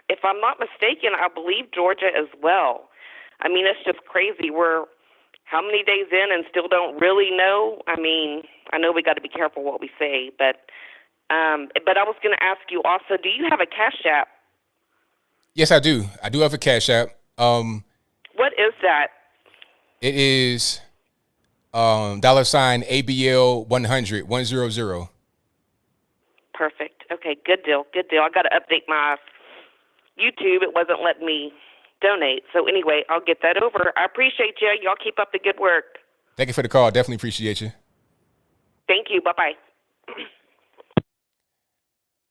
Speaker 6: if I'm not mistaken, I believe Georgia as well. I mean, it's just crazy. We're how many days in and still don't really know? I mean, I know we got to be careful what we say, but I was going to ask you also, do you have a Cash App?
Speaker 1: Yes, I do. I do have a Cash App.
Speaker 6: What is that?
Speaker 1: It is $ABL 100.
Speaker 6: Perfect. Okay, good deal. Good deal. I got to update my YouTube. It wasn't letting me donate. So anyway, I'll get that over. I appreciate you. Y'all keep up the good work.
Speaker 1: Thank you for the call. Definitely appreciate you.
Speaker 6: Thank you. Bye-bye.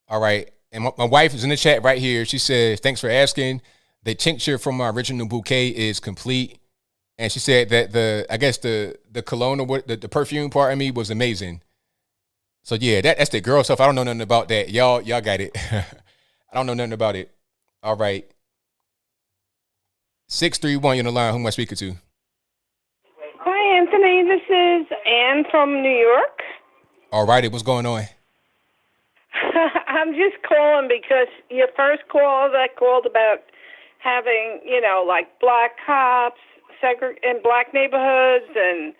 Speaker 1: All right. And my wife is in the chat right here. She says, thanks for asking. The tincture from my original bouquet is complete. And she said that the cologne or the perfume part of me was amazing. So yeah, that's the girl stuff. I don't know nothing about that. Y'all got it. I don't know nothing about it. All right. 631, you're on the line. Who am I speaking to?
Speaker 7: Hi, Anthony. This is Ann from New York.
Speaker 1: All righty. What's going on?
Speaker 7: I'm just calling because your first call that called about having, like black cops in black neighborhoods and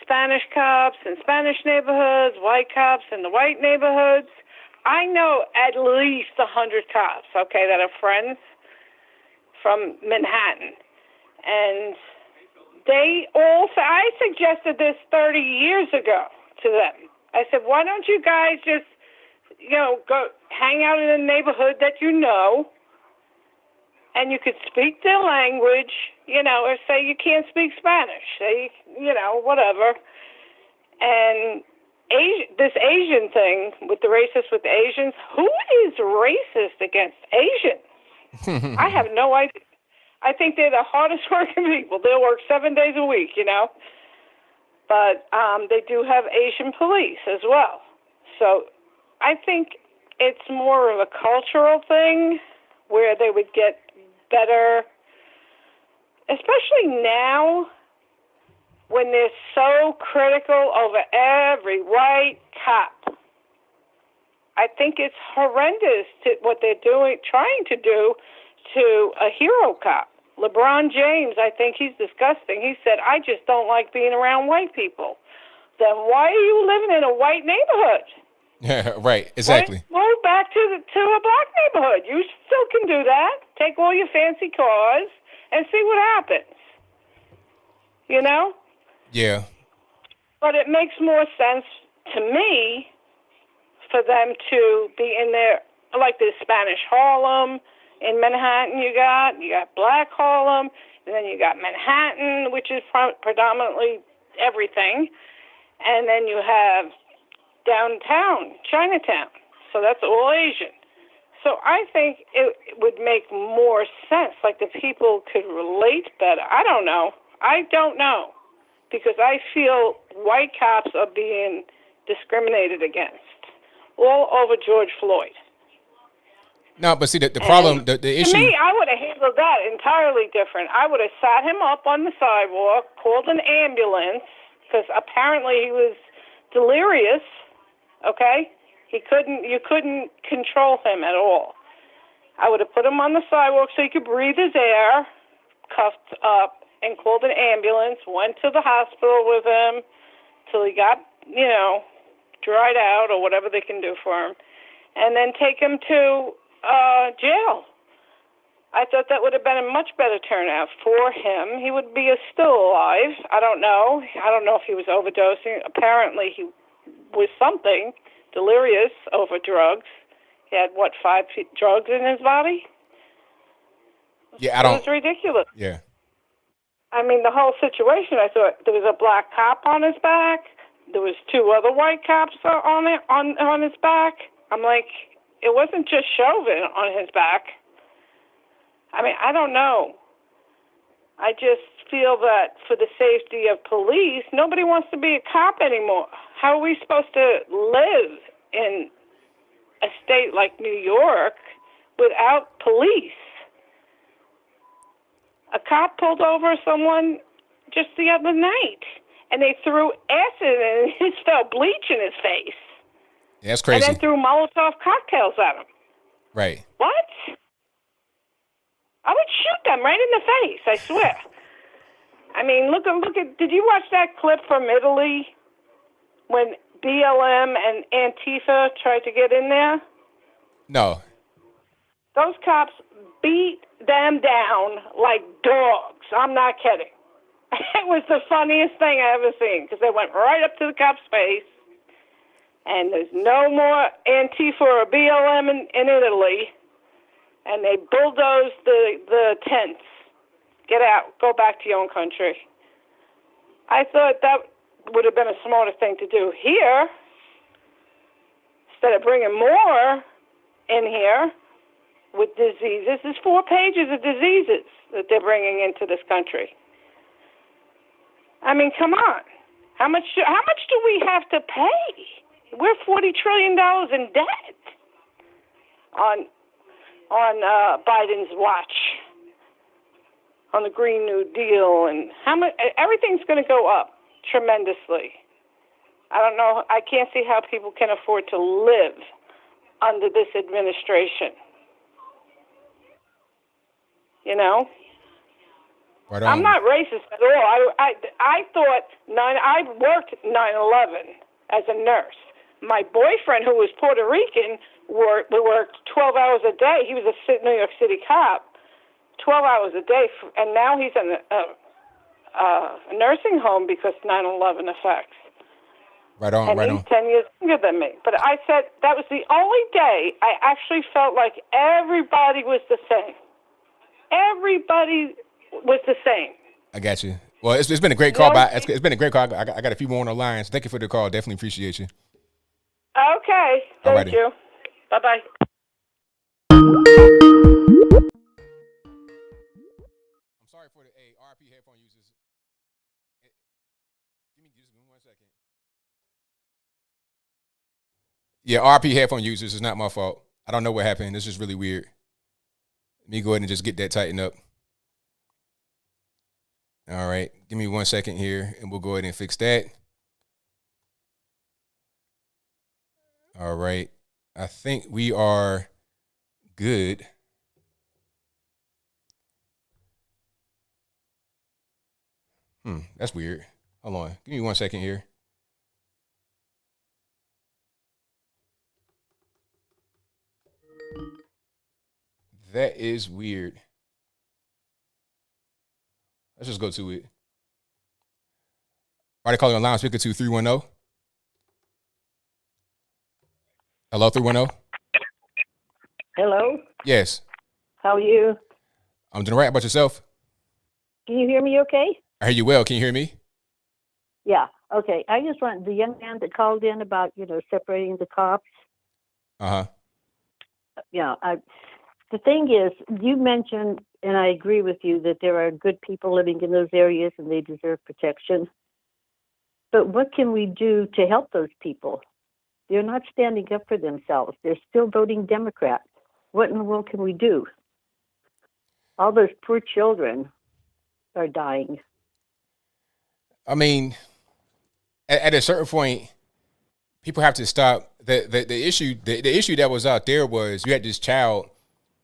Speaker 7: Spanish cops in Spanish neighborhoods, white cops in the white neighborhoods. I know at least 100 cops, okay, that are friends from Manhattan. And they all say, I suggested this 30 years ago to them. I said, why don't you guys just, go hang out in a neighborhood that you know, and you could speak their language, or say you can't speak Spanish, say, whatever. And this Asian thing with the racists with the Asians, who is racist against Asians? I have no idea. I think they're the hardest working people. They'll work 7 days a week, But they do have Asian police as well. So I think it's more of a cultural thing where they would get better, especially now when they're so critical over every white cop. I think it's horrendous what they're trying to do to a hero cop. Lebron James, I think he's disgusting. He said, I just don't like being around white people. Then why are you living in a white neighborhood?
Speaker 1: Yeah, right, exactly.
Speaker 7: Move back to a black neighborhood. You still can do that. Take all your fancy cars and see what happens.
Speaker 1: Yeah.
Speaker 7: But it makes more sense to me for them to be in there, like the Spanish Harlem in Manhattan. You got Black Harlem, and then you got Manhattan, which is predominantly everything, and then you have downtown, Chinatown. So that's all Asian. So I think it would make more sense, like the people could relate better. I don't know, because I feel white cops are being discriminated against all over George Floyd.
Speaker 1: No, but see, the problem, the issue...
Speaker 7: To me, I would have handled that entirely different. I would have sat him up on the sidewalk, called an ambulance, because apparently he was delirious, okay? You couldn't control him at all. I would have put him on the sidewalk so he could breathe his air, cuffed up, and called an ambulance, went to the hospital with him till he got, dried out or whatever they can do for him, and then take him to jail. I thought that would have been a much better turnout for him. He would be still alive. I don't know if he was overdosing. Apparently he was something, delirious over drugs. He had, 5 drugs in his body?
Speaker 1: Yeah,
Speaker 7: It was ridiculous.
Speaker 1: Yeah.
Speaker 7: I mean, the whole situation, I thought there was a black cop on his back. There was 2 other white cops on his back. I'm like, it wasn't just Chauvin on his back. I mean, I don't know. I just feel that for the safety of police, nobody wants to be a cop anymore. How are we supposed to live in a state like New York without police? A cop pulled over someone just the other night, and they threw acid and he felt bleach in his face.
Speaker 1: Yeah, that's crazy.
Speaker 7: And then threw Molotov cocktails at him.
Speaker 1: Right.
Speaker 7: What? I would shoot them right in the face, I swear. I mean, look at, did you watch that clip from Italy when BLM and Antifa tried to get in there?
Speaker 1: No.
Speaker 7: Those cops beat them down like dogs. I'm not kidding. It was the funniest thing I ever seen because they went right up to the cop's face, and there's no more Antifa or BLM in Italy, and they bulldozed the tents. Get out. Go back to your own country. I thought that would have been a smarter thing to do here instead of bringing more in here with diseases. There's 4 pages of diseases that they're bringing into this country. I mean, come on. How much do we have to pay? We're $40 trillion in debt on Biden's watch, on the Green New Deal, and everything's going to go up tremendously. I don't know. I can't see how people can afford to live under this administration. You know?
Speaker 1: Right
Speaker 7: I'm
Speaker 1: on.
Speaker 7: not racist at all. I thought I worked 9/11 as a nurse. My boyfriend, who was Puerto Rican, worked 12 hours a day. He was a New York City cop, 12 hours a day, and now he's in a nursing home because 9/11 effects.
Speaker 1: Right on.
Speaker 7: And
Speaker 1: Right
Speaker 7: he's
Speaker 1: on.
Speaker 7: 10 years younger than me. But I said that was the only day I actually felt like everybody was the same. Everybody was the same.
Speaker 1: I got you. Well, it's been a great call. It's been a great call. I got a few more on the line. So thank you for the call. Definitely appreciate you.
Speaker 7: Okay. Thank
Speaker 1: Alrighty.
Speaker 7: you. Bye-bye.
Speaker 1: I'm sorry for the RP headphone users. Give me 1 second. Yeah, RP headphone users is not my fault. I don't know what happened. This is really weird. Let me go ahead and just get that tightened up. All right. Give me 1 second here, and we'll go ahead and fix that. All right. I think we are good. That's weird. Hold on. Give me 1 second here. That is weird. Let's just go to it. Are they calling on line speaker to 310? Hello, 310?
Speaker 8: Hello,
Speaker 1: Yes.
Speaker 8: how are you?
Speaker 1: I'm doing all right. How about yourself?
Speaker 8: Can you hear me okay?
Speaker 1: I hear you well. Can you hear me?
Speaker 8: Yeah, okay. I just want the young man that called in about, separating the cops.
Speaker 1: Uh-huh.
Speaker 8: The thing is, you mentioned, and I agree with you, that there are good people living in those areas and they deserve protection. But what can we do to help those people? They're not standing up for themselves. They're still voting Democrat. What in the world can we do? All those poor children are dying.
Speaker 1: I mean, at a certain point, people have to stop. The issue that was out there was you had this child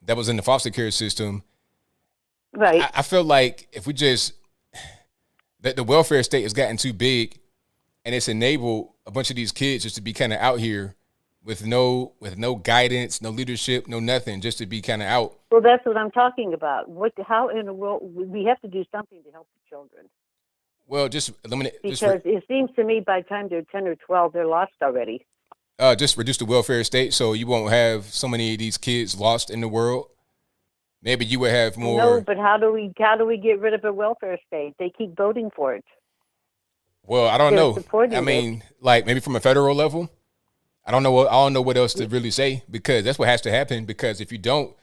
Speaker 1: that was in the foster care system.
Speaker 8: Right.
Speaker 1: I feel like if we just that the welfare state has gotten too big, and it's enabled a bunch of these kids just to be kind of out here with no guidance, no leadership, no nothing, just to be kind of out.
Speaker 8: Well, that's what I'm talking about. How in the world we have to do something to help the children?
Speaker 1: Well, just eliminate.
Speaker 8: Because it seems to me by the time they're 10 or 12, they're lost already.
Speaker 1: Just reduce the welfare state so you won't have so many of these kids lost in the world. Maybe you would have more.
Speaker 8: No, but how do we get rid of a welfare state? They keep voting for it.
Speaker 1: Well, I don't know.
Speaker 8: Supporting
Speaker 1: I mean, like maybe from a federal level. I don't know what else to really say, because that's what has to happen. Because if you don't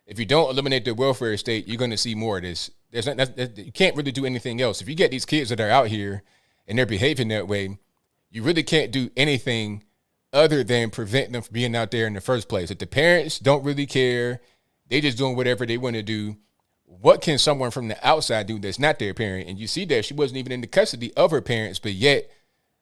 Speaker 1: eliminate the welfare state, you're going to see more of this. You can't really do anything else. If you get these kids that are out here and they're behaving that way, you really can't do anything other than prevent them from being out there in the first place. If the parents don't really care, they just doing whatever they want to do. What can someone from the outside do that's not their parent? And you see that she wasn't even in the custody of her parents, but yet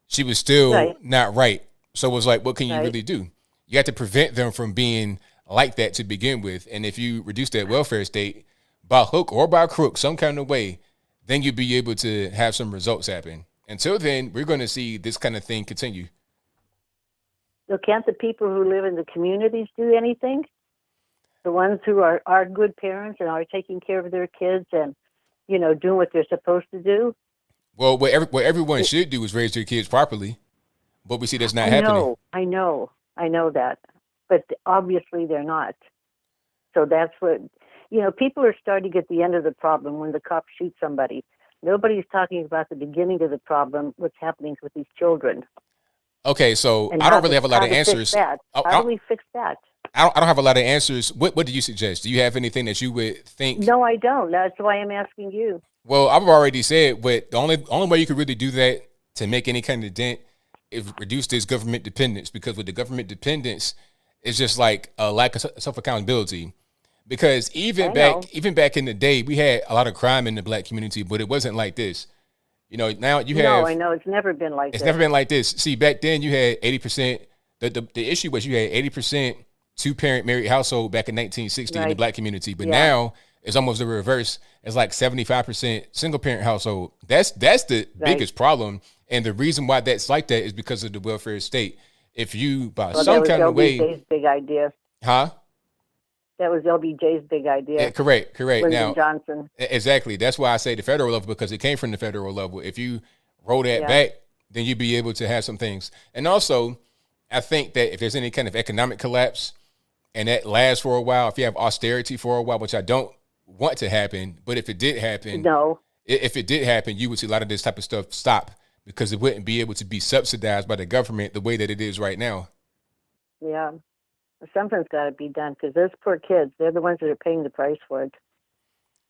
Speaker 1: she was still not right. So it was like, what can you really do? You have to prevent them from being like that to begin with. And if you reduce that welfare state by hook or by crook, some kind of way, then you'll be able to have some results happen. Until then, we're going to see this kind of thing continue.
Speaker 8: So can't the people who live in the communities do anything? The ones who are good parents and are taking care of their kids and, doing what they're supposed to do?
Speaker 1: Well, what everyone should do is raise their kids properly. But we see that's not happening.
Speaker 8: I know that. But obviously they're not. So that's what, people are starting at the end of the problem when the cops shoot somebody. Nobody's talking about the beginning of the problem, what's happening with these children.
Speaker 1: Okay, so I don't really have a lot of answers.
Speaker 8: How do we fix that?
Speaker 1: I don't have a lot of answers. What do you suggest? Do you have anything that you would think?
Speaker 8: No, I don't. That's why I'm asking you.
Speaker 1: Well, I've already said, but the only way you could really do that to make any kind of dent is reduce this government dependence, because with the government dependence, it's just like a lack of self-accountability. Because even back in the day, we had a lot of crime in the black community, but it wasn't like this. Now you have.
Speaker 8: No, I know it's never been like this.
Speaker 1: It's never been like this. See, back then you had 80%. The issue was you had 80% 2-parent married household back in 1960 in the
Speaker 8: Right.
Speaker 1: black community, but
Speaker 8: Yeah.
Speaker 1: now it's almost the reverse. It's like 75% single parent household. That's the
Speaker 8: Right.
Speaker 1: biggest problem, and the reason why that's like that is because of the welfare state. If you by
Speaker 8: Well, that
Speaker 1: some
Speaker 8: was
Speaker 1: kind of way,
Speaker 8: LBJ's big idea.
Speaker 1: huh?
Speaker 8: That was LBJ's big idea.
Speaker 1: Yeah, correct.
Speaker 8: Lyndon
Speaker 1: Now,
Speaker 8: Johnson.
Speaker 1: exactly. That's why I say the federal level, because it came from the federal level. If you roll that
Speaker 8: Yeah.
Speaker 1: back, then you'd be able to have some things. And also, I think that if there's any kind of economic collapse and that lasts for a while, if you have austerity for a while, which I don't want to happen, but if it did happen,
Speaker 8: No.
Speaker 1: if it did happen, you would see a lot of this type of stuff stop because it wouldn't be able to be subsidized by the government the way that it is right now.
Speaker 8: Yeah. Something's got to be done because those poor kids, they're the ones that are paying the price for it.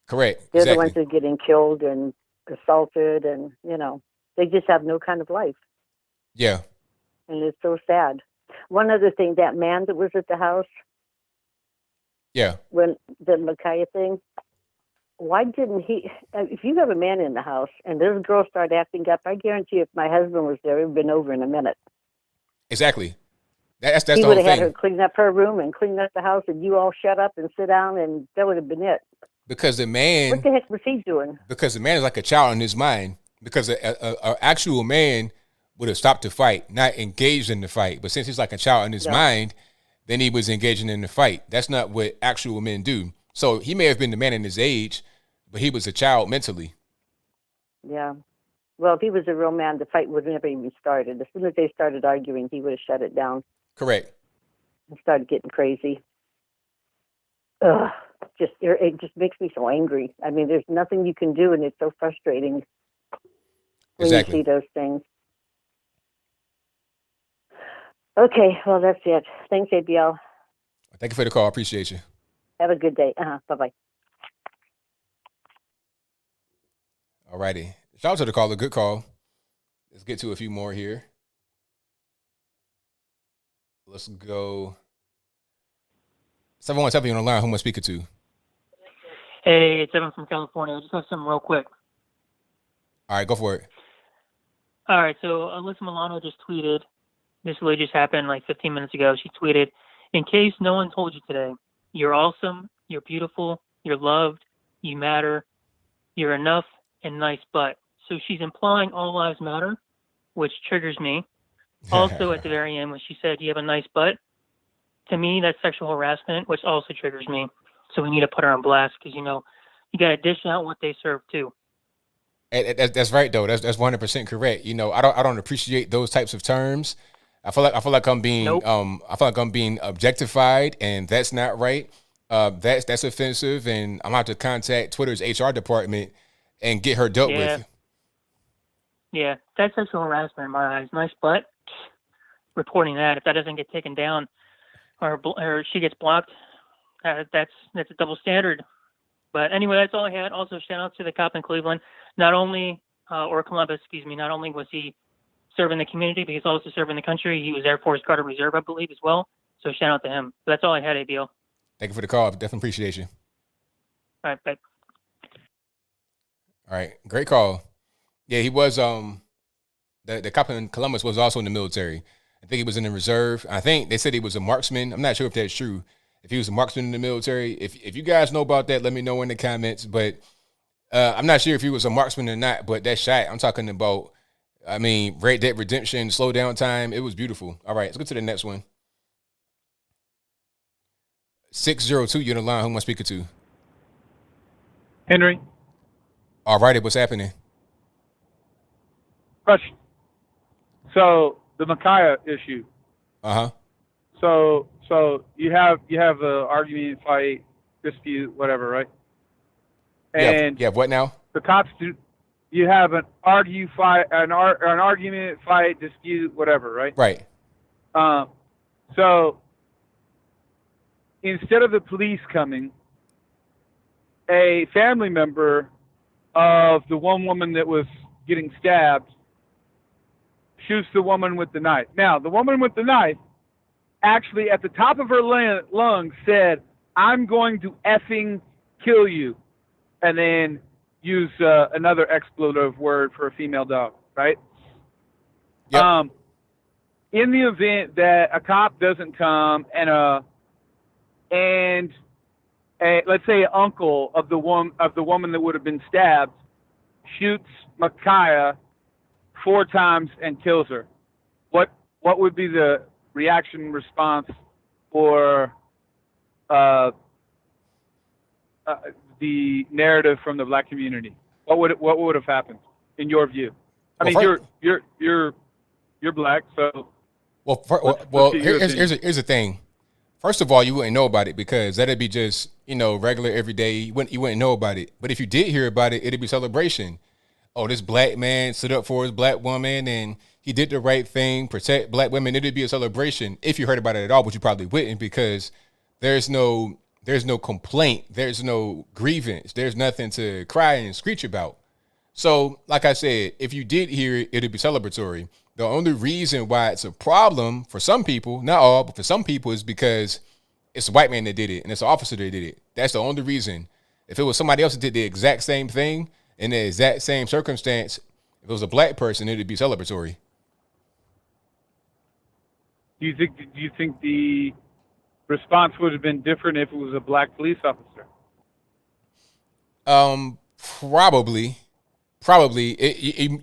Speaker 1: Correct.
Speaker 8: They're the
Speaker 1: Exactly.
Speaker 8: ones that are getting killed and assaulted, and, they just have no kind of life.
Speaker 1: Yeah.
Speaker 8: And it's so sad. One other thing, that man that was at the house
Speaker 1: Yeah.
Speaker 8: when the Ma'Kiah thing, why didn't he? If you have a man in the house and those girls start acting up, I guarantee if my husband was there, it would have been over in a minute.
Speaker 1: Exactly. That's
Speaker 8: He
Speaker 1: the
Speaker 8: would
Speaker 1: whole
Speaker 8: have had her
Speaker 1: thing.
Speaker 8: clean up her room and clean up the house, and you all shut up and sit down, and that would have been it.
Speaker 1: Because the
Speaker 8: What
Speaker 1: man,
Speaker 8: the heck was he doing?
Speaker 1: is like a child in his mind. Because a actual man would have stopped the fight, not engaged in the fight. But since he's like a child in his
Speaker 8: Yeah.
Speaker 1: mind, then he was engaging in the fight. That's not what actual men do. So he may have been the man in his age, but he was a child mentally.
Speaker 8: Yeah. Well, if he was a real man, the fight would have never even started. As soon as they started arguing, he would have shut it down
Speaker 1: Correct.
Speaker 8: and started getting crazy. Ugh. It just makes me so angry. I mean, there's nothing you can do, and it's so frustrating when
Speaker 1: Exactly.
Speaker 8: you see those things. Okay, well, that's it. Thanks, ABL.
Speaker 1: Thank you for the call. Appreciate you.
Speaker 8: Have a good day. Bye-bye.
Speaker 1: All righty. Shout out to the caller. Good call. Let's get to a few more here. Let's go. 717 on the line. Who am I speaking to?
Speaker 9: Hey, it's Evan from California. I just have something real quick.
Speaker 1: All right, go for it.
Speaker 9: All right, so Alyssa Milano just tweeted. This really just happened like 15 minutes ago. She tweeted, "In case no one told you today, you're awesome, you're beautiful, you're loved, you matter, you're enough, and nice butt." So she's implying all lives matter, which triggers me. Also, at the very end, when she said, "You have a nice butt," to me, that's sexual harassment, which also triggers me. So we need to put her on blast because, you got to dish out what they serve too.
Speaker 1: That's right though. That's 100% correct. I don't appreciate those types of terms. I feel like I'm being
Speaker 9: Nope.
Speaker 1: I feel like I'm being objectified, and that's not right. That's offensive, and I'm gonna have to contact Twitter's HR department and get her dealt
Speaker 9: Yeah.
Speaker 1: with.
Speaker 9: Yeah, that's sexual harassment in my eyes. Nice butt. Reporting that. If that doesn't get taken down or she gets blocked, that's a double standard. But anyway, that's all I had. Also, shout out to the cop in Cleveland. Not only was he serving the community, but he's also serving the country. He was Air Force Guard and Reserve, I believe, as well. So shout out to him. So that's all I had, ABL.
Speaker 1: Thank you for the call. Definitely appreciate you.
Speaker 9: All right, bye.
Speaker 1: All right, great call. Yeah, he was the cop in Columbus was also in the military. I think he was in the reserve. I think they said he was a marksman. I'm not sure if that's true. If he was a marksman in the military, if you guys know about that, let me know in the comments. But I'm not sure if he was a marksman or not. But that shot, I'm talking about. Red Dead Redemption, slow down time. It was beautiful. All right, let's go to the next one. 602, you're on the line. Who am I speaking to?
Speaker 10: Henry.
Speaker 1: All righty, what's happening?
Speaker 10: Question. So the Ma'Kiah issue.
Speaker 1: Uh-huh.
Speaker 10: So you have the argument, fight, dispute, whatever, right? And
Speaker 1: yeah, what now?
Speaker 10: the cops do. You have an argument, fight, dispute, whatever, right?
Speaker 1: Right.
Speaker 10: So instead of the police coming, a family member of the one woman that was getting stabbed shoots the woman with the knife. Now, the woman with the knife actually at the top of her lungs said, "I'm going to effing kill you," and then use another expletive word for a female dog, right?
Speaker 1: Yep.
Speaker 10: In the event that a cop doesn't come and a and let's say an uncle of the woman that would have been stabbed shoots Ma'Kiah 4 times and kills her. What would be the reaction response or the narrative from the black community? What would have happened in your view? I mean, you're black, so.
Speaker 1: Here's the thing. First of all, you wouldn't know about it because that'd be just, regular everyday. You wouldn't know about it. But if you did hear about it, it'd be celebration. Oh, this black man stood up for his black woman and he did the right thing, protect black women. It'd be a celebration if you heard about it at all, but you probably wouldn't because there's no complaint, there's no grievance, there's nothing to cry and screech about. So, like I said, if you did hear it, it'd be celebratory. The only reason why it's a problem for some people, not all, but for some people, is because it's a white man that did it and it's an officer that did it. That's the only reason. If it was somebody else that did the exact same thing in the exact same circumstance, if it was a black person, it'd be celebratory.
Speaker 10: Do you think the response would have been different if it was a black police officer?
Speaker 1: Probably.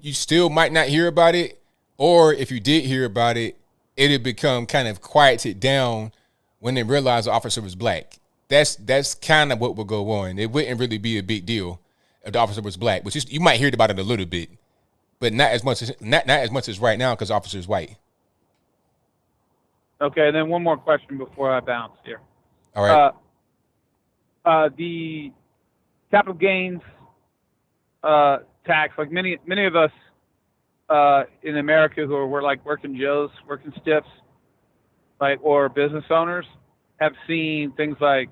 Speaker 1: You still might not hear about it. Or if you did hear about it, it'd become kind of quieted down when they realized the officer was black. That's kind of what would go on. It wouldn't really be a big deal if the officer was black, which is, you might hear about it a little bit, but not as much as right now because the officer is white.
Speaker 10: Okay, then one more question before I bounce here.
Speaker 1: All right.
Speaker 10: The capital gains tax, like many of us in America who are like working Joes, working stiffs, like, or business owners, have seen things like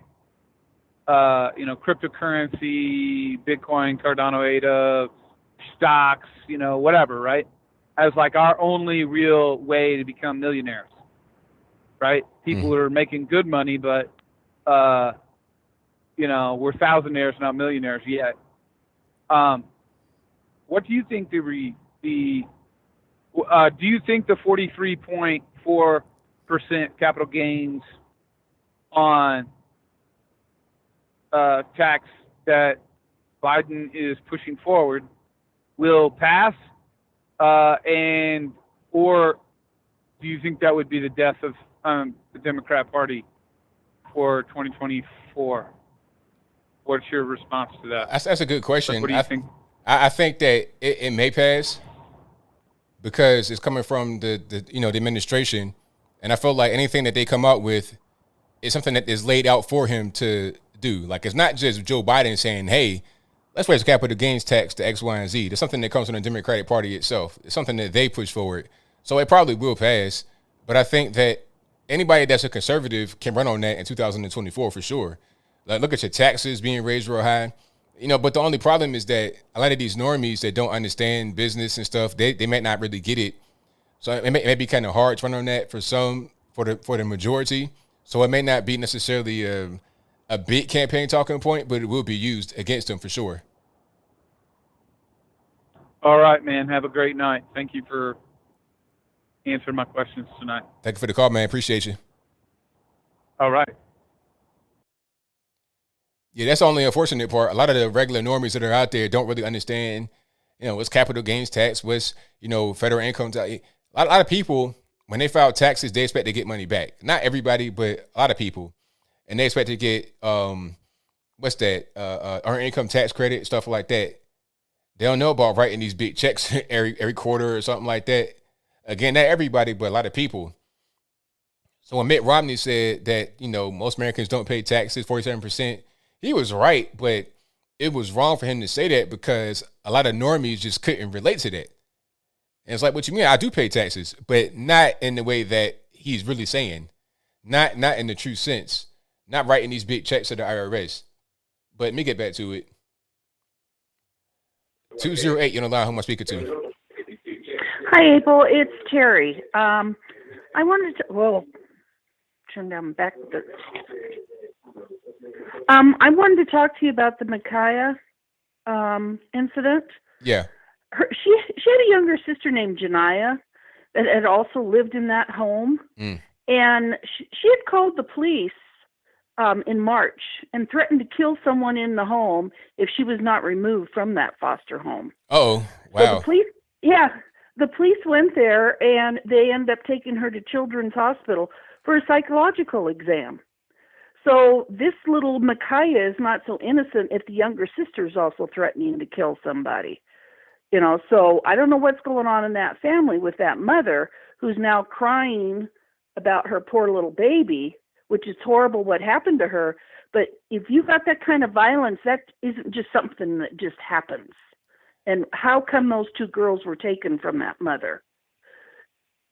Speaker 10: cryptocurrency, Bitcoin, Cardano ADA, stocks, whatever, right, as like our only real way to become millionaires, right? People who are making good money, but we're thousandaires, not millionaires yet. What do you think do you think the 43.4% capital gains on tax that Biden is pushing forward will pass, or do you think that would be the death of the Democrat Party for 2024? What's your response to that?
Speaker 1: That's a good question.
Speaker 10: What do you think?
Speaker 1: I think that it may pass because it's coming from the administration, and I feel like anything that they come out with is something that is laid out for him to do. Like, it's not just Joe Biden saying, "Hey, let's raise the capital gains tax to X, Y, and Z." There's something that comes from the Democratic Party itself. It's something that they push forward, so it probably will pass. But I think that anybody that's a conservative can run on that in 2024 for sure. Like, look at your taxes being raised real high. But the only problem is that a lot of these normies that don't understand business and stuff, they might not really get it. So it may be kind of hard to run on that for the majority. So it may not be necessarily a big campaign talking point, but it will be used against them for sure.
Speaker 10: All right, man. Have a great night. Thank you for answering my questions tonight.
Speaker 1: Thank you for the call, man. Appreciate you.
Speaker 10: All right.
Speaker 1: Yeah, that's the only unfortunate part. A lot of the regular normies that are out there don't really understand, what's capital gains tax, what's, federal income tax. A lot of people, when they file taxes, they expect to get money back. Not everybody, but a lot of people. And they expect to get, earned income tax credit, stuff like that. They don't know about writing these big checks every quarter or something like that. Again, not everybody, but a lot of people. So when Mitt Romney said that, most Americans don't pay taxes, 47%, he was right, but it was wrong for him to say that because a lot of normies just couldn't relate to that. And it's like, what you mean? I do pay taxes, but not in the way that he's really saying. Not in the true sense. Not writing these big checks to the IRS. But let me get back to it. 208, you're on the line. Who am I speaking to?
Speaker 11: Hi, Abel. It's Terry. I wanted to, turn down back the. I wanted to talk to you about the Ma'Kiah incident.
Speaker 1: Yeah.
Speaker 11: She had a younger sister named Janiyah that had also lived in that home. And she had called the police in March and threatened to kill someone in the home if she was not removed from that foster home.
Speaker 1: Oh, wow.
Speaker 11: So the police went there and they ended up taking her to Children's Hospital for a psychological exam. So this little Ma'Kiah is not so innocent if the younger sister is also threatening to kill somebody. You know, so I don't know what's going on in that family with that mother who's now crying about her poor little baby, which is horrible what happened to her. But if you got that kind of violence, that isn't just something that just happens. And how come those two girls were taken from that mother?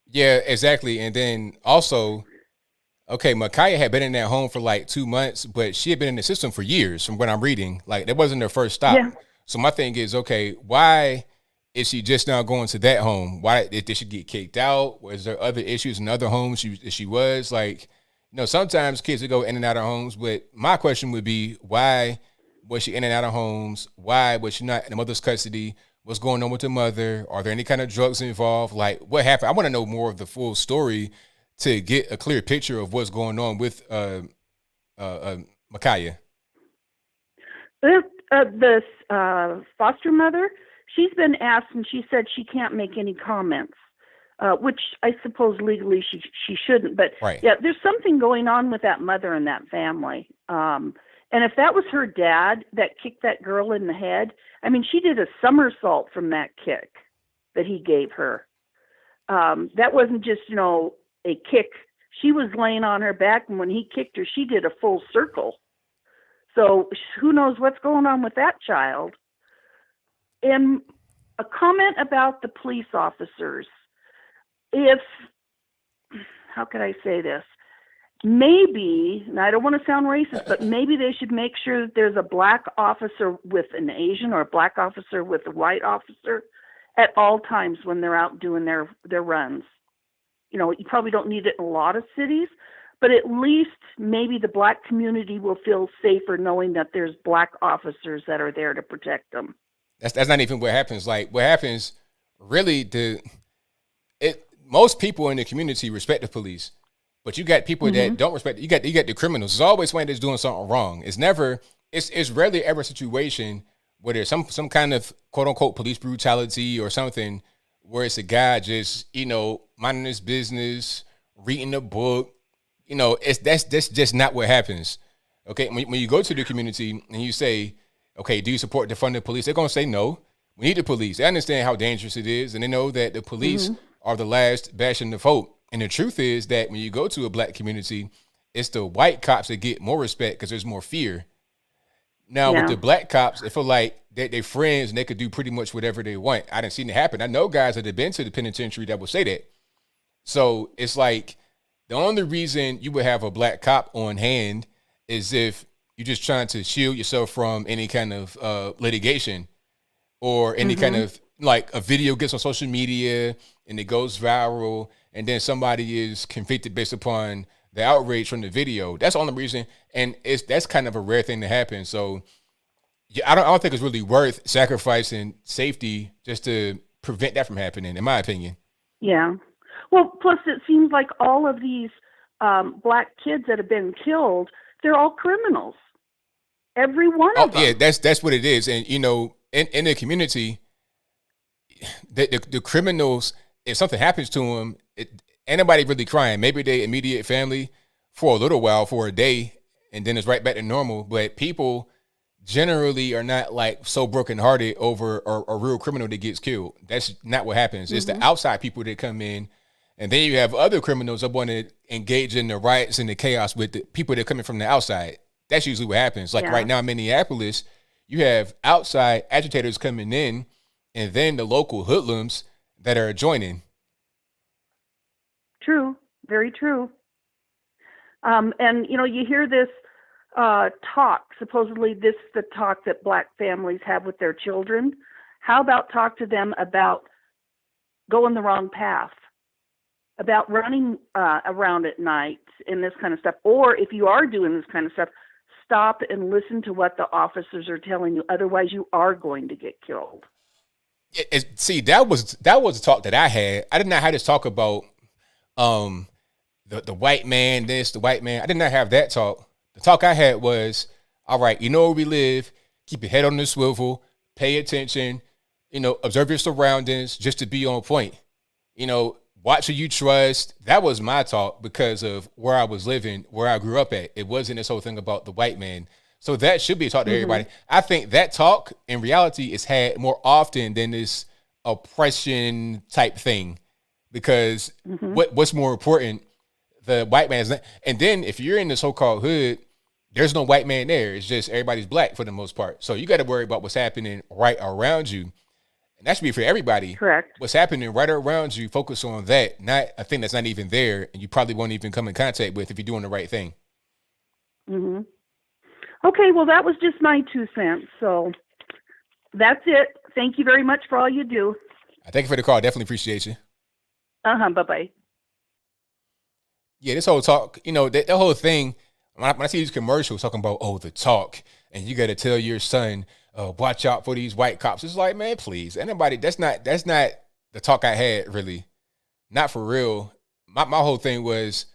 Speaker 1: Yeah, exactly. And then also, okay, Ma'Kiah had been in that home for like 2 months, but she had been in the system for years from what I'm reading. Like, that wasn't her first stop.
Speaker 11: Yeah.
Speaker 1: So my thing is, okay, why is she just now going to that home? Why did she get kicked out? Was there other issues in other homes she was? Like, you know, sometimes kids would go in and out of homes, but my question would be, why was she in and out of homes? Why was she not in the mother's custody? What's going on with the mother? Are there any kind of drugs involved? Like, what happened? I want to know more of the full story to get a clear picture of what's going on with Ma'Kiah.
Speaker 11: The foster mother, she's been asked, and she said she can't make any comments, which I suppose legally she shouldn't. But
Speaker 1: right.
Speaker 11: Yeah, there's something going on with that mother and that family. And if that was her dad that kicked that girl in the head, I mean, she did a somersault from that kick that he gave her. That wasn't just, you know, a kick. She was laying on her back, and when he kicked her, she did a full circle. So who knows what's going on with that child? And a comment about the police officers. How could I say this? Maybe, and I don't want to sound racist, but maybe they should make sure that there's a black officer with an Asian or a black officer with a white officer at all times when they're out doing their runs. You know, you probably don't need it in a lot of cities, but at least maybe the black community will feel safer knowing that there's black officers that are there to protect them.
Speaker 1: That's not even what happens. Like, what happens really, most people in the community respect the police, but you got people that don't respect it. You got the criminals. There's always somebody that's doing something wrong. It's rarely ever a situation where there's some kind of quote unquote police brutality or something where it's a guy just, you know, minding his business, reading a book. You know, that's just not what happens. Okay, when you go to the community and you say, okay, do you support defunding police? They're gonna say no. We need the police. They understand how dangerous it is, and they know that the police are the last bastion of hope. And the truth is that when you go to a black community, it's the white cops that get more respect because there's more fear. Now, with the black cops, they feel like they're friends and they could do pretty much whatever they want. I didn't see it happen. I know guys that have been to the penitentiary that will say that. So it's like the only reason you would have a black cop on hand is if you're just trying to shield yourself from any kind of litigation or any kind of, like, a video gets on social media and it goes viral and then somebody is convicted based upon the outrage from the video. That's the only reason. And that's kind of a rare thing to happen. So yeah, I don't think it's really worth sacrificing safety just to prevent that from happening, in my opinion.
Speaker 11: Yeah. Well, plus it seems like all of these black kids that have been killed, they're all criminals. Every one of them.
Speaker 1: Yeah, that's what it is. And, you know, in the community, the criminals, if something happens to them, anybody really crying. Maybe their immediate family for a little while, for a day, and then it's right back to normal. But people generally are not like so brokenhearted over a real criminal that gets killed. That's not what happens. It's the outside people that come in, and then you have other criminals that want to engage in the riots and the chaos with the people that are coming from the outside. That's usually what happens. Like right now in Minneapolis, you have outside agitators coming in, and then the local hoodlums that are joining.
Speaker 11: True. Very true. And, you know, you hear this talk. Supposedly this is the talk that black families have with their children. How about talk to them about going the wrong path, about running around at night and this kind of stuff? Or if you are doing this kind of stuff, stop and listen to what the officers are telling you. Otherwise, you are going to get killed.
Speaker 1: See, that was the talk that I had. I did not have this talk about the white man, this, the white man. I did not have that talk. The talk I had was, all right, you know where we live, keep your head on the swivel, pay attention, observe your surroundings just to be on point. Watch who you trust. That was my talk because of where I was living, where I grew up at. It wasn't this whole thing about the white man. So that should be a talk to everybody. I think that talk in reality is had more often than this oppression type thing, because what's more important, the white man is not. And then if you're in the so-called hood, there's no white man there. It's just everybody's black for the most part. So you got to worry about what's happening right around you. And that should be for everybody.
Speaker 11: Correct.
Speaker 1: What's happening right around you, focus on that, not a thing that's not even there and you probably won't even come in contact with if you're doing the right thing.
Speaker 11: Okay, well, that was just my 2 cents. So that's it. Thank you very much for all you do.
Speaker 1: Thank you for the call. Definitely appreciate you.
Speaker 11: Bye-bye.
Speaker 1: Yeah, this whole talk, that whole thing, when I see these commercials talking about, the talk, and you got to tell your son, watch out for these white cops. It's like, man, please. Anybody, that's not the talk I had, really. Not for real. My whole thing was,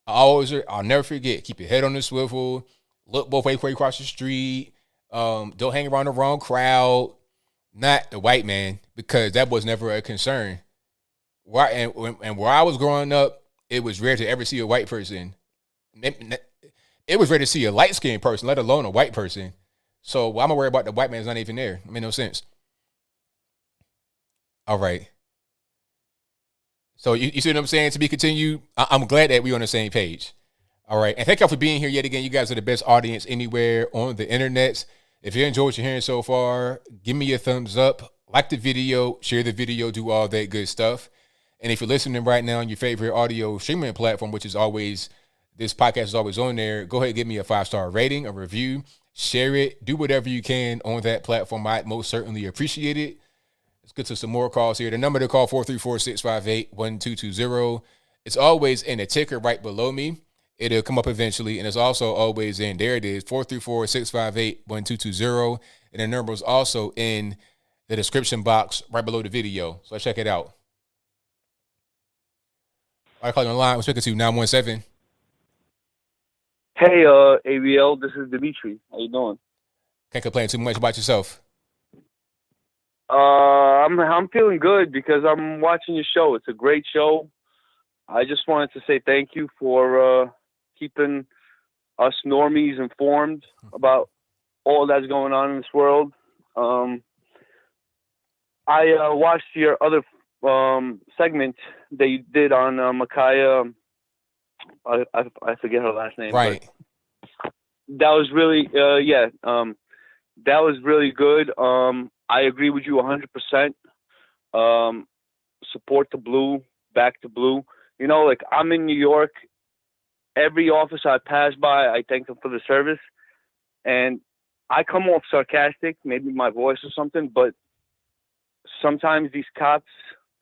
Speaker 1: I'll never forget, keep your head on the swivel, look both ways before you cross the street, don't hang around the wrong crowd, not the white man, because that was never a concern. And where I was growing up, it was rare to ever see a white person. It was rare to see a light-skinned person, let alone a white person. So why am I worried about the white man's not even there? It made no sense. All right. So you see what I'm saying? To be continued, I'm glad that we're on the same page. All right. And thank y'all for being here yet again. You guys are the best audience anywhere on the internet. If you enjoyed what you're hearing so far, give me a thumbs up, like the video, share the video, do all that good stuff. And if you're listening right now on your favorite audio streaming platform, which is always, this podcast is always on there, go ahead and give me a 5-star rating, a review, share it, do whatever you can on that platform. I'd most certainly appreciate it. Let's get to some more calls here. The number to call, 434-658-1220. It's always in the ticker right below me. It'll come up eventually, and it's also always in, there it is, 434-658-1220. And the number is also in the description box right below the video. So check it out. All right, calling on the line. We're speaking to 917.
Speaker 12: Hey, ABL, this is Dimitri. How you doing?
Speaker 1: Can't complain too much about yourself.
Speaker 12: I'm feeling good because I'm watching your show. It's a great show. I just wanted to say thank you for keeping us normies informed about all that's going on in this world. I watched your other segment that you did on Makaya. I forget her last name.
Speaker 1: Right.
Speaker 12: That was really, that was really good. I agree with you 100%. Support the blue, back to blue. Like, I'm in New York. Every office I pass by, I thank them for the service. And I come off sarcastic, maybe my voice or something, but sometimes these cops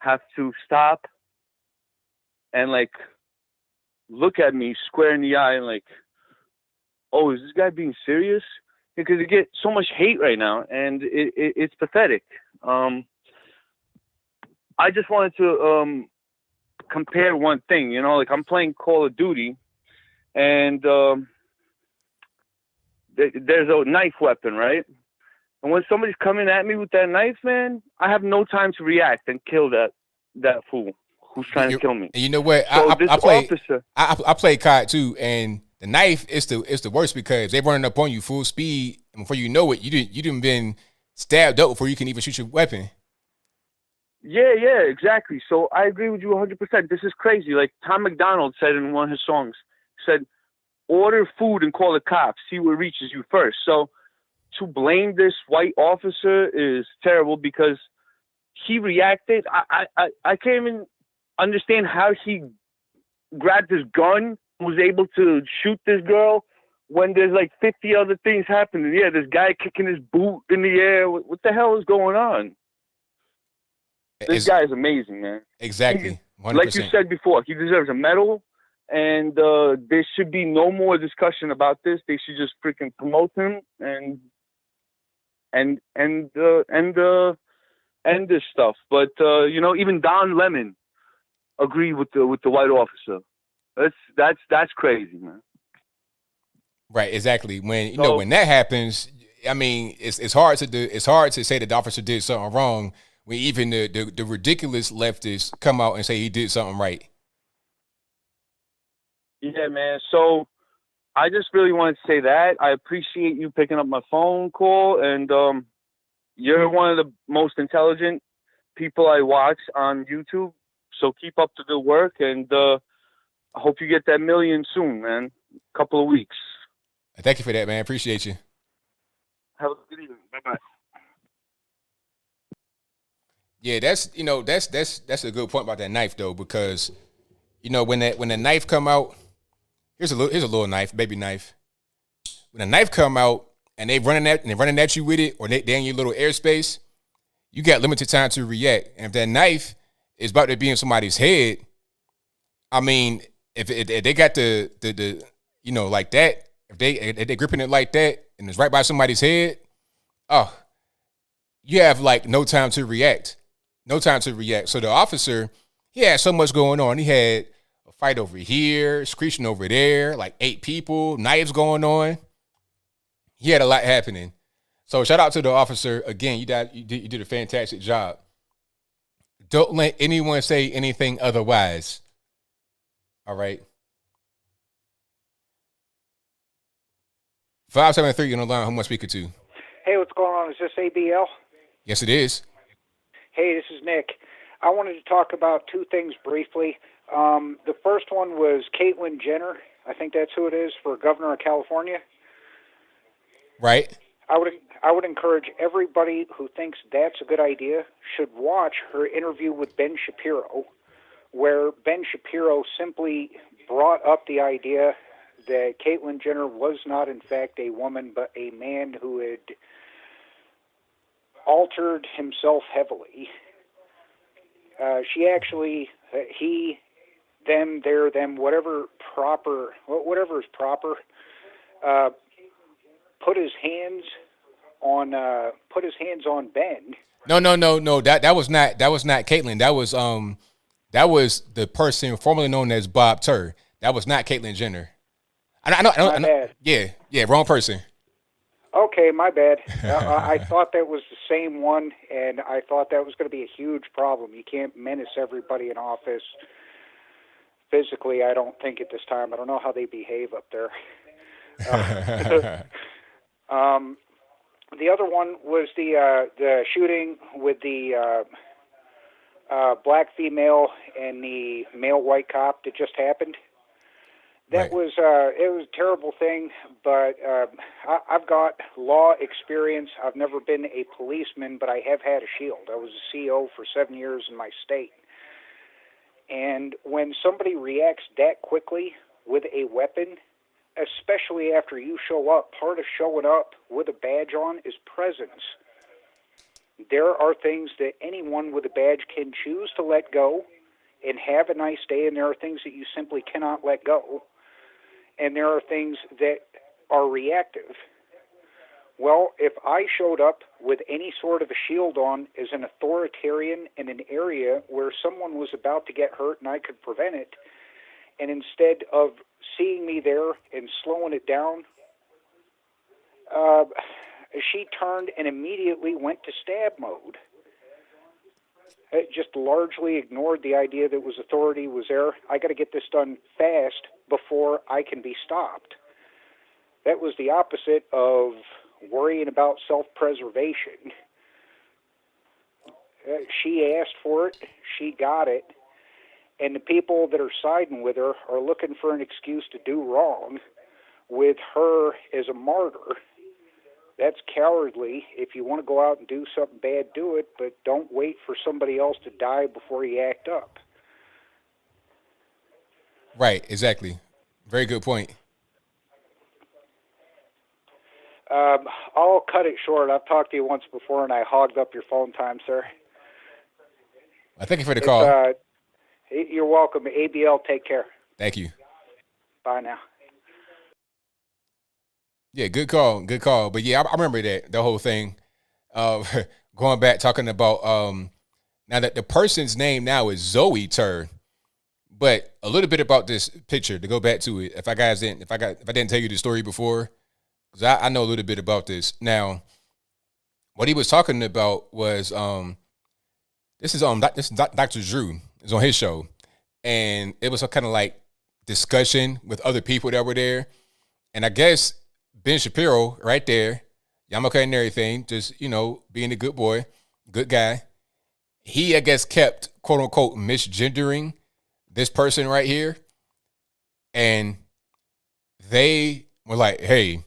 Speaker 12: have to stop and, like, look at me square in the eye and, like, oh, is this guy being serious? Because you get so much hate right now, and it's pathetic. I just wanted to compare one thing, like I'm playing Call of Duty, and there's a knife weapon, right? And when somebody's coming at me with that knife, man, I have no time to react and kill that fool who's trying to kill me.
Speaker 1: And you know what?
Speaker 12: So
Speaker 1: I play COD too, and the knife is the worst because they're running up on you full speed, and before you know it, you didn't been stabbed up before you can even shoot your weapon.
Speaker 12: Yeah, exactly. So I agree with you 100%. This is crazy. Like Tom McDonald said in one of his songs, said, order food and call the cops, see what reaches you first. So to blame this white officer is terrible because he reacted. I can't even understand how he grabbed his gun, was able to shoot this girl when there's like 50 other things happening. Yeah, this guy kicking his boot in the air. What the hell is going on? This guy is amazing, man.
Speaker 1: Exactly. 100%.
Speaker 12: Like you said before, he deserves a medal, and there should be no more discussion about this. They should just freaking promote him and end this stuff. But even Don Lemon agreed with the white officer. That's crazy, man.
Speaker 1: Right, exactly. When you know when that happens, I mean, it's hard to do. It's hard to say that the officer did something wrong when even the ridiculous leftists come out and say he did something right.
Speaker 12: Yeah, man. So I just really wanted to say that I appreciate you picking up my phone call, and you're one of the most intelligent people I watch on YouTube. So keep up the good work, and I hope you get that million soon, man. Couple of weeks.
Speaker 1: Thank you for that, man. Appreciate you.
Speaker 12: Have a good evening. Bye bye.
Speaker 1: Yeah, that's a good point about that knife though, because when the knife come out, here's a little knife, baby knife. When the knife come out and they running at you with it, or they in your little airspace, you got limited time to react. And if that knife is about to be in somebody's head, I mean, if they got the like that, if they gripping it like that and it's right by somebody's head, oh, you have like no time to react. No time to react. So the officer, he had so much going on. He had a fight over here, screeching over there, like 8 people, knives going on. He had a lot happening. So shout out to the officer. Again, you did a fantastic job. Don't let anyone say anything otherwise. All right. 573 on the line. Who am I speaking to?
Speaker 13: Hey, what's going on? Is this ABL?
Speaker 1: Yes, it is.
Speaker 13: Hey, this is Nick. I wanted to talk about 2 things briefly. The first one was Caitlyn Jenner. I think that's who it is, for governor of California.
Speaker 1: Right.
Speaker 13: I would encourage everybody who thinks that's a good idea should watch her interview with Ben Shapiro, where Ben Shapiro simply brought up the idea that Caitlyn Jenner was not, in fact, a woman, but a man who had altered himself heavily. She actually, he, them, their, them, whatever is proper, put his hands on Ben.
Speaker 1: No. That was not Caitlyn. That was the person formerly known as Bob Turr. That was not Caitlyn Jenner. I know. Yeah, wrong person.
Speaker 13: Okay, my bad. I thought that was the same one, and I thought that was going to be a huge problem. You can't menace everybody in office physically, I don't think, at this time. I don't know how they behave up there. The other one was the shooting with the black female and the male white cop that just happened. That was it was a terrible thing, but I've got law experience. I've never been a policeman, but I have had a shield. I was a CO for 7 years in my state. And when somebody reacts that quickly with a weapon, especially after you show up, part of showing up with a badge on is presence. There are things that anyone with a badge can choose to let go and have a nice day, and there are things that you simply cannot let go. And there are things that are reactive. Well, if I showed up with any sort of a shield on as an authoritarian in an area where someone was about to get hurt and I could prevent it, and instead of seeing me there and slowing it down, she turned and immediately went to stab mode. It just largely ignored the idea that was authority was there. I got to get this done fast before I can be stopped. That was the opposite of worrying about self-preservation. She asked for it. She got it. And the people that are siding with her are looking for an excuse to do wrong with her as a martyr. That's cowardly. If you want to go out and do something bad, do it, but don't wait for somebody else to die before you act up.
Speaker 1: Right, exactly. Very good point.
Speaker 13: I'll cut it short. I've talked to you once before, and I hogged up your phone time, sir.
Speaker 1: I thank you for the call.
Speaker 13: You're welcome. ABL, take care.
Speaker 1: Thank you.
Speaker 13: Bye now.
Speaker 1: Yeah, good call. But yeah, I remember the whole thing. Going back, talking about now that the person's name now is Zoe Turr, But a little bit about this picture to go back to it. If I didn't tell you the story before, because I know a little bit about this. Now, what he was talking about was this is Dr. Drew is on his show, and it was a kind of like discussion with other people that were there, and I guess Ben Shapiro right there, Yamaka and everything, just being a good boy, good guy. He I guess kept quote unquote misgendering this person right here, and they were like, "Hey,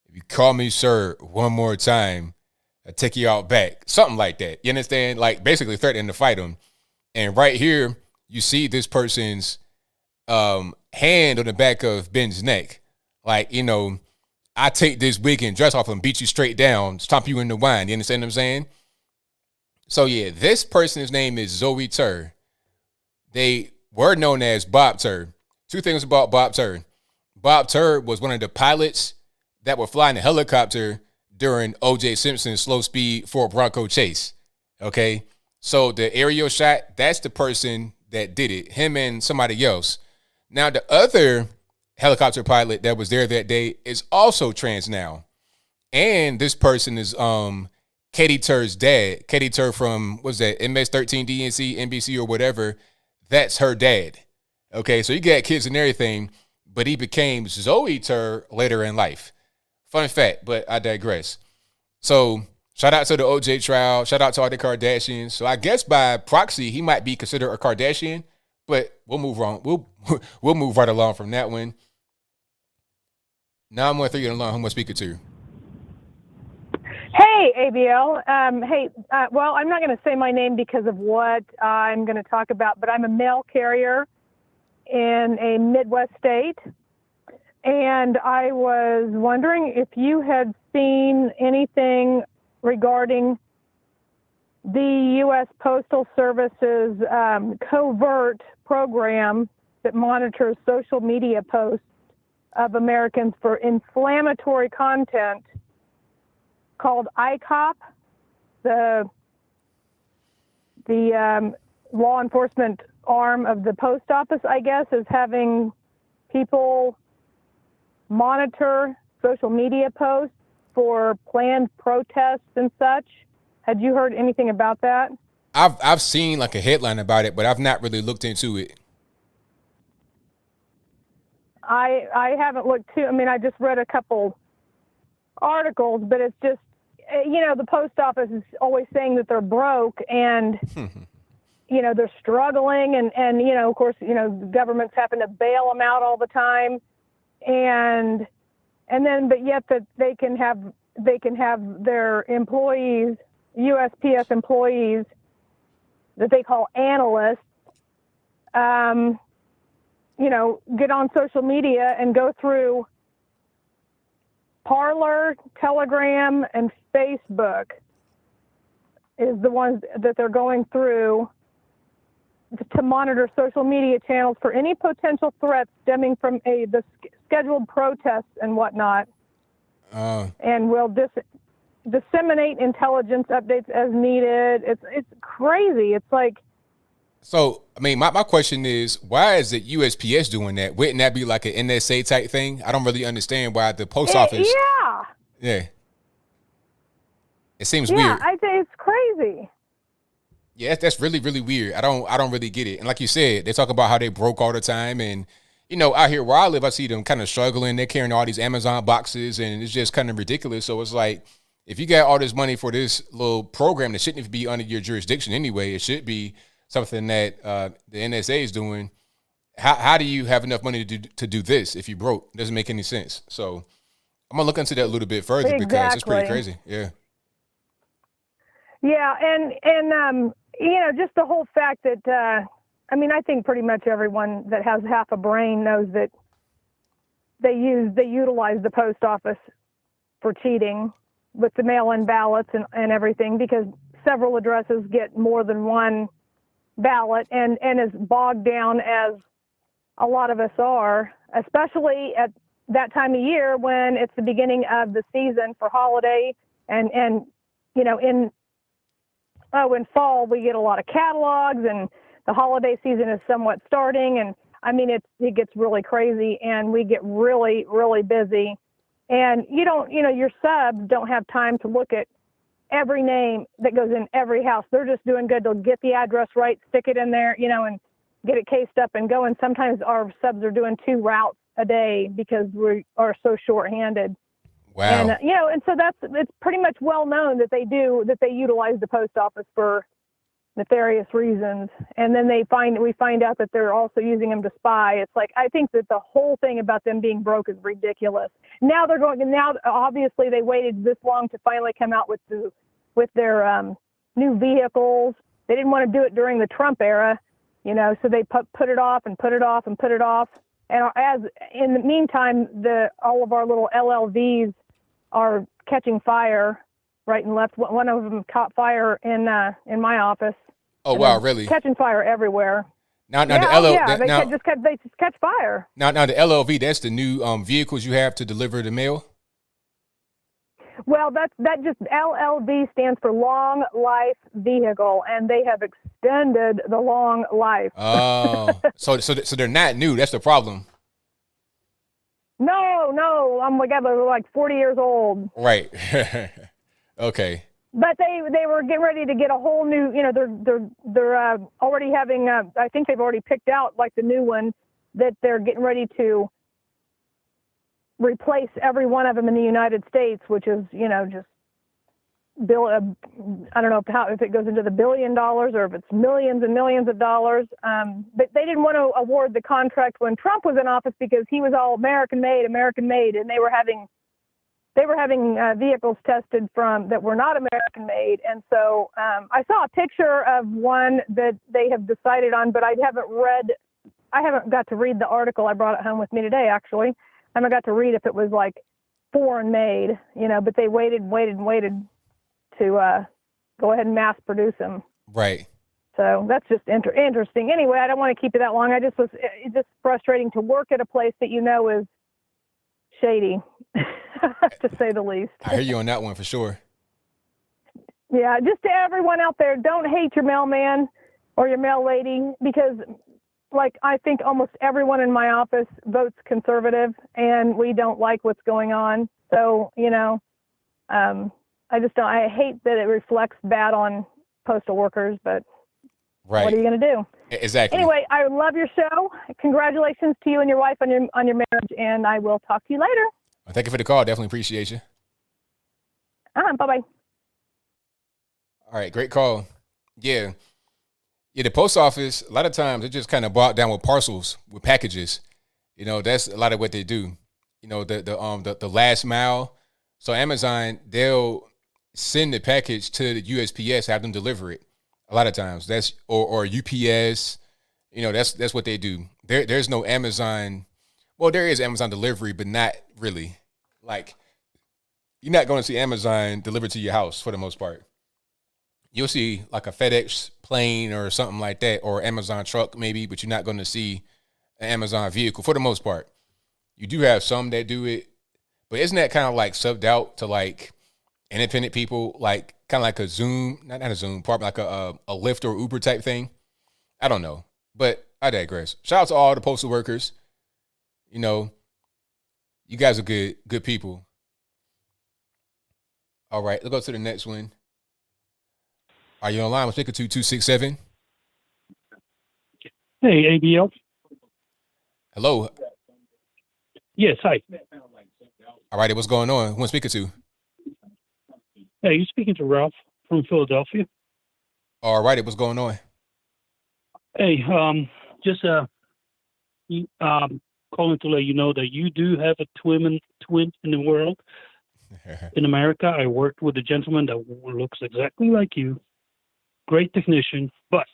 Speaker 1: if you call me sir one more time, I'll take you out back." Something like that. You understand? Like basically threatening to fight him. And right here, you see this person's hand on the back of Ben's neck. Like, I take this wig and dress off and beat you straight down, stomp you in the wine. You understand what I'm saying? So yeah, this person's name is Zoe Tur. They were known as Bob Tur. Two things about Bob Tur. Bob Tur was one of the pilots that were flying a helicopter during O.J. Simpson's slow speed Ford Bronco chase. Okay? So the aerial shot, that's the person that did it. Him and somebody else. Now, the other helicopter pilot that was there that day is also trans now. And this person is Katie Tur's dad. Katie Tur from, what's that, MS-13 DNC, NBC or whatever. That's her dad. Okay, so you got kids and everything, but he became Zoe Tur later in life. Fun fact, but I digress. So shout out to the OJ trial. Shout out to all the Kardashians. So I guess by proxy, he might be considered a Kardashian, but we'll move on. We'll move right along from that one. Now I'm going to throw you along. Who am I speaking to?
Speaker 14: Hey, ABL. Well, I'm not going to say my name because of what I'm going to talk about, but I'm a mail carrier in a Midwest state. And I was wondering if you had seen anything regarding the U.S. Postal Service's covert program that monitors social media posts of Americans for inflammatory content called ICOP. The law enforcement arm of the post office, I guess, is having people monitor social media posts for planned protests and such. Had you heard anything about that?
Speaker 1: I've seen like a headline about it, but I've not really looked into it.
Speaker 14: I haven't looked too. I mean, I just read a couple articles, but it's just, the post office is always saying that they're broke and, they're struggling and, of course, the government's having to bail them out all the time. But yet that they can have their employees, USPS employees that they call analysts, get on social media and go through Parler, Telegram, and Facebook is the ones that they're going through to monitor social media channels for any potential threats stemming from the scheduled protests and whatnot. And will disseminate intelligence updates as needed. It's crazy. It's like.
Speaker 1: So, I mean, my question is, why is it USPS doing that? Wouldn't that be like an NSA type thing? I don't really understand why the post office.
Speaker 14: Yeah.
Speaker 1: Yeah. It seems weird.
Speaker 14: Yeah, I think it's crazy.
Speaker 1: Yeah, that's really, really weird. I don't really get it. And like you said, they talk about how they broke all the time. And, out here where I live, I see them kind of struggling. They're carrying all these Amazon boxes and it's just kind of ridiculous. So it's like, if you got all this money for this little program that shouldn't even be under your jurisdiction anyway, it should be something that the NSA is doing. How do you have enough money to do this if you broke? It doesn't make any sense. So I'm gonna look into that a little bit further because it's pretty crazy. Yeah.
Speaker 14: Yeah, and just the whole fact that I think pretty much everyone that has half a brain knows that they utilize the post office for cheating with the mail-in ballots and everything, because several addresses get more than one ballot and as bogged down as a lot of us are, especially at that time of year when it's the beginning of the season for holiday and in fall we get a lot of catalogs and the holiday season is somewhat starting, and I mean, it gets really crazy, and we get really, really busy. And your subs don't have time to look at every name that goes in every house. They're just doing good. They'll get the address right, stick it in there, and get it cased up and go. And sometimes our subs are doing 2 routes a day because we are so shorthanded.
Speaker 1: Wow.
Speaker 14: And, and so it's pretty much well known that they utilize the post office for nefarious reasons. And then we find out that they're also using them to spy. It's like, I think that the whole thing about them being broke is ridiculous. Now obviously they waited this long to finally come out with their new vehicles. They didn't want to do it during the Trump era, so they put it off and put it off and put it off. And as in the meantime, all of our little LLVs are catching fire right and left. One of them caught fire in my office.
Speaker 1: Oh wow, really?
Speaker 14: Catching fire everywhere.
Speaker 1: Now
Speaker 14: They just catch fire.
Speaker 1: Now the LLV, that's the new vehicles you have to deliver the mail.
Speaker 14: Well, that just LLV stands for long life vehicle, and they have extended the long life.
Speaker 1: Oh, so they're not new. That's the problem.
Speaker 14: No, oh my God, they're like 40 years old.
Speaker 1: Right. Okay.
Speaker 14: But they were getting ready to get a whole new, they're already having, I think they've already picked out like the new one that they're getting ready to replace every one of them in the United States, which is, just I don't know if it goes into the $1 billion or if it's millions and millions of dollars. But they didn't want to award the contract when Trump was in office because he was all American made, and they were having vehicles tested that were not American made. And so I saw a picture of one that they have decided on, but I haven't got to read the article. I brought it home with me today, actually. I haven't got to read if it was like foreign made, but they waited to go ahead and mass produce them.
Speaker 1: Right.
Speaker 14: So that's just interesting. Anyway, I don't want to keep you that long. It's just frustrating to work at a place that is shady, to say the least.
Speaker 1: I hear you on that one for sure.
Speaker 14: Yeah, just to everyone out there, don't hate your mailman or your mail lady because, I think almost everyone in my office votes conservative, and we don't like what's going on. So, I just don't. I hate that it reflects bad on postal workers, but
Speaker 1: right.
Speaker 14: What are you going to do?
Speaker 1: Exactly.
Speaker 14: Anyway, I love your show. Congratulations to you and your wife on your marriage, and I will talk to you later.
Speaker 1: Well, thank you for the call. Definitely appreciate you.
Speaker 14: Bye-bye.
Speaker 1: All right, great call. Yeah, the post office, a lot of times, it just kind of brought down with parcels, with packages. That's a lot of what they do. The last mile. So Amazon, they'll send the package to the USPS, have them deliver it. A lot of times, that's or UPS. That's what they do. There's no Amazon. Well, there is Amazon delivery, but not really. Like, you're not going to see Amazon delivered to your house for the most part. You'll see like a FedEx plane or something like that, or Amazon truck maybe, but you're not going to see an Amazon vehicle for the most part. You do have some that do it, but isn't that kind of like subbed out to like independent people, like kind of like a Zoom, not a Zoom, probably like a Lyft or Uber type thing? I don't know, but I digress. Shout out to all the postal workers. You guys are good people. All right, let's go to the next one. Are you online? I'm speaking to 267.
Speaker 15: Hey, ABL.
Speaker 1: Hello.
Speaker 15: Yes, hi.
Speaker 1: All right, what's going on? Who am I speaking to?
Speaker 15: Hey, you're speaking to Ralph from Philadelphia.
Speaker 1: All right, what's going on?
Speaker 15: Hey, just calling to let you know that you do have a twin in the world. In America, I worked with a gentleman that looks exactly like you. Great technician. But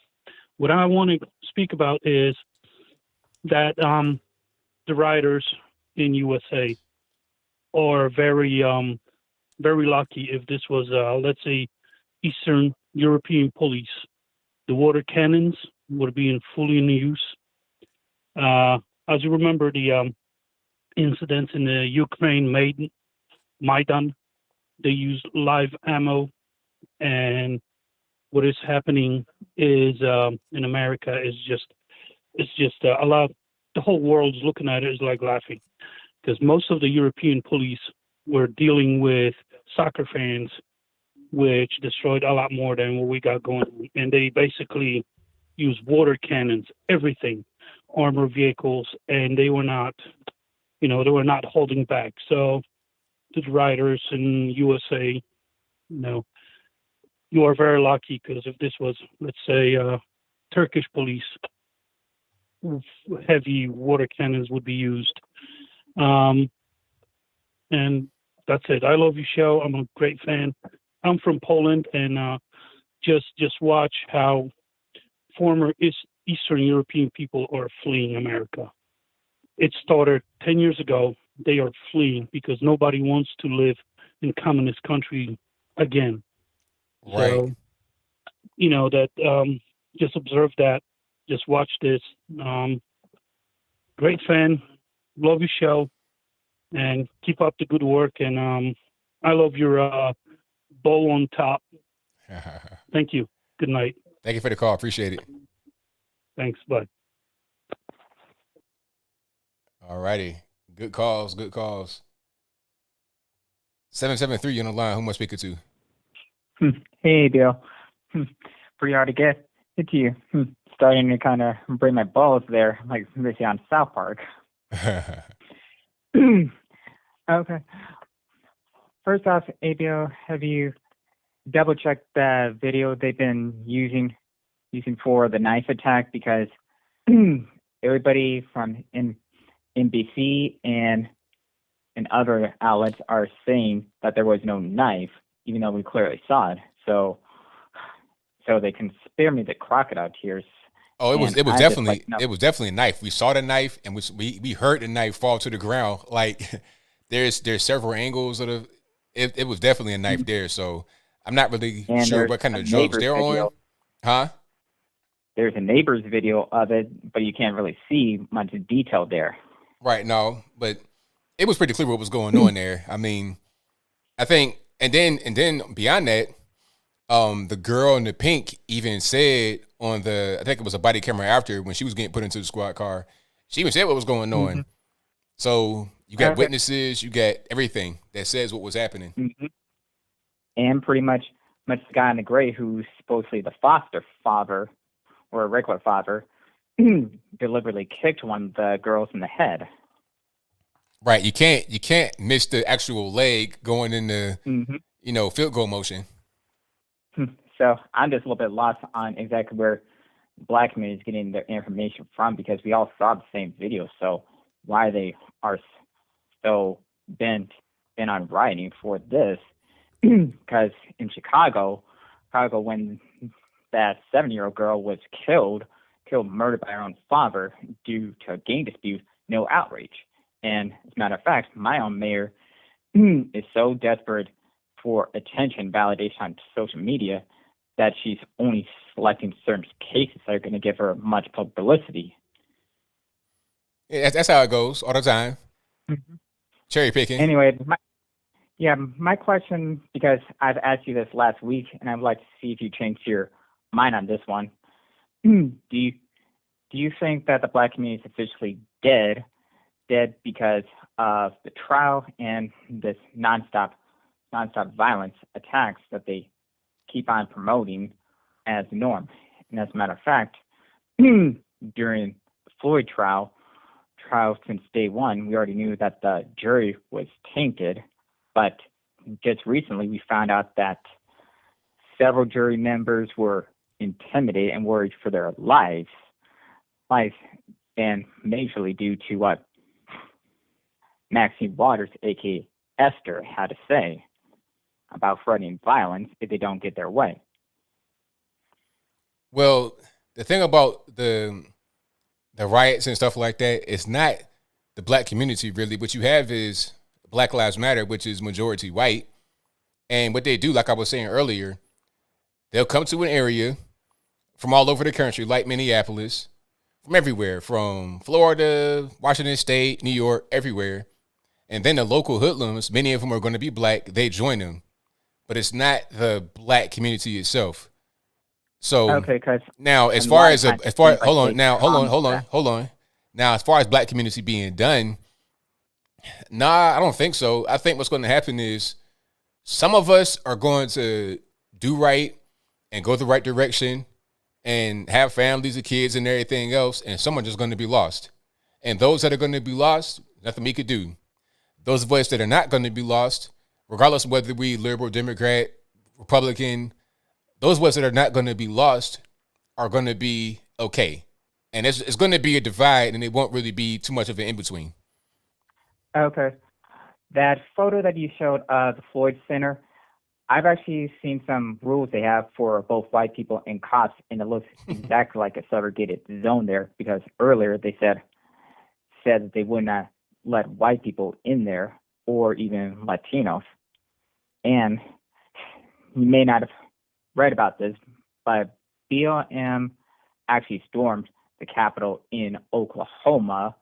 Speaker 15: what I want to speak about is that the riders in USA are very lucky if this was, let's say, Eastern European police. The water cannons would be fully in use. As you remember, the incidents in the Ukraine Maidan, they used live ammo, and what is happening is in America is just a lot. The whole world's looking at it is like laughing, because most of the European police were dealing with soccer fans, which destroyed a lot more than what we got going on. And they basically used water cannons, everything, armored vehicles, and they were not holding back. So to the rioters in USA, you are very lucky, because if this was, let's say, Turkish police, heavy water cannons would be used. And that's it. I love your show. I'm a great fan. I'm from Poland, and just watch how former Eastern European people are fleeing America. It started 10 years ago. They are fleeing because nobody wants to live in communist country again.
Speaker 1: Right.
Speaker 15: So, just observe that. Just watch this. Great fan. Love your show. And keep up the good work. And I love your bow on top. Thank you. Good night.
Speaker 1: Thank you for the call. Appreciate it.
Speaker 15: Thanks. Bye.
Speaker 1: All righty. Good calls. 773 on the line. Who am I speaking to?
Speaker 16: Hey, Bill. Pretty hard to get to you. Starting to kind of break my balls there, like they say on South Park. Okay. First off, ABL, have you double-checked the video they've been using for the knife attack? Because everybody from NBC and other outlets are saying that there was no knife, even though we clearly saw it. So they can spare me the crocodile tears.
Speaker 1: Oh, it was definitely a knife. We saw the knife, and we heard the knife fall to the ground. Like there's several angles of it was definitely a knife there. So I'm not really sure what kind of drugs they're on. Huh?
Speaker 16: There's a neighbor's video of it, but you can't really see much detail there.
Speaker 1: Right. No, but it was pretty clear what was going on there. I mean, I think, and then beyond that, the girl in the pink even said on I think it was a body camera after, when she was getting put into the squad car, she even said what was going on.
Speaker 16: Mm-hmm.
Speaker 1: So you got witnesses, you got everything that says what was happening.
Speaker 16: Mm-hmm. And pretty much the guy in the gray, who's supposedly the foster father or a regular father, deliberately kicked one of the girls in the head.
Speaker 1: Right. You can't miss the actual leg going in the field goal motion.
Speaker 16: So I'm just a little bit lost on exactly where black community is getting their information from, because we all saw the same video. So why they are so bent on rioting for this? Because in Chicago, when that 7-year-old girl was murdered by her own father due to a gang dispute, no outrage. And as a matter of fact, my own mayor is so desperate for attention, validation on social media, that she's only selecting certain cases that are going to give her much publicity.
Speaker 1: Yeah, that's how it goes all the time.
Speaker 16: Mm-hmm.
Speaker 1: Cherry picking.
Speaker 16: Anyway, my question, because I've asked you this last week, and I'd like to see if you changed your mind on this one. Do you think that the black community is officially dead because of the trial and this nonstop violence attacks that they keep on promoting as the norm? And as a matter of fact, during the Floyd trial since day one, we already knew that the jury was tainted, but just recently we found out that several jury members were intimidated and worried for their lives, and majorly due to what Maxine Waters, aka Esther, had to say about threatening violence if they don't get their way.
Speaker 1: Well, the thing about the riots and stuff like that, it's not the black community really. What you have is Black Lives Matter, which is majority white. And what they do, like I was saying earlier, they'll come to an area from all over the country, like Minneapolis, from everywhere, from Florida, Washington State, New York, everywhere. And then the local hoodlums, many of them are going to be black, they join them. But it's not the black community itself. So
Speaker 16: Okay, because
Speaker 1: now, as far as hold on. Now, as far as black community being done, nah, I don't think so. I think what's going to happen is some of us are going to do right and go the right direction and have families and kids and everything else, and someone just going to be lost. And those that are going to be lost, nothing we could do. Those of us that are not going to be lost, regardless of whether we liberal, Democrat, Republican, those of us that are not going to be lost are going to be okay. And it's going to be a divide, and it won't really be too much of an in-between.
Speaker 16: Okay. That photo that you showed of the Floyd Center, I've actually seen some rules they have for both white people and cops, and it looks exactly like a segregated zone there, because earlier they said that they would not let white people in there or even Latinos. And you may not have read about this, but BLM actually stormed the Capitol in Oklahoma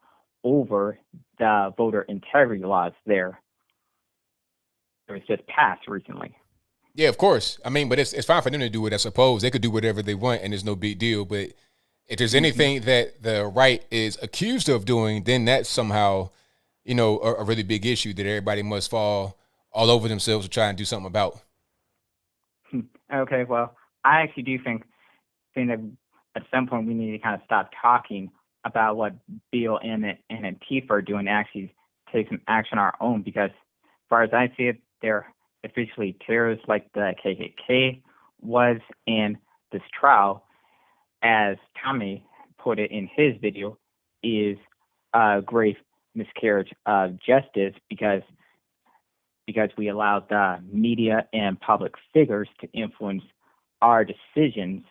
Speaker 16: over the voter integrity laws there. It was just passed recently.
Speaker 1: Yeah, of course. I mean, but it's fine for them to do it, I suppose. They could do whatever they want, and there's no big deal. But if there's anything that the right is accused of doing, then that's somehow, a really big issue that everybody must fall all over themselves to try and do something about.
Speaker 16: Okay, well, I actually do think that at some point we need to kind of stop talking about what BLM and Antifa are doing and actually take some action on our own, because as far as I see it, they're officially terrorists like the KKK was in this trial, as Tommy put it in his video, is a grave miscarriage of justice because we allowed the media and public figures to influence our decisions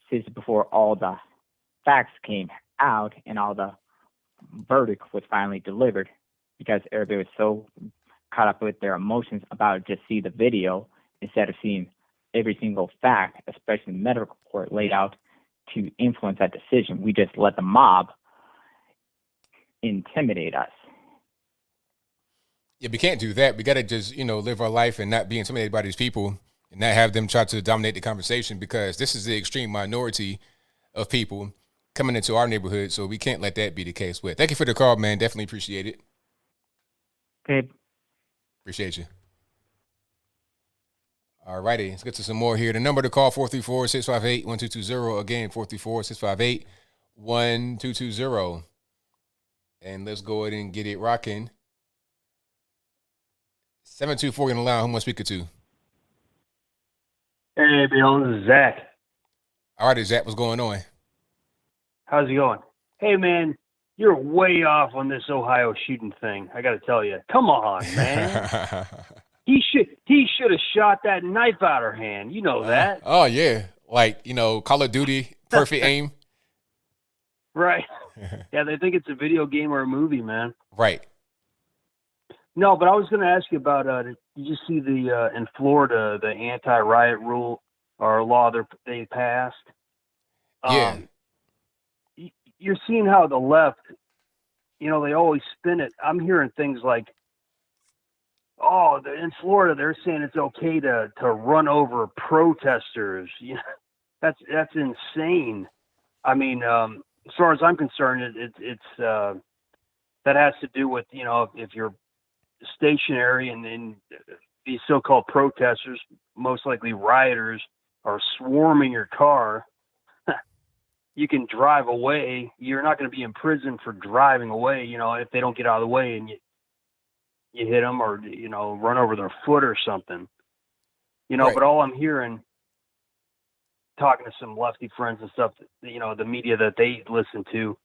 Speaker 16: since before all the facts came out and all the verdict was finally delivered, because everybody was so caught up with their emotions about just see the video instead of seeing every single fact, especially the medical report laid out to influence that decision. We just let the mob intimidate us.
Speaker 1: Yeah, we can't do that. We got to just, live our life and not be intimidated by these people and not have them try to dominate the conversation, because this is the extreme minority of people coming into our neighborhood. So we can't let that be the case. But thank you for the call, man. Definitely appreciate it.
Speaker 16: Okay.
Speaker 1: Appreciate you. All righty. Let's get to some more here. The number to call, 434-658-1220. Again, 434-658-1220. And let's go ahead and get it rocking. 724 in the line. Who am I speaking to?
Speaker 17: Hey, Bill, this is Zach.
Speaker 1: All right, Zach, what's going on?
Speaker 17: How's it going? Hey, man, you're way off on this Ohio shooting thing. I got to tell you. Come on, man. He should have shot that knife out her hand. You know that.
Speaker 1: Oh, yeah. Like, Call of Duty, perfect aim.
Speaker 17: Right. Yeah, they think it's a video game or a movie, man.
Speaker 1: Right.
Speaker 17: No, but I was going to ask you about, did you see in Florida, the anti-riot rule or law they passed?
Speaker 1: Yeah.
Speaker 17: You're seeing how the left, they always spin it. I'm hearing things like, in Florida, they're saying it's okay to run over protesters. That's insane. I mean, as far as I'm concerned, it's that has to do with, if you're stationary and then these so-called protesters, most likely rioters, are swarming your car, you can drive away. You're not going to be in prison for driving away, if they don't get out of the way and you hit them or, run over their foot or something, right. But all I'm hearing, talking to some lefty friends and stuff, the media that they listen to,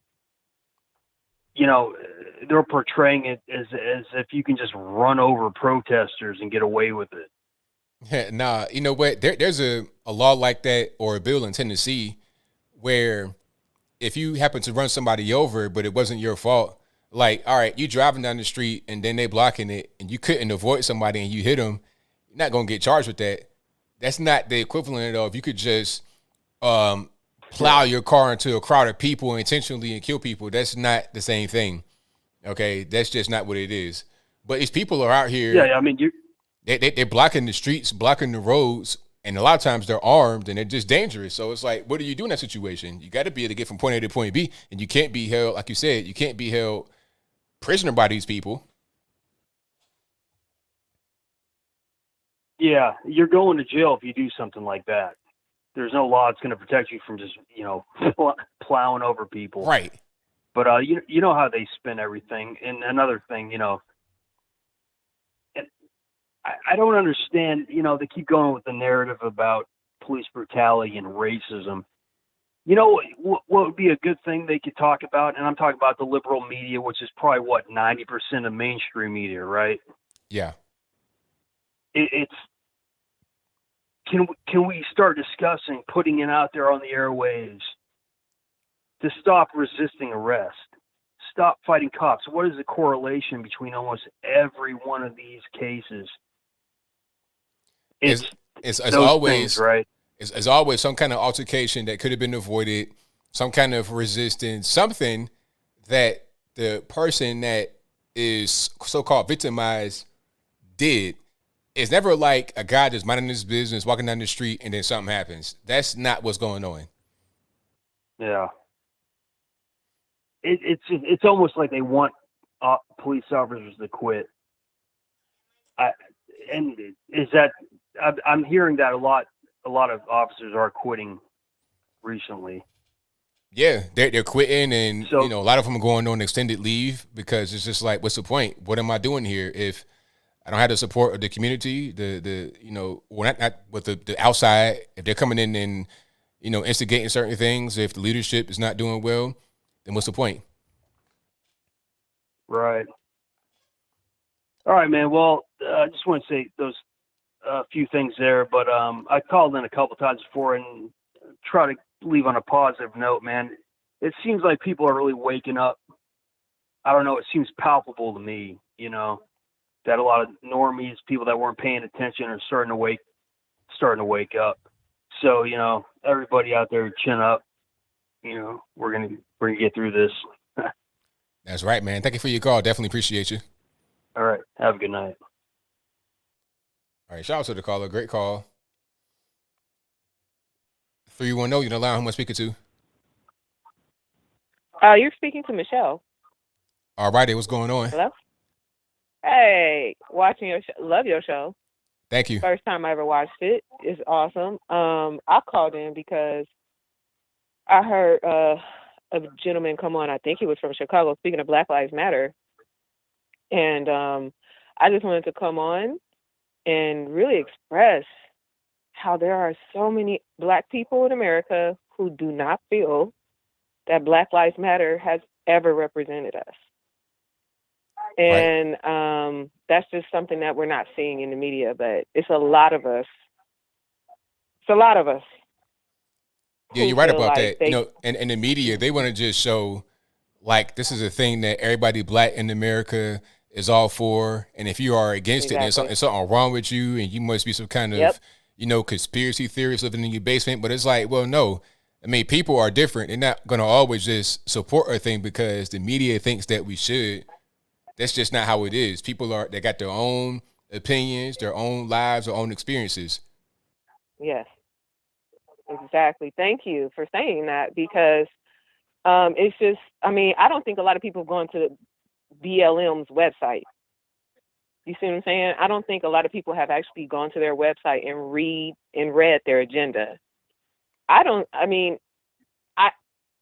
Speaker 17: they're portraying it as if you can just run over protesters and get away with it.
Speaker 1: Yeah, nah, you know what? There's a law like that, or a bill in Tennessee, where if you happen to run somebody over, but it wasn't your fault, like, all right, you driving down the street and then they blocking it and you couldn't avoid somebody and you hit them, you're not going to get charged with that. That's not the equivalent of you could just plow your car into a crowd of people intentionally and kill people. That's not the same thing. Okay, that's just not what it is. But these people are out here.
Speaker 17: Yeah, I mean,
Speaker 1: they're blocking the streets, blocking the roads, And a lot of times they're armed and they're just dangerous. So it's like, what do you do in that situation? You got to be able to get from point A to point B, and you can't be held, like you said, you can't be held prisoner by these people.
Speaker 17: Yeah, you're going to jail if you do something like that. There's no law that's going to protect you from just, plowing over people.
Speaker 1: Right.
Speaker 17: But you know how they spin everything. And another thing, I don't understand, they keep going with the narrative about police brutality and racism. What would be a good thing they could talk about? And I'm talking about the liberal media, which is probably 90% of mainstream media, right?
Speaker 1: Yeah.
Speaker 17: Can we start discussing putting it out there on the airwaves to stop resisting arrest, stop fighting cops? What is the correlation between almost every one of these cases?
Speaker 1: It's always things, right. It's always some kind of altercation that could have been avoided, some kind of resistance, something that the person that is so-called victimized did. It's never like a guy just minding his business, walking down the street, and then something happens. That's not what's going on.
Speaker 17: Yeah. It's almost like they want police officers to quit. I'm hearing that a lot of officers are quitting recently.
Speaker 1: Yeah, they're quitting, and so, a lot of them are going on extended leave because it's just like, what's the point? What am I doing here if I don't have the support of the community? Not with the outside. If they're coming in and instigating certain things, if the leadership is not doing well, then what's the point?
Speaker 17: Right. All right, man. Well, I just want to say those few things there, but I called in a couple times before and try to leave on a positive note, man. It seems like people are really waking up. I don't know. It seems palpable to me, that a lot of normies, people that weren't paying attention, are starting to wake up. So, everybody out there, chin up. We're gonna get through this.
Speaker 1: That's right, man. Thank you for your call. Definitely appreciate you.
Speaker 17: All right. Have a good night.
Speaker 1: All right. Shout out to the caller. Great call. 310, you know who am I speaking to?
Speaker 18: You're speaking to Michelle.
Speaker 1: All righty. What's going on?
Speaker 18: Hello? Hey, watching your show. Love your show.
Speaker 1: Thank you.
Speaker 18: First time I ever watched it. It's awesome. I called in because I heard a gentleman come on. I think he was from Chicago, speaking of Black Lives Matter. And I just wanted to come on and really express how there are so many Black people in America who do not feel that Black Lives Matter has ever represented us. And that's just something that we're not seeing in the media, but it's a lot of us. It's a lot of us.
Speaker 1: Yeah, you're right about that. In the media, they want to just show like this is a thing that everybody Black in America is all for, and if you are against it, then there's something wrong with you, and you must be some kind of conspiracy theorist living in your basement. But it's like, well, no. I mean, people are different. They're not going to always just support a thing because the media thinks that we should. That's just not how it is. They got their own opinions, their own lives, their own experiences.
Speaker 18: Yes, exactly. Thank you for saying that because it's just, I don't think a lot of people have gone to BLM's website. You see what I'm saying? I don't think a lot of people have actually gone to their website and read their agenda.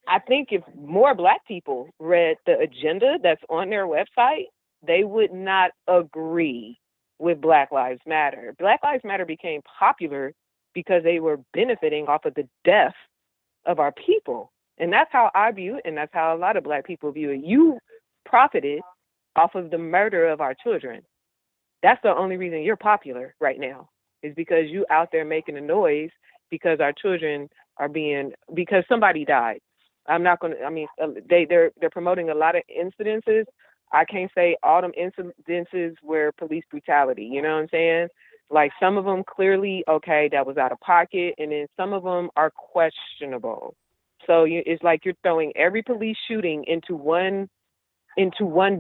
Speaker 18: I think if more Black people read the agenda that's on their website, they would not agree with Black Lives Matter. Black Lives Matter became popular because they were benefiting off of the death of our people. And that's how I view it, and that's how a lot of Black people view it. You profited off of the murder of our children. That's the only reason you're popular right now, is because you out there making a noise because our children are because somebody died. They're promoting a lot of incidences. I can't say all them incidences were police brutality. You know what I'm saying? Like some of them clearly, okay, that was out of pocket. And then some of them are questionable. So it's like you're throwing every police shooting into one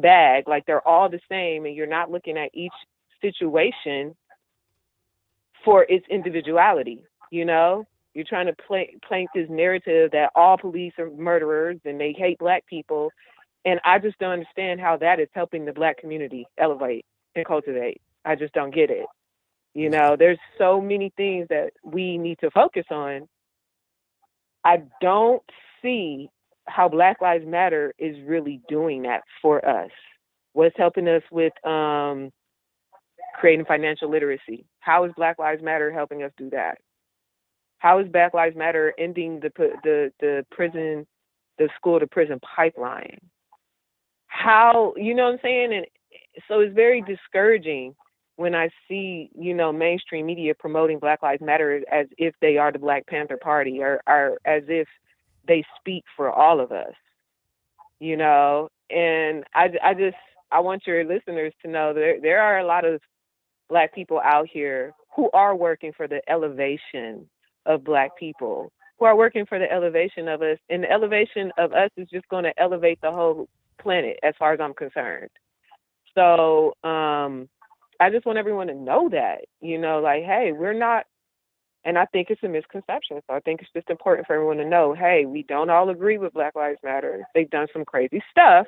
Speaker 18: bag, like they're all the same. And you're not looking at each situation for its individuality. You know, you're trying to plank this narrative that all police are murderers and they hate black people. And I just don't understand how that is helping the black community elevate and cultivate. I just don't get it. You know, there's so many things that we need to focus on. I don't see how Black Lives Matter is really doing that for us. What's helping us with creating financial literacy? How is Black Lives Matter helping us do that? How is Black Lives Matter ending the prison, the school to prison pipeline? How, you know what I'm saying? And so it's very discouraging when I see, you know, mainstream media promoting Black Lives Matter as if they are the Black Panther Party or as if they speak for all of us, you know. And I want your listeners to know that there are a lot of Black people out here who are working for the elevation of Black people, who are working for the elevation of us. And the elevation of us is just going to elevate the whole planet as far as I'm concerned. So I just want everyone to know that, you know, like, hey, we're not, and I think it's a misconception. So I think it's just important for everyone to know, hey, we don't all agree with Black Lives Matter. They've done some crazy stuff.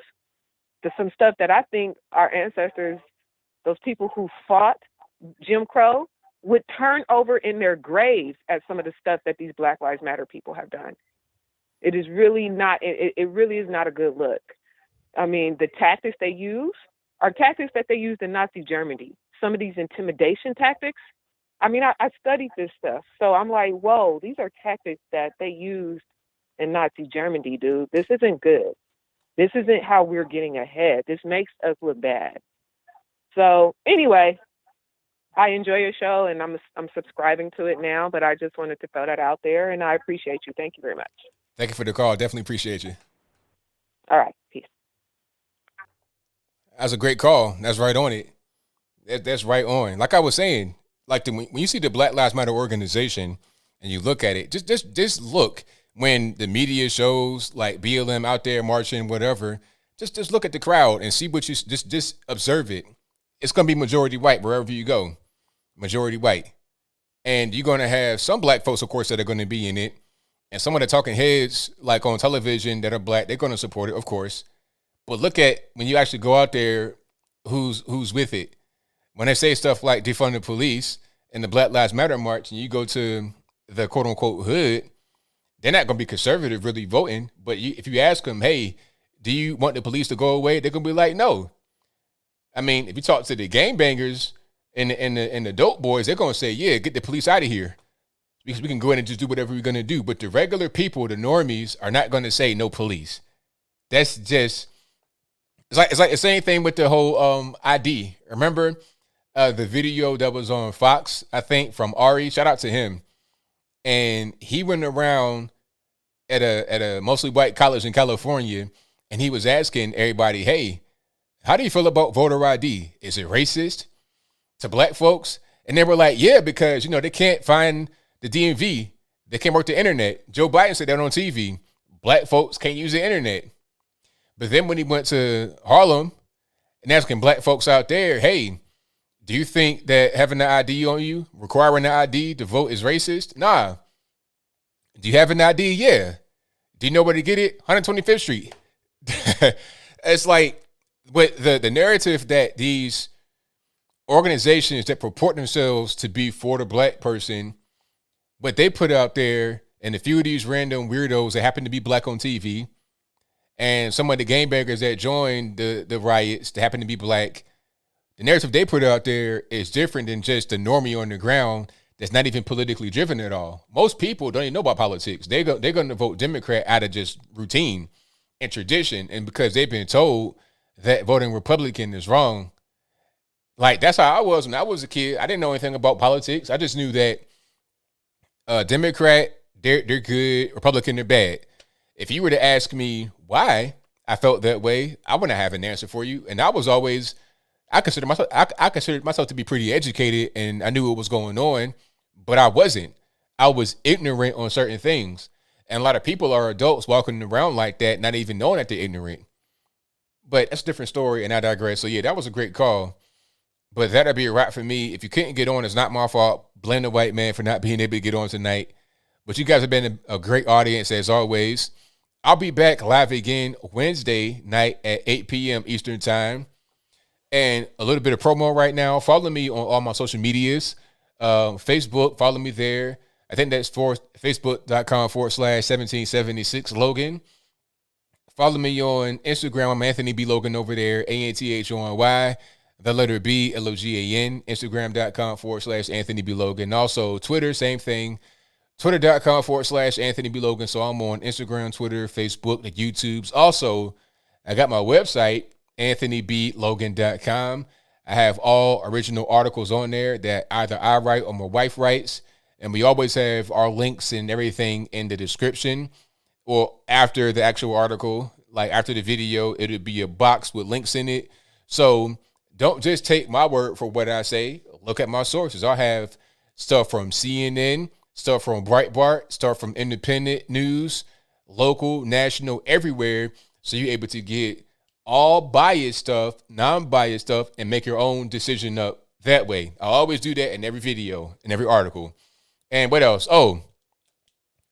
Speaker 18: There's some stuff that I think our ancestors, those people who fought Jim Crow, would turn over in their graves at some of the stuff that these Black Lives Matter people have done. It is really not, it really is not a good look. I mean, the tactics they use are tactics that they used in Nazi Germany. Some of these intimidation tactics, I mean, I studied this stuff. So I'm like, whoa, these are tactics that they used in Nazi Germany, dude. This isn't good. This isn't how we're getting ahead. This makes us look bad. So anyway, I enjoy your show and I'm subscribing to it now, but I just wanted to throw that out there and I appreciate you. Thank you very much.
Speaker 1: Thank you for the call. Definitely appreciate you.
Speaker 18: All right. Peace.
Speaker 1: That's a great call. That's right on it. That's right on. Like I was saying, like when you see the Black Lives Matter organization and you look at it, just look when the media shows like BLM out there marching, whatever. Just look at the crowd and see what you just observe it. It's gonna be majority white wherever you go, majority white, and you're gonna have some black folks, of course, that are gonna be in it, and some of the talking heads like on television that are black, they're gonna support it, of course. But look at when you actually go out there, who's with it. When they say stuff like defund the police and the Black Lives Matter march, and you go to the quote unquote hood, they're not gonna be conservative really voting. But if you ask them, hey, do you want the police to go away? They're gonna be like, no. I mean, if you talk to the gangbangers and the dope boys, they're gonna say, yeah, get the police out of here because we can go in and just do whatever we're gonna do. But the regular people, the normies, are not gonna say no police. That's just it's like the same thing with the whole ID. Remember the video that was on Fox, I think, from Ari? Shout out to him. And he went around at a mostly white college in California, and he was asking everybody, hey, how do you feel about voter ID? Is it racist to black folks? And they were like, yeah, because, you know, they can't find the DMV. They can't work the internet. Joe Biden said that on TV. Black folks can't use the internet. But then when he went to Harlem and asking black folks out there, hey, do you think that having the ID on you, requiring the ID to vote is racist? Nah. Do you have an ID? Yeah. Do you know where to get it? 125th Street. It's like, but the narrative that these organizations that purport themselves to be for the black person, what they put out there, and a few of these random weirdos that happen to be black on TV, and some of the gangbangers that joined the riots that happen to be black, the narrative they put out there is different than just the normie on the ground that's not even politically driven at all. Most people don't even know about politics. They're going to vote Democrat out of just routine and tradition, and because they've been told that voting Republican is wrong. Like, that's how I was when I was a kid. I didn't know anything about politics. I just knew that Democrat, they're good, Republican, they're bad. If you were to ask me why I felt that way, I wouldn't have an answer for you. And I was always, I considered myself to be pretty educated, and I knew what was going on, but I wasn't. I was ignorant on certain things. And a lot of people are adults walking around like that, not even knowing that they're ignorant. But that's a different story, and I digress. So yeah, that was a great call. But that'll be a wrap for me. If you couldn't get on, it's not my fault. Blame the white man for not being able to get on tonight. But you guys have been a great audience as always. I'll be back live again Wednesday night at 8 p.m. Eastern Time. And a little bit of promo right now. Follow me on all my social medias. Facebook, follow me there. I think that's for facebook.com/1776 Logan. Follow me on Instagram. I'm Anthony B. Logan over there. ANTHONY, the letter B, LOGAN. Instagram.com/Anthony B. Logan. Also, Twitter, same thing. Twitter.com/Anthony B. Logan. So I'm on Instagram, Twitter, Facebook, the YouTubes. Also, I got my website, AnthonyBLogan.com. I have all original articles on there that either I write or my wife writes. And we always have our links and everything in the description or after the actual article. Like after the video, it'll be a box with links in it. So don't just take my word for what I say. Look at my sources. I have stuff from CNN, stuff from Breitbart, stuff from Independent News, local, national, everywhere. So you're able to get all biased stuff, non-biased stuff, and make your own decision up that way. I always do that in every video, in every article. And what else? Oh,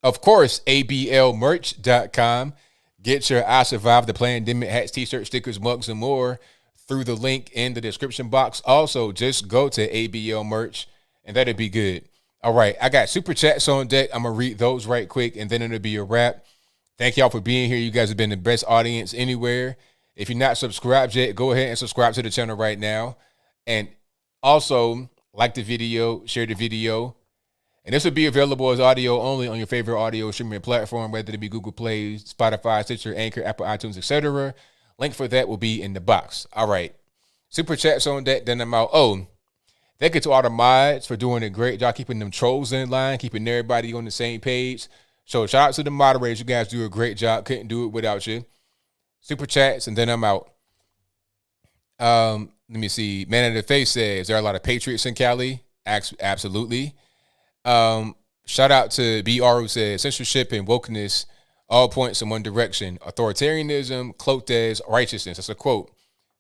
Speaker 1: of course, ABLmerch.com. Get your I Survived the Pandemic hats, t-shirts, stickers, mugs, and more through the link in the description box. Also, just go to ABL Merch, and that'll be good. All right, I got super chats on deck. I'm going to read those right quick, and then it'll be a wrap. Thank y'all for being here. You guys have been the best audience anywhere. If you're not subscribed yet, go ahead and subscribe to the channel right now. And also, like the video, share the video. And this will be available as audio only on your favorite audio streaming platform, whether it be Google Play, Spotify, Stitcher, Anchor, Apple iTunes, etc. Link for that will be in the box. All right. Super chats on that. Then I'm out. Oh, thank you to all the mods for doing a great job keeping them trolls in line, keeping everybody on the same page. So shout out to the moderators. You guys do a great job. Couldn't do it without you. Super chats, and then I'm out. Let me see. Man of the Face says, there are a lot of patriots in Cali. Absolutely. Shout out to BR who says, censorship and wokeness all points in one direction. Authoritarianism cloaked as righteousness. That's a quote.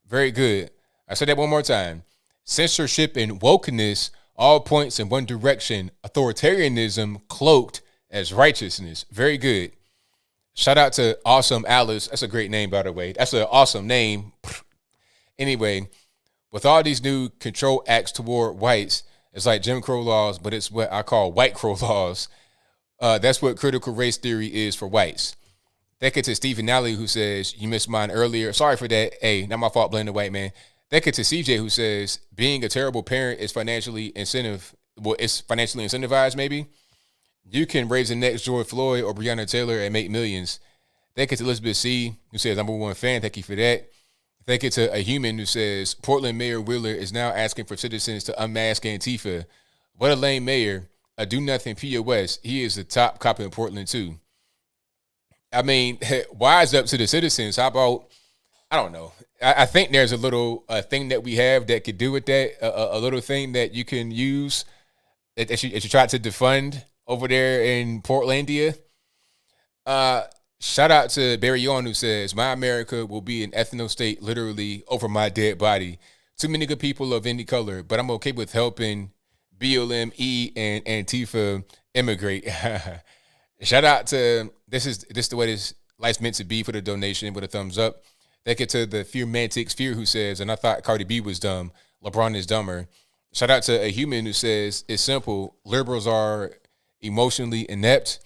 Speaker 1: Very good. I said that one more time. Censorship and wokeness all points in one direction. Authoritarianism cloaked as righteousness. Very good. Shout out to Awesome Alice. That's a great name, by the way. That's an awesome name. Anyway, with all these new control acts toward whites, it's like Jim Crow laws, but it's what I call white crow laws. That's what critical race theory is for whites. Thank you to Stephen Alley, who says, you missed mine earlier. Sorry for that. Hey, not my fault, blame the white man. Thank you to CJ, who says, being a terrible parent is financially incentivized, maybe. You can raise the next George Floyd or Breonna Taylor and make millions. Thank you to Elizabeth C., who says, number one fan. Thank you for that. Thank you to a human who says, Portland Mayor Wheeler is now asking for citizens to unmask Antifa. What a lame mayor. A do-nothing POS. He is the top cop in Portland, too. I mean, wise up to the citizens. How about, I don't know. I think there's a little thing that we have that could do with that, a little thing that you can use that you try to defund over there in Portlandia. Shout out to Barry On, who says, my America will be an ethno state literally over my dead body. Too many good people of any color, but I'm okay with helping BLM, and Antifa immigrate. Shout out to, this is the way this life's meant to be, for the donation with a thumbs up. Thank you to the Fearmantics Fear, who says, and I thought Cardi B was dumb. LeBron is dumber. Shout out to a human who says, it's simple. Liberals are emotionally inept.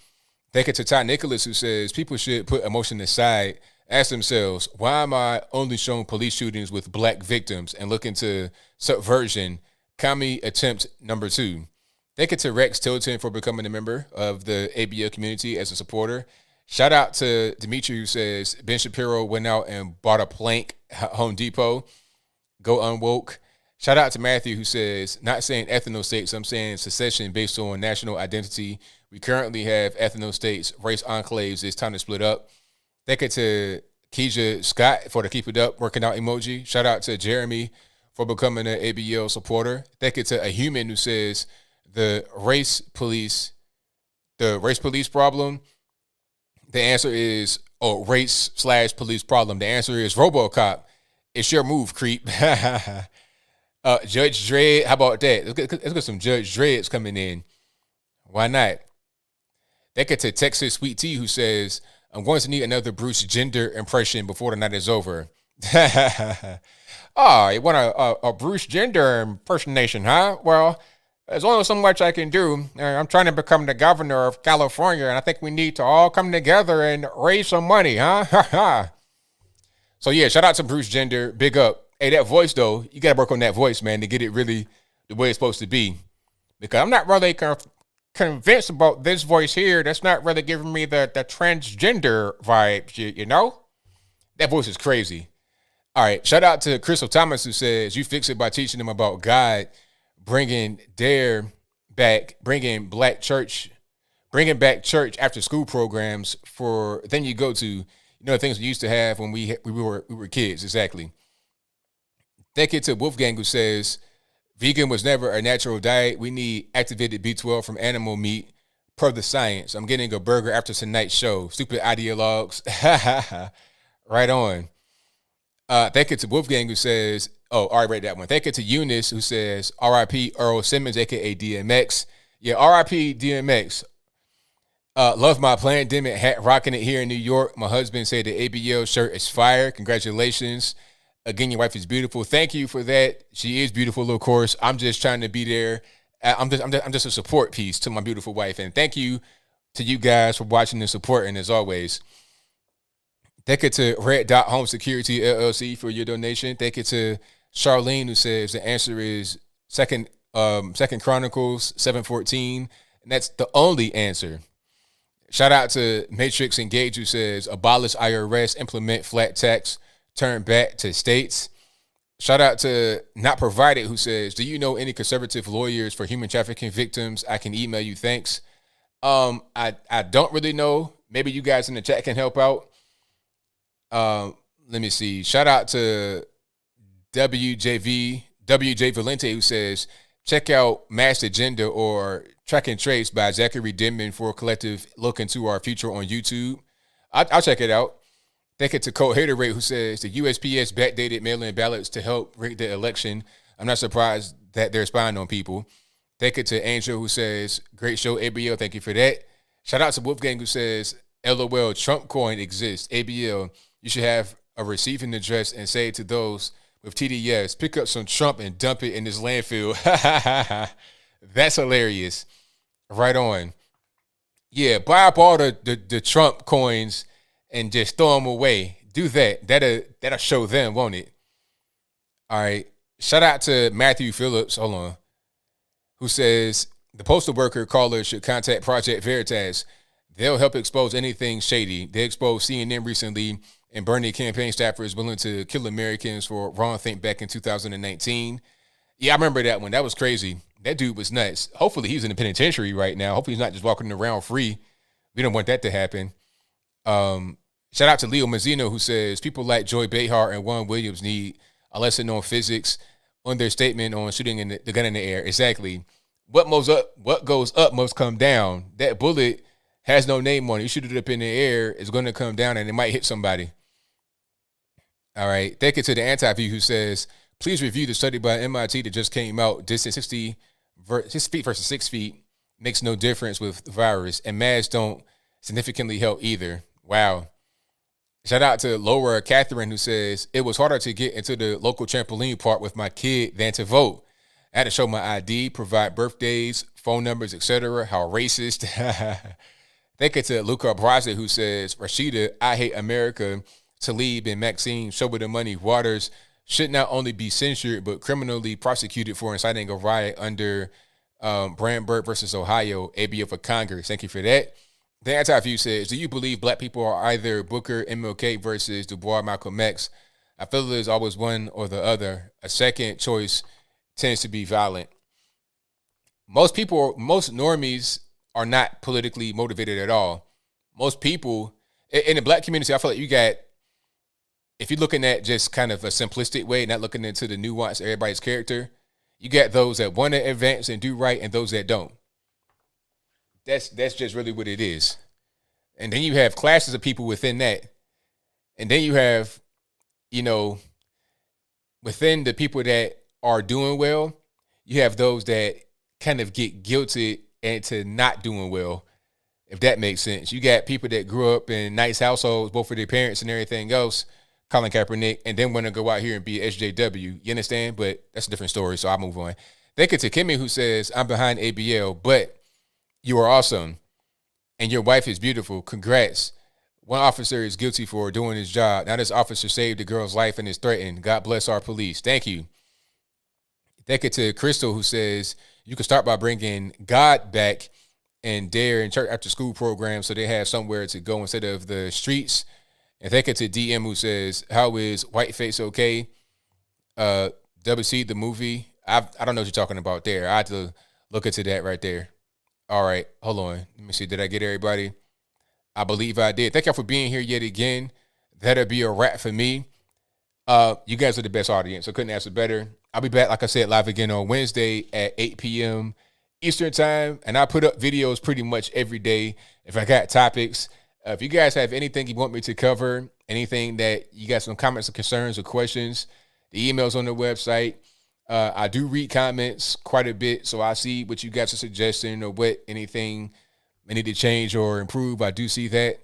Speaker 1: Thank you to Ty Nicholas, who says, people should put emotion aside, ask themselves, why am I only showing police shootings with black victims, and look into subversion, commie attempt number 2. Thank you to Rex Tilton for becoming a member of the ABL community as a supporter. Shout out to Dimitri, who says, Ben Shapiro went out and bought a plank at Home Depot. Go unwoke. Shout out to Matthew, who says, not saying ethno states, I'm saying secession based on national identity. We currently have ethno states, race enclaves. It's time to split up. Thank you to Keisha Scott for the keep it up, working out emoji. Shout out to Jeremy for becoming an ABL supporter. Thank you to a human who says, the race police problem. The answer is, race/police problem. The answer is RoboCop. It's your move, creep. Judge Dredd, how about that? Let's get some Judge Dredds coming in. Why not? They get to Texas Sweet Tea, who says, I'm going to need another Bruce Jenner impression before the night is over. Oh, you want a Bruce Jenner impersonation, huh? Well, there's only so much I can do. I'm trying to become the governor of California, and I think we need to all come together and raise some money, huh? So, yeah, shout out to Bruce Jenner. Big up. Hey, that voice, though, you got to work on that voice, man, to get it really the way it's supposed to be. Because I'm not really convinced about this voice here. That's not really giving me the transgender vibes, you know? That voice is crazy. All right, shout out to Crystal Thomas, who says, you fix it by teaching them about God, bringing back church after school programs for then you go to, things we used to have when we were kids. Exactly. Thank you to Wolfgang, who says, vegan was never a natural diet. We need activated B12 from animal meat per the science. I'm getting a burger after tonight's show. Stupid ideologues. Right on. Thank you to Wolfgang, who says, I already read that one. Thank you to Eunice, who says, RIP Earl Simmons, a.k.a. DMX. Yeah, RIP DMX. Love my pandemic hat, rocking it here in New York. My husband said the ABL shirt is fire. Congratulations. Again, your wife is beautiful. Thank you for that. She is beautiful, of course. I'm just trying to be there. I'm just a support piece to my beautiful wife. And thank you to you guys for watching and supporting, as always. Thank you to Red Dot Home Security LLC for your donation. Thank you to Charlene, who says the answer is Second Chronicles 7:14, and that's the only answer. Shout out to Matrix Engage, who says abolish IRS, implement flat tax, turn back to states. Shout out to Not Provided, who says, do you know any conservative lawyers for human trafficking victims? I can email you. Thanks. I don't really know. Maybe you guys in the chat can help out. Let me see. Shout out to WJ Valente, who says, check out Mass Agenda or Track and Trace by Zachary Denman for a collective look into our future on YouTube. I'll check it out. Thank you to Cole Haterade, who says the USPS backdated mail-in ballots to help rig the election. I'm not surprised that they're spying on people. Thank you to Angel, who says, great show, ABL. Thank you for that. Shout out to Wolfgang, who says, LOL, Trump coin exists. ABL, you should have a receiving address and say to those with TDS, pick up some Trump and dump it in this landfill. That's hilarious. Right on. Yeah, buy up all the Trump coins and just throw them away. Do that. That'll show them, won't it? All right. Shout out to Matthew Phillips, hold on, who says the postal worker caller should contact Project Veritas. They'll help expose anything shady. They exposed CNN recently, and Bernie campaign staffers willing to kill Americans for wrong think back in 2019. Yeah, I remember that one. That was crazy. That dude was nuts. Hopefully he's in the penitentiary right now. Hopefully he's not just walking around free. We don't want that to happen. Shout out to Leo Mazzino, who says people like Joy Behar and Juan Williams need a lesson on physics on their statement on shooting the gun in the air. Exactly. What goes up must come down. That bullet has no name on it. You shoot it up in the air, it's going to come down and it might hit somebody. All right. Thank you to the Anti-View, who says, please review the study by MIT that just came out. Distance 6 feet versus 6 feet makes no difference with the virus, and masks don't significantly help either. Wow. Shout out to Laura Catherine, who says, it was harder to get into the local trampoline park with my kid than to vote. I had to show my ID, provide birthdays, phone numbers, etc. How racist. Thank you to Luca Braza, who says, Rashida, I hate America. Talib and Maxine, show with the money. Waters should not only be censured, but criminally prosecuted for inciting a riot under Brandenburg versus Ohio, ABL for Congress. Thank you for that. The Anti-View says, do you believe black people are either Booker, MLK versus Du Bois, Malcolm X? I feel there's always one or the other. A second choice tends to be violent. Most normies are not politically motivated at all. Most people, in the black community, I feel like you got, if you're looking at just kind of a simplistic way, not looking into the nuance of everybody's character, you got those that want to advance and do right and those that don't. That's just really what it is. And then you have classes of people within that. And then you have, within the people that are doing well, you have those that kind of get guilted into not doing well, if that makes sense. You got people that grew up in nice households, both for their parents and everything else, Colin Kaepernick, and then want to go out here and be SJW. You understand? But that's a different story, so I'll move on. Thank you to Kimmy, who says, I'm behind ABL, but you are awesome, and your wife is beautiful. Congrats. One officer is guilty for doing his job. Now this officer saved the girl's life and is threatened. God bless our police. Thank you. Thank you to Crystal, who says, you can start by bringing God back and dare in church after school programs so they have somewhere to go instead of the streets. And thank you to DM, who says, how is Whiteface okay? WC, the movie. I don't know what you're talking about there. I had to look into that right there. All right, hold on. Let me see. Did I get everybody? I believe I did. Thank y'all for being here yet again. That'll be a wrap for me. You guys are the best audience. I couldn't ask it better. I'll be back, like I said, live again on Wednesday at 8 p.m. Eastern time. And I put up videos pretty much every day if I got topics. If you guys have anything you want me to cover, anything that you got some comments or concerns or questions, the email's on the website. I do read comments quite a bit, so I see what you guys are suggesting or what anything I need to change or improve. I do see that.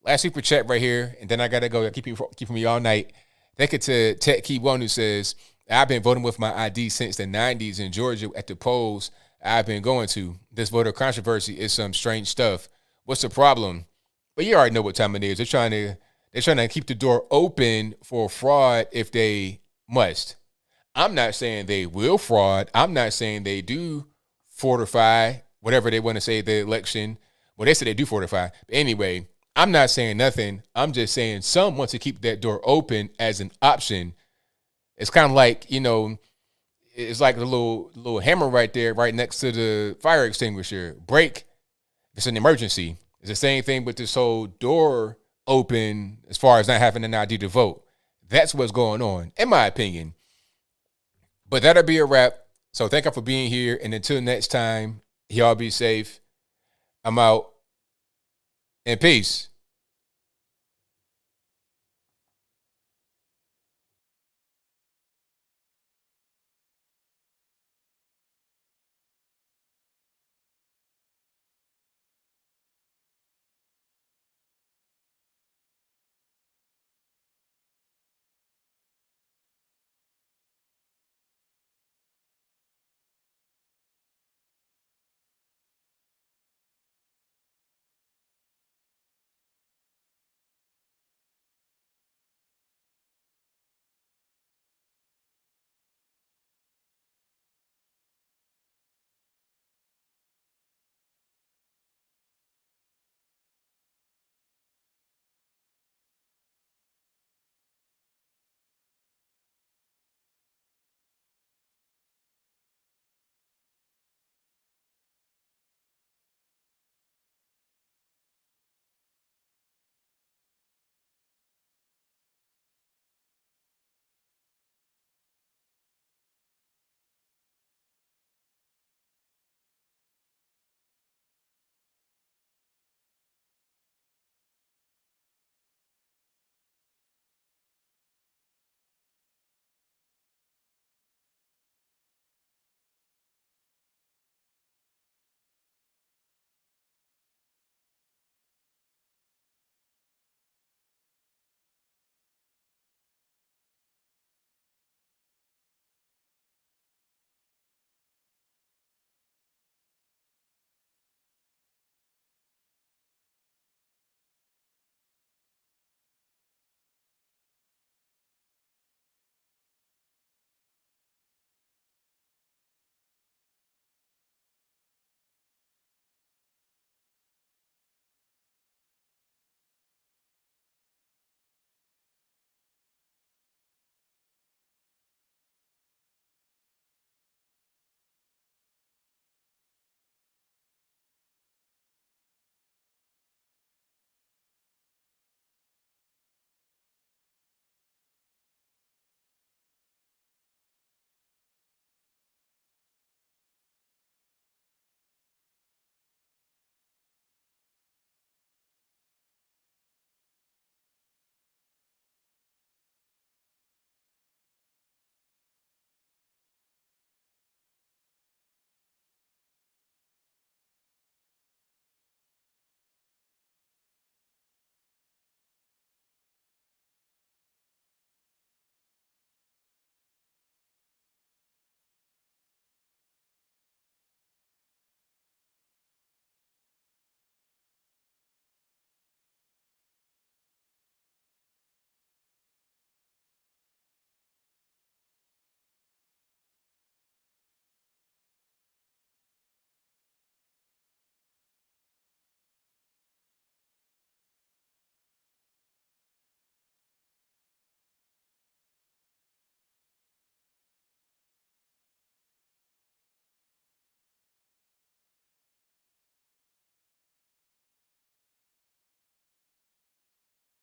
Speaker 1: Last super chat right here, and then I gotta go. Keeping me all night. Thank you to Tech Key One, who says, I've been voting with my ID since the 90s in Georgia at the polls I've been going to. This voter controversy is some strange stuff. What's the problem? But you already know what time it is. They're trying to keep the door open for fraud if they must. I'm not saying they will fraud. I'm not saying they do fortify whatever they want to say the election. Well, they say they do fortify. But anyway, I'm not saying nothing. I'm just saying some want to keep that door open as an option. It's kind of like, it's like a little hammer right there, right next to the fire extinguisher. Break. It's an emergency. It's the same thing with this whole door open as far as not having an ID to vote. That's what's going on, in my opinion. But that'll be a wrap. So thank you for being here. And until next time, y'all be safe. I'm out. And peace.